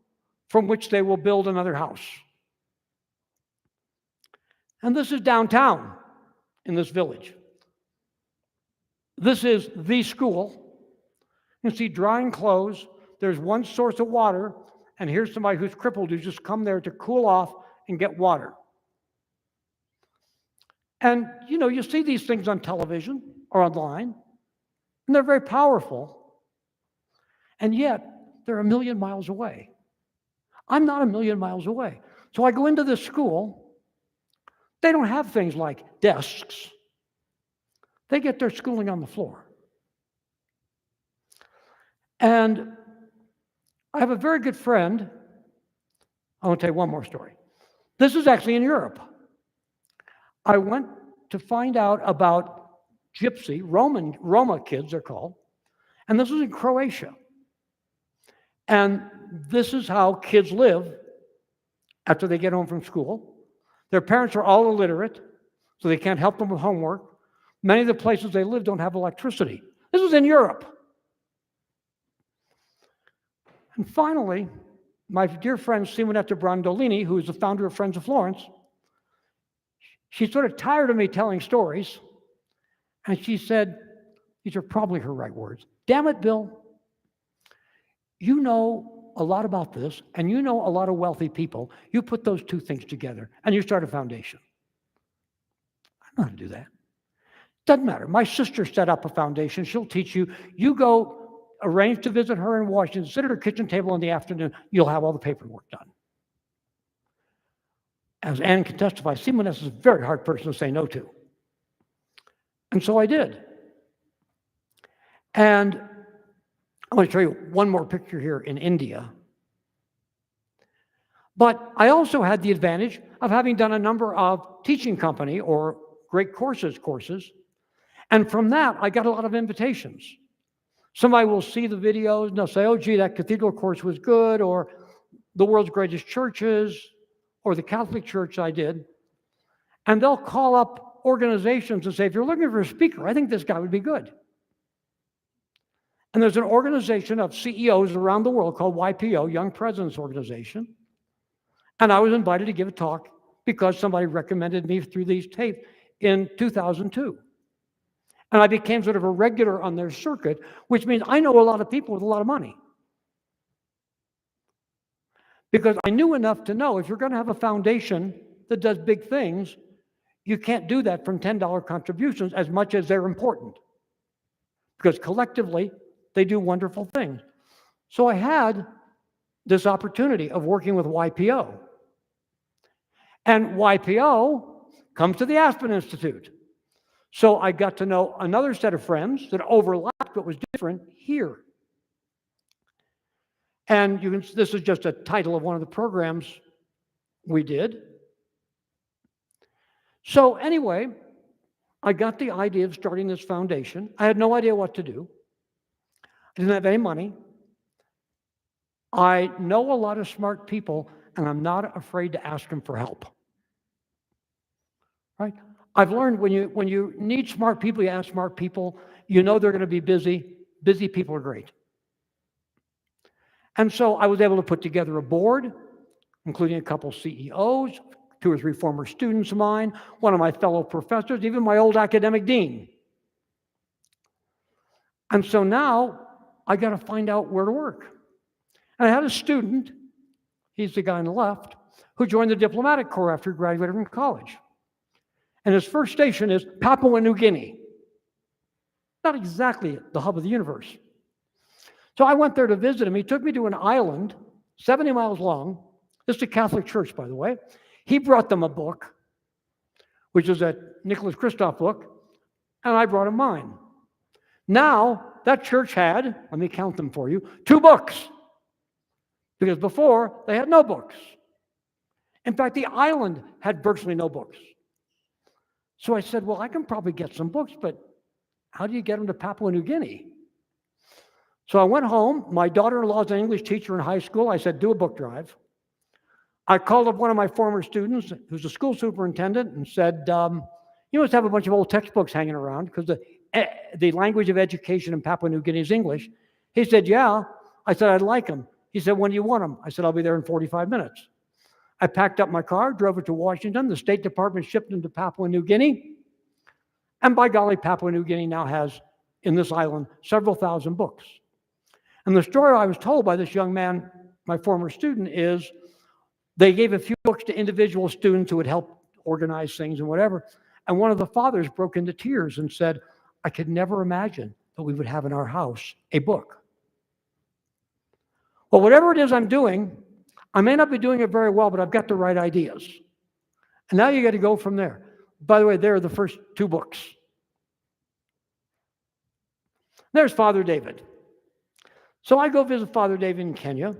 from which they will build another house. And this is downtown in this village. This is the school. You can see drying clothes. There's one source of water, and here's somebody who's crippled who's just come there to cool off and get water. And, you know, you see these things on television or online, and they're very powerful, and yet they're a million miles away. I'm not a million miles away. So I go into this school. They don't have things like desks. They get their schooling on the floor. And I have a very good friend. I want to tell you one more story. This is actually in Europe. I went to find out about Gypsy, Roma kids, they're called. And this was in Croatia. And this is how kids live after they get home from school. Their parents are all illiterate, so they can't help them with homework. Many of the places they live don't have electricity. This is in Europe. And finally, my dear friend Simonetta Brandolini, who is the founder of Friends of Florence, she's sort of tired of me telling stories. And she said, these are probably her right words, "Damn it, Bill, you know a lot about this, and you know a lot of wealthy people. You put those two things together, and you start a foundation." I know how to do that. Doesn't matter. My sister set up a foundation. She'll teach you. You go arrange to visit her in Washington, sit at her kitchen table in the afternoon, you'll have all the paperwork done. As Anne can testify, Simonetta is a very hard person to say no to. And so I did. And I want to show you one more picture here in India. But I also had the advantage of having done a number of teaching company or great courses. And from that, I got a lot of invitations. Somebody will see the videos and they'll say, "Oh, gee, that cathedral course was good," or "The World's Greatest Churches," or the Catholic Church I did. And they'll call up organizations and say, "If you're looking for a speaker, I think this guy would be good." And there's an organization of CEOs around the world called YPO, Young Presidents Organization. And I was invited to give a talk because somebody recommended me through these tapes in 2002. And I became sort of a regular on their circuit, which means I know a lot of people with a lot of money. Because I knew enough to know if you're going to have a foundation that does big things, you can't do that from $10 contributions as much as they're important. Because collectively, they do wonderful things. So I had this opportunity of working with YPO. And YPO comes to the Aspen Institute. So I got to know another set of friends that overlapped but was different here. And this is just a title of one of the programs we did. So anyway, I got the idea of starting this foundation. I had no idea what to do. I didn't have any money. I know a lot of smart people, and I'm not afraid to ask them for help. Right? I've learned when you need smart people, you ask smart people, you know they're going to be busy. Busy people are great. And so I was able to put together a board, including a couple CEOs, 2 or 3 former students of mine, one of my fellow professors, even my old academic dean. And so now I got to find out where to work. And I had a student, he's the guy on the left, who joined the diplomatic corps after he graduated from college. And his first station is Papua New Guinea. Not exactly the hub of the universe. So I went there to visit him. He took me to an island, 70 miles long. This is a Catholic church, by the way. He brought them a book, which is a Nicholas Kristof book, and I brought him mine. Now, that church had, let me count them for you, 2 books. Because before, they had no books. In fact, the island had virtually no books. So I said, well, I can probably get some books, but how do you get them to Papua New Guinea? So I went home. My daughter-in-law is an English teacher in high school. I said, do a book drive. I called up one of my former students, who's a school superintendent, and said, you must have a bunch of old textbooks hanging around because the language of education in Papua New Guinea is English. He said, yeah. I said, I'd like them. He said, when do you want them? I said, I'll be there in 45 minutes. I packed up my car, drove it to Washington. The State Department shipped them to Papua New Guinea. And by golly, Papua New Guinea now has, in this island, several thousand books. And the story I was told by this young man, my former student, is they gave a few books to individual students who would help organize things and whatever. And one of the fathers broke into tears and said, I could never imagine that we would have in our house a book. Well, whatever it is I'm doing, I may not be doing it very well, but I've got the right ideas. And now you got to go from there. By the way, there are the first 2 books. There's Father David. So I go visit Father David in Kenya.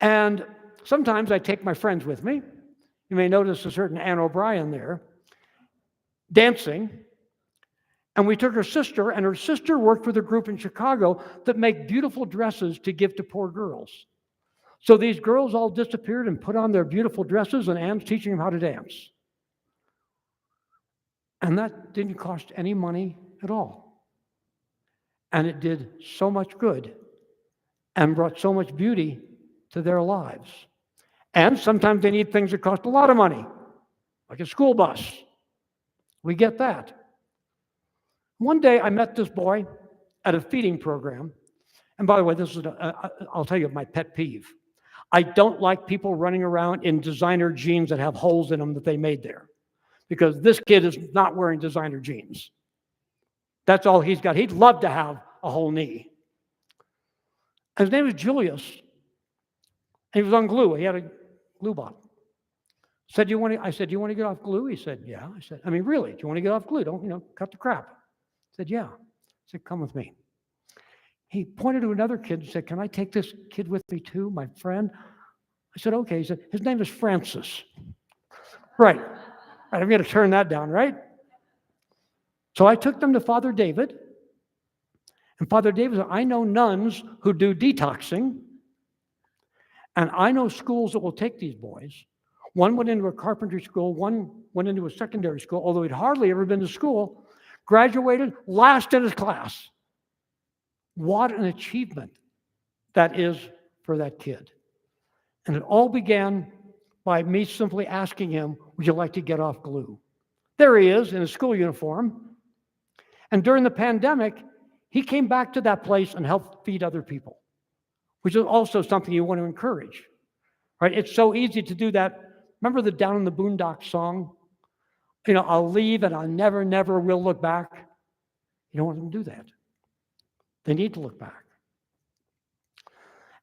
And sometimes I take my friends with me. You may notice a certain Anne O'Brien there, dancing. And we took her sister, and her sister worked with a group in Chicago that make beautiful dresses to give to poor girls. So these girls all disappeared and put on their beautiful dresses, and Anne's teaching them how to dance. And that didn't cost any money at all. And it did so much good and brought so much beauty to their lives. And sometimes they need things that cost a lot of money, like a school bus. We get that. One day I met this boy at a feeding program. And by the way, this is I'll tell you my pet peeve. I don't like people running around in designer jeans that have holes in them that they made there. Because this kid is not wearing designer jeans. That's all he's got. He'd love to have a whole knee. His name was Julius. He was on glue. He had a glue bottle. I said, do you want to get off glue? He said, yeah. I said, I mean, really, do you want to get off glue? Don't, cut the crap. I said, yeah. I said, come with me. He pointed to another kid and said, can I take this kid with me too, my friend? I said, okay. He said, his name is Francis. Right. I'm going to turn that down, right? So I took them to Father David. And Father David said, I know nuns who do detoxing. And I know schools that will take these boys. One went into a carpentry school, one went into a secondary school, although he'd hardly ever been to school, graduated last in his class. What an achievement that is for that kid. And it all began by me simply asking him, would you like to get off glue? There he is in a school uniform. And during the pandemic, he came back to that place and helped feed other people, which is also something you want to encourage, right? It's so easy to do that. Remember the Down in the Boondocks song? I'll leave and I never, never will look back. You don't want them to do that. They need to look back.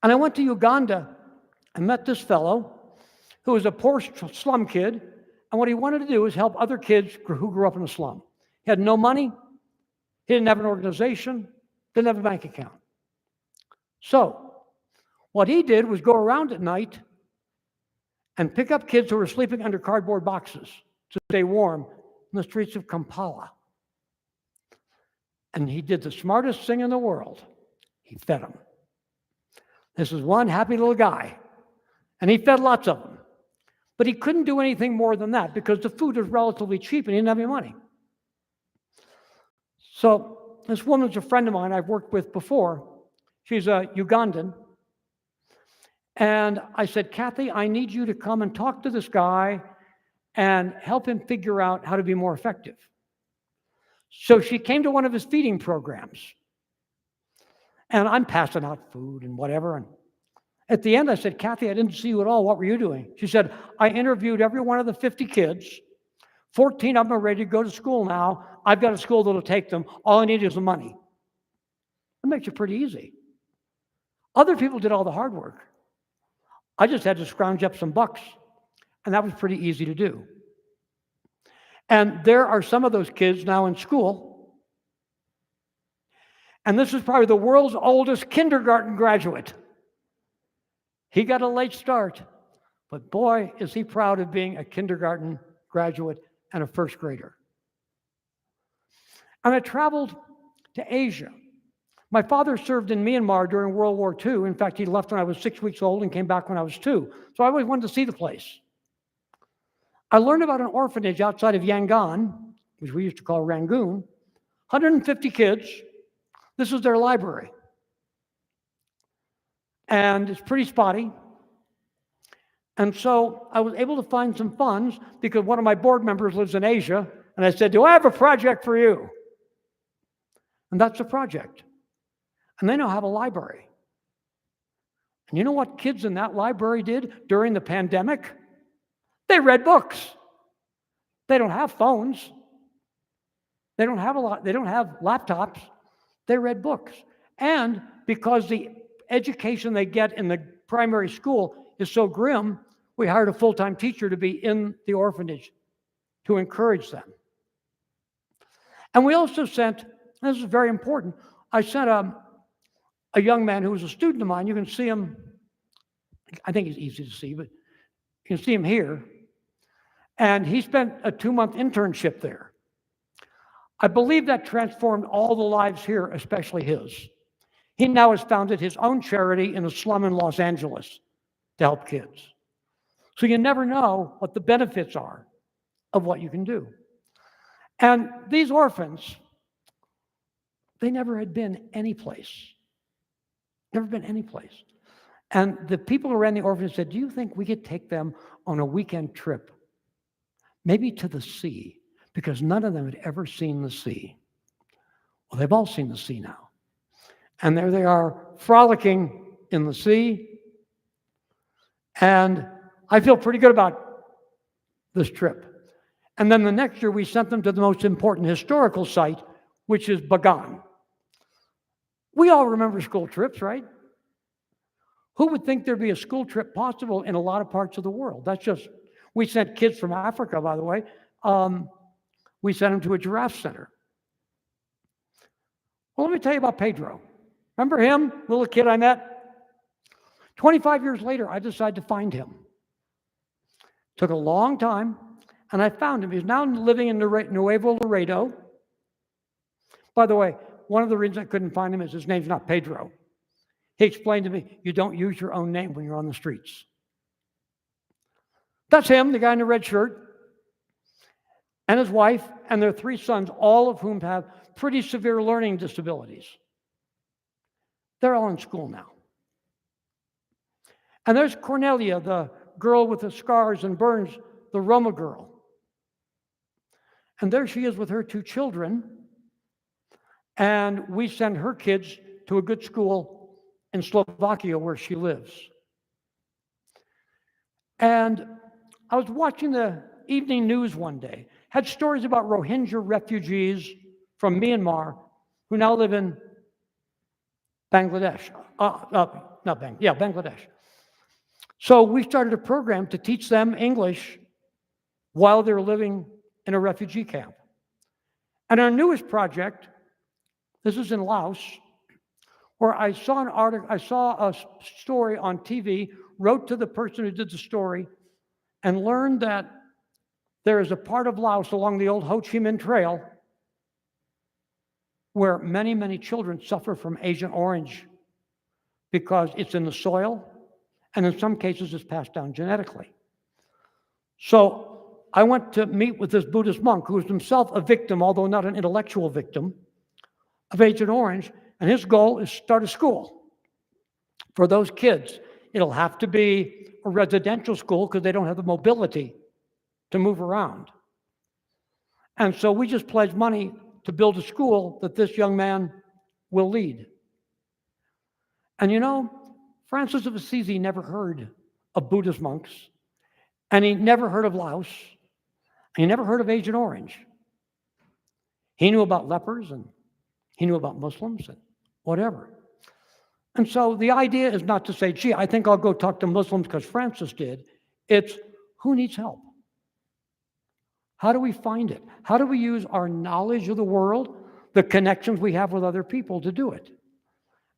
And I went to Uganda and met this fellow who was a poor slum kid, And what he wanted to do is help other kids who grew up in a slum. He had no money. He didn't have an organization. Didn't have a bank account. So what he did was go around at night and pick up kids who were sleeping under cardboard boxes to stay warm in the streets of Kampala. And he did the smartest thing in the world. He fed them. This is one happy little guy. And he fed lots of them. But he couldn't do anything more than that because the food was relatively cheap and he didn't have any money. So this woman's a friend of mine I've worked with before. She's a Ugandan. And I said, Kathy, I need you to come and talk to this guy and help him figure out how to be more effective. So she came to one of his feeding programs. And I'm passing out food and whatever. And at the end, I said, Kathy, I didn't see you at all. What were you doing? She said, I interviewed every one of the 50 kids. 14 of them are ready to go to school now. I've got a school that'll take them. All I need is the money. That makes it pretty easy. Other people did all the hard work. I just had to scrounge up some bucks, and that was pretty easy to do. And there are some of those kids now in school, and this is probably the world's oldest kindergarten graduate. He got a late start, but boy, is he proud of being a kindergarten graduate and a first grader. And I traveled to Asia. My father served in Myanmar during World War II. In fact, he left when I was 6 weeks old and came back when I was 2. So I always wanted to see the place. I learned about an orphanage outside of Yangon, which we used to call Rangoon. 150 kids. This is their library. And it's pretty spotty. And so I was able to find some funds because one of my board members lives in Asia. And I said, do I have a project for you? And that's the project. And they now have a library. And you know what kids in that library did during the pandemic? They read books. They don't have phones. They don't have laptops. They read books. And because the education they get in the primary school is so grim, we hired a full-time teacher to be in the orphanage to encourage them. And we also sent, this is very important, I sent a young man who was a student of mine. You can see him, I think he's easy to see, but you can see him here. And he spent a 2-month internship there. I believe that transformed all the lives here, especially his. He now has founded his own charity in a slum in Los Angeles to help kids. So you never know what the benefits are of what you can do. And these orphans, they never had been anyplace. Never been anyplace. And the people who ran the orphanage said, do you think we could take them on a weekend trip? Maybe to the sea, because none of them had ever seen the sea. Well, they've all seen the sea now. And there they are frolicking in the sea. And I feel pretty good about this trip. And then the next year we sent them to the most important historical site, which is Bagan. We all remember school trips, right? Who would think there'd be a school trip possible in a lot of parts of the world? That's just, we sent kids from Africa, by the way. We sent them to a giraffe center. Well, let me tell you about Pedro. Remember him, little kid I met? 25 years later, I decided to find him. Took a long time, and I found him. He's now living in Nuevo Laredo. By the way, one of the reasons I couldn't find him is his name's not Pedro. He explained to me, you don't use your own name when you're on the streets. That's him, the guy in the red shirt, and his wife, and their 3 sons, all of whom have pretty severe learning disabilities. They're all in school now. And there's Cornelia, the girl with the scars and burns, the Roma girl. And there she is with her 2 children. And we send her kids to a good school in Slovakia where she lives. And I was watching the evening news one day, had stories about Rohingya refugees from Myanmar who now live in Bangladesh. Bangladesh. So we started a program to teach them English while they're living in a refugee camp. And our newest project, this is in Laos, where I saw an article, I saw a story on TV, wrote to the person who did the story, and learned that there is a part of Laos along the old Ho Chi Minh Trail where many, many children suffer from Agent Orange because it's in the soil, and in some cases it's passed down genetically. So I went to meet with this Buddhist monk who was himself a victim, although not an intellectual victim, of Agent Orange, and his goal is to start a school for those kids. It'll have to be a residential school because they don't have the mobility to move around. And so we just pledged money to build a school that this young man will lead. And you know, Francis of Assisi never heard of Buddhist monks, and he never heard of Laos, and he never heard of Agent Orange. He knew about lepers, and he knew about Muslims, and whatever. And so the idea is not to say, gee, I think I'll go talk to Muslims because Francis did. It's who needs help? How do we find it? How do we use our knowledge of the world, the connections we have with other people to do it?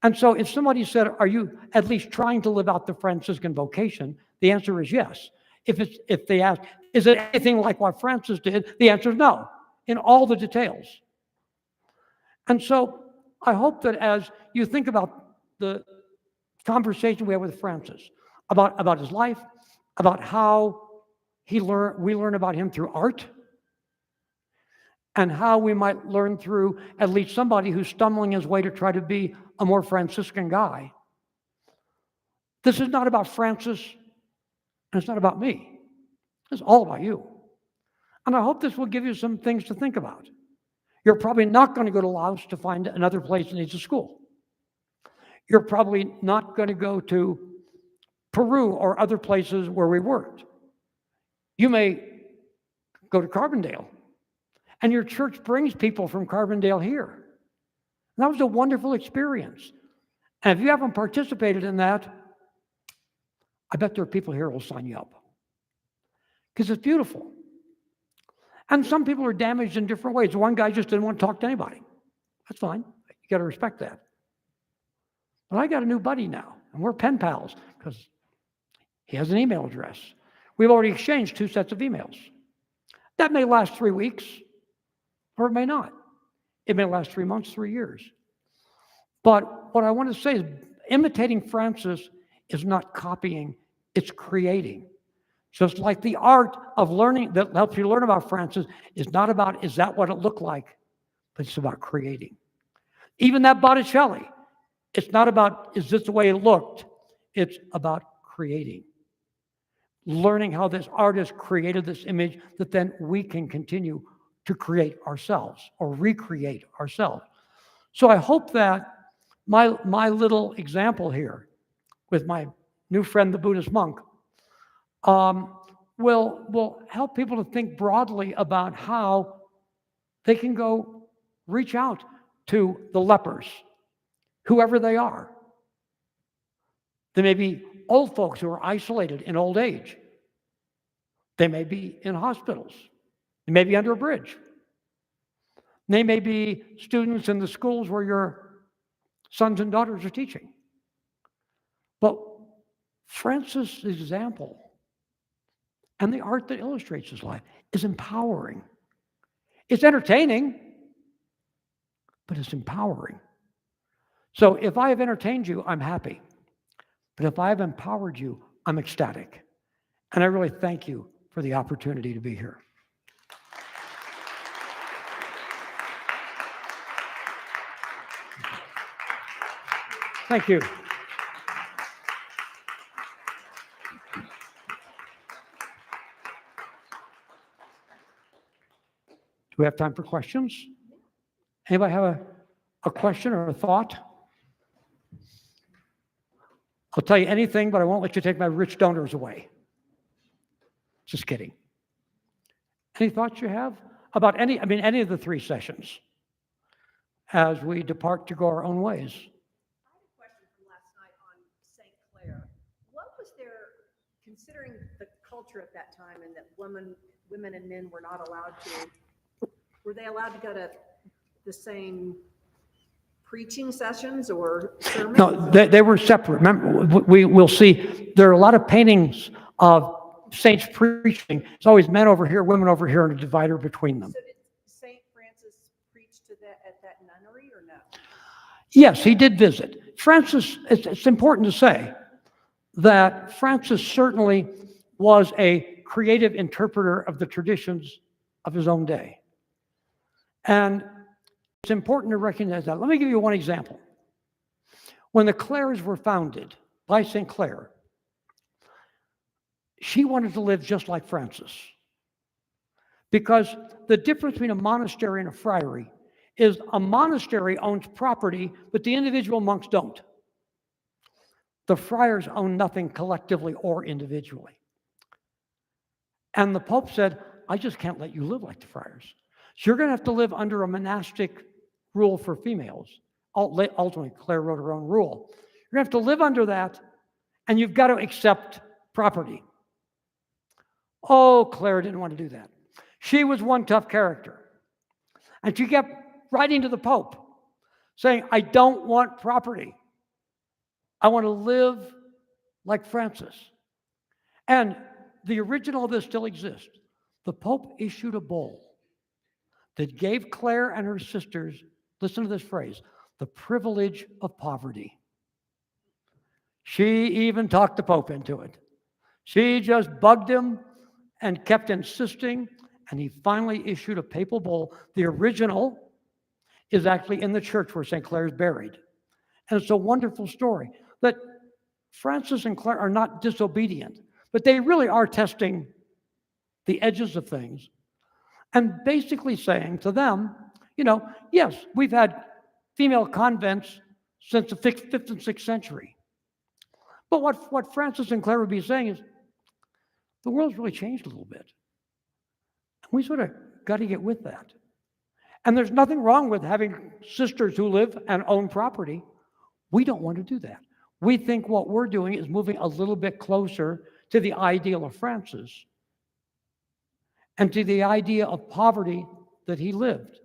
And so if somebody said, are you at least trying to live out the Franciscan vocation? The answer is yes. If they ask, is it anything like what Francis did? The answer is no, in all the details. And so I hope that as you think about the conversation we had with Francis, about his life, about how we learn about him through art, and how we might learn through at least somebody who's stumbling his way to try to be a more Franciscan guy. This is not about Francis, and it's not about me. It's all about you. And I hope this will give you some things to think about. You're probably not going to go to Laos to find another place that needs a school. You're probably not going to go to Peru or other places where we worked. You may go to Carbondale, and your church brings people from Carbondale here. And that was a wonderful experience. And if you haven't participated in that, I bet there are people here who will sign you up. Because it's beautiful. And some people are damaged in different ways. One guy just didn't want to talk to anybody. That's fine. You got to respect that. But I got a new buddy now, and we're pen pals because he has an email address. We've already exchanged 2 sets of emails. That may last 3 weeks, or it may not. It may last 3 months, 3 years. But what I want to say is imitating Francis is not copying, it's creating. Just like the art of learning that helps you learn about Francis is not about, is that what it looked like? But it's about creating. Even that Botticelli, it's not about, is this the way it looked? It's about creating. Learning how this artist created this image that then we can continue to create ourselves or recreate ourselves. So I hope that my little example here with my new friend, the Buddhist monk, will help people to think broadly about how they can go reach out to the lepers, whoever they are. There may be old folks who are isolated in old age. They may be in hospitals. They may be under a bridge. They may be students in the schools where your sons and daughters are teaching. But Francis' example and the art that illustrates his life is empowering. It's entertaining, but it's empowering. So if I have entertained you, I'm happy. But if I have empowered you, I'm ecstatic. And I really thank you for the opportunity to be here. Thank you. Do we have time for questions? Anybody have a question or a thought? I'll tell you anything, but I won't let you take my rich donors away. Just kidding. Any thoughts you have about any of the 3 sessions as we depart to go our own ways? I had a question from last night on St. Clair. What was there, considering the culture at that time and that women women and men were not allowed to, were they allowed to go to the same preaching sessions or sermons? No, they were separate. Remember, we'll see, there are a lot of paintings of saints preaching. It's always men over here, women over here, and a divider between them. So did St. Francis preach to that at that nunnery or no? Yes, he did visit. Francis, it's important to say that Francis certainly was a creative interpreter of the traditions of his own day. And it's important to recognize that. Let me give you one example. When the Clares were founded by St. Clare, she wanted to live just like Francis. Because the difference between a monastery and a friary is a monastery owns property, but the individual monks don't. The friars own nothing collectively or individually. And the Pope said, I just can't let you live like the friars. So you're going to have to live under a monastic rule for females. Ultimately, Clare wrote her own rule. You're going to have to live under that, and you've got to accept property. Oh, Clare didn't want to do that. She was one tough character. And she kept writing to the Pope, saying, I don't want property. I want to live like Francis. And the original of this still exists. The Pope issued a bull that gave Clare and her sisters, listen to this phrase, the privilege of poverty. She even talked the Pope into it. She just bugged him and kept insisting, and he finally issued a papal bull. The original is actually in the church where St. Clare is buried. And it's a wonderful story that Francis and Clare are not disobedient, but they really are testing the edges of things and basically saying to them, you know, yes, we've had female convents since the 5th and 6th century. But what Francis and Clare would be saying is, the world's really changed a little bit. We sort of got to get with that. And there's nothing wrong with having sisters who live and own property. We don't want to do that. We think what we're doing is moving a little bit closer to the ideal of Francis and to the idea of poverty that he lived.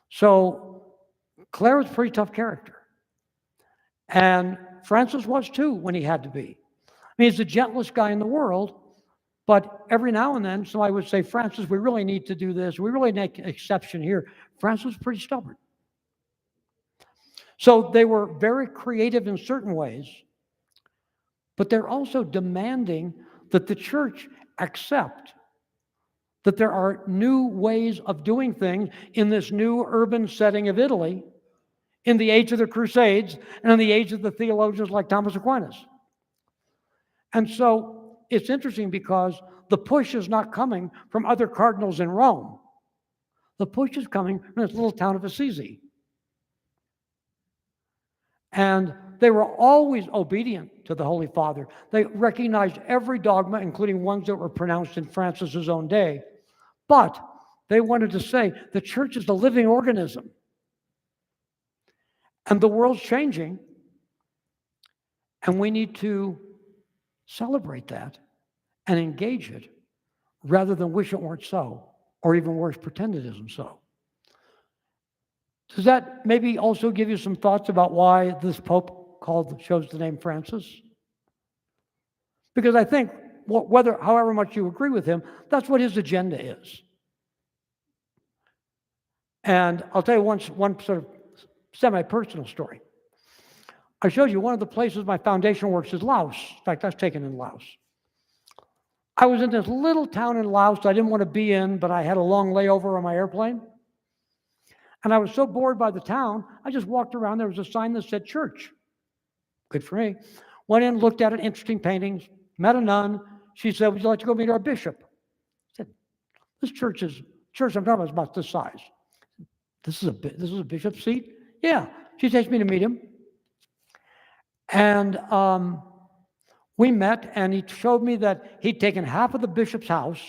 So Clare was a pretty tough character. And Francis was too when he had to be. I mean, he's the gentlest guy in the world, but every now and then somebody would say, Francis, we really need to do this. We really make an exception here. Francis was pretty stubborn. So they were very creative in certain ways, but they're also demanding that the church accept that there are new ways of doing things in this new urban setting of Italy, in the age of the Crusades, and in the age of the theologians like Thomas Aquinas. And so it's interesting because the push is not coming from other cardinals in Rome. The push is coming from this little town of Assisi. And they were always obedient to the Holy Father. They recognized every dogma, including ones that were pronounced in Francis's own day. But they wanted to say the church is a living organism. And the world's changing. And we need to celebrate that and engage it rather than wish it weren't so, or even worse, pretend it isn't so. Does that maybe also give you some thoughts about why this Pope chose the name Francis? Because I think, however much you agree with him, that's what his agenda is. And I'll tell you one sort of semi-personal story. I showed you one of the places my foundation works is Laos. In fact, that's taken in Laos. I was in this little town in Laos I didn't want to be in, but I had a long layover on my airplane. And I was so bored by the town, I just walked around. There was a sign that said church. Good for me. Went in, looked at it, interesting paintings, met a nun. She said, would you like to go meet our bishop? I said, this church I'm talking about is about this size. This is a bishop's seat? Yeah. She takes me to meet him. And we met, and he showed me that he'd taken half of the bishop's house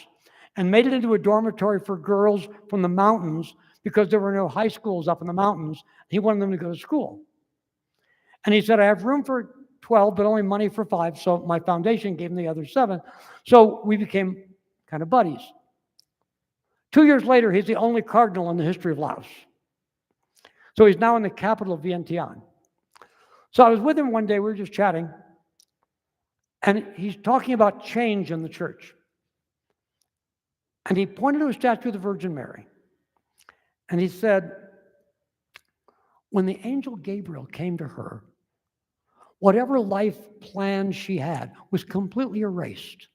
and made it into a dormitory for girls from the mountains because there were no high schools up in the mountains. He wanted them to go to school. And he said, I have room for 12, but only money for 5. So my foundation gave him the other 7. So we became kind of buddies. 2 years later, he's the only cardinal in the history of Laos. So he's now in the capital of Vientiane. So I was with him one day, we were just chatting, and he's talking about change in the church. And he pointed to a statue of the Virgin Mary. And he said, when the angel Gabriel came to her, whatever life plan she had was completely erased.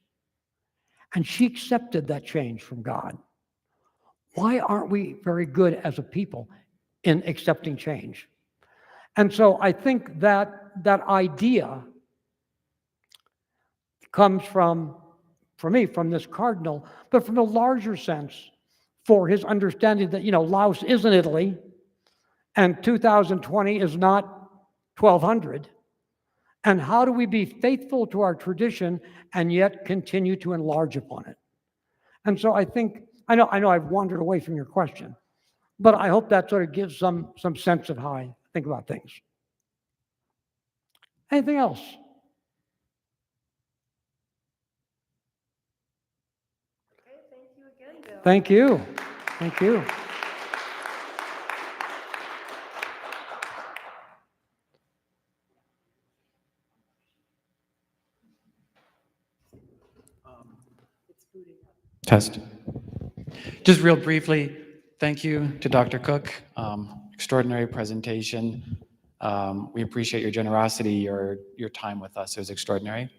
And she accepted that change from God. Why aren't we very good as a people in accepting change? And so I think that idea comes from, for me, from this cardinal, but from a larger sense, for his understanding that, Laos isn't Italy, and 2020 is not 1200. And how do we be faithful to our tradition and yet continue to enlarge upon it? And so I think, I know I've wandered away from your question, but I hope that sort of gives some sense of how I think about things. Anything else? Okay, thank you again, Bill. Thank you. Thank you. Test. Just real briefly, thank you to Dr. Cook. Extraordinary presentation. We appreciate your generosity, your time with us. It was extraordinary.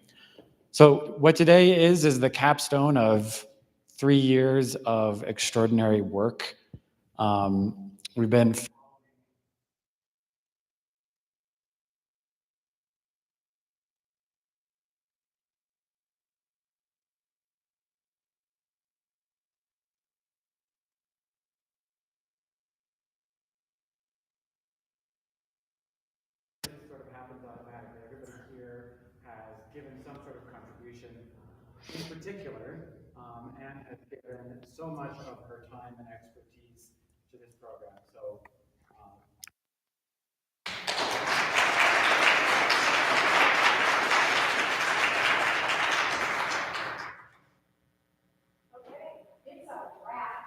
So what today is the capstone of 3 years of extraordinary work. We've been sort of happens automatically. Everybody here has given some sort of contribution in particular, and has given so much of her time and expertise to this program. So It's a wrap.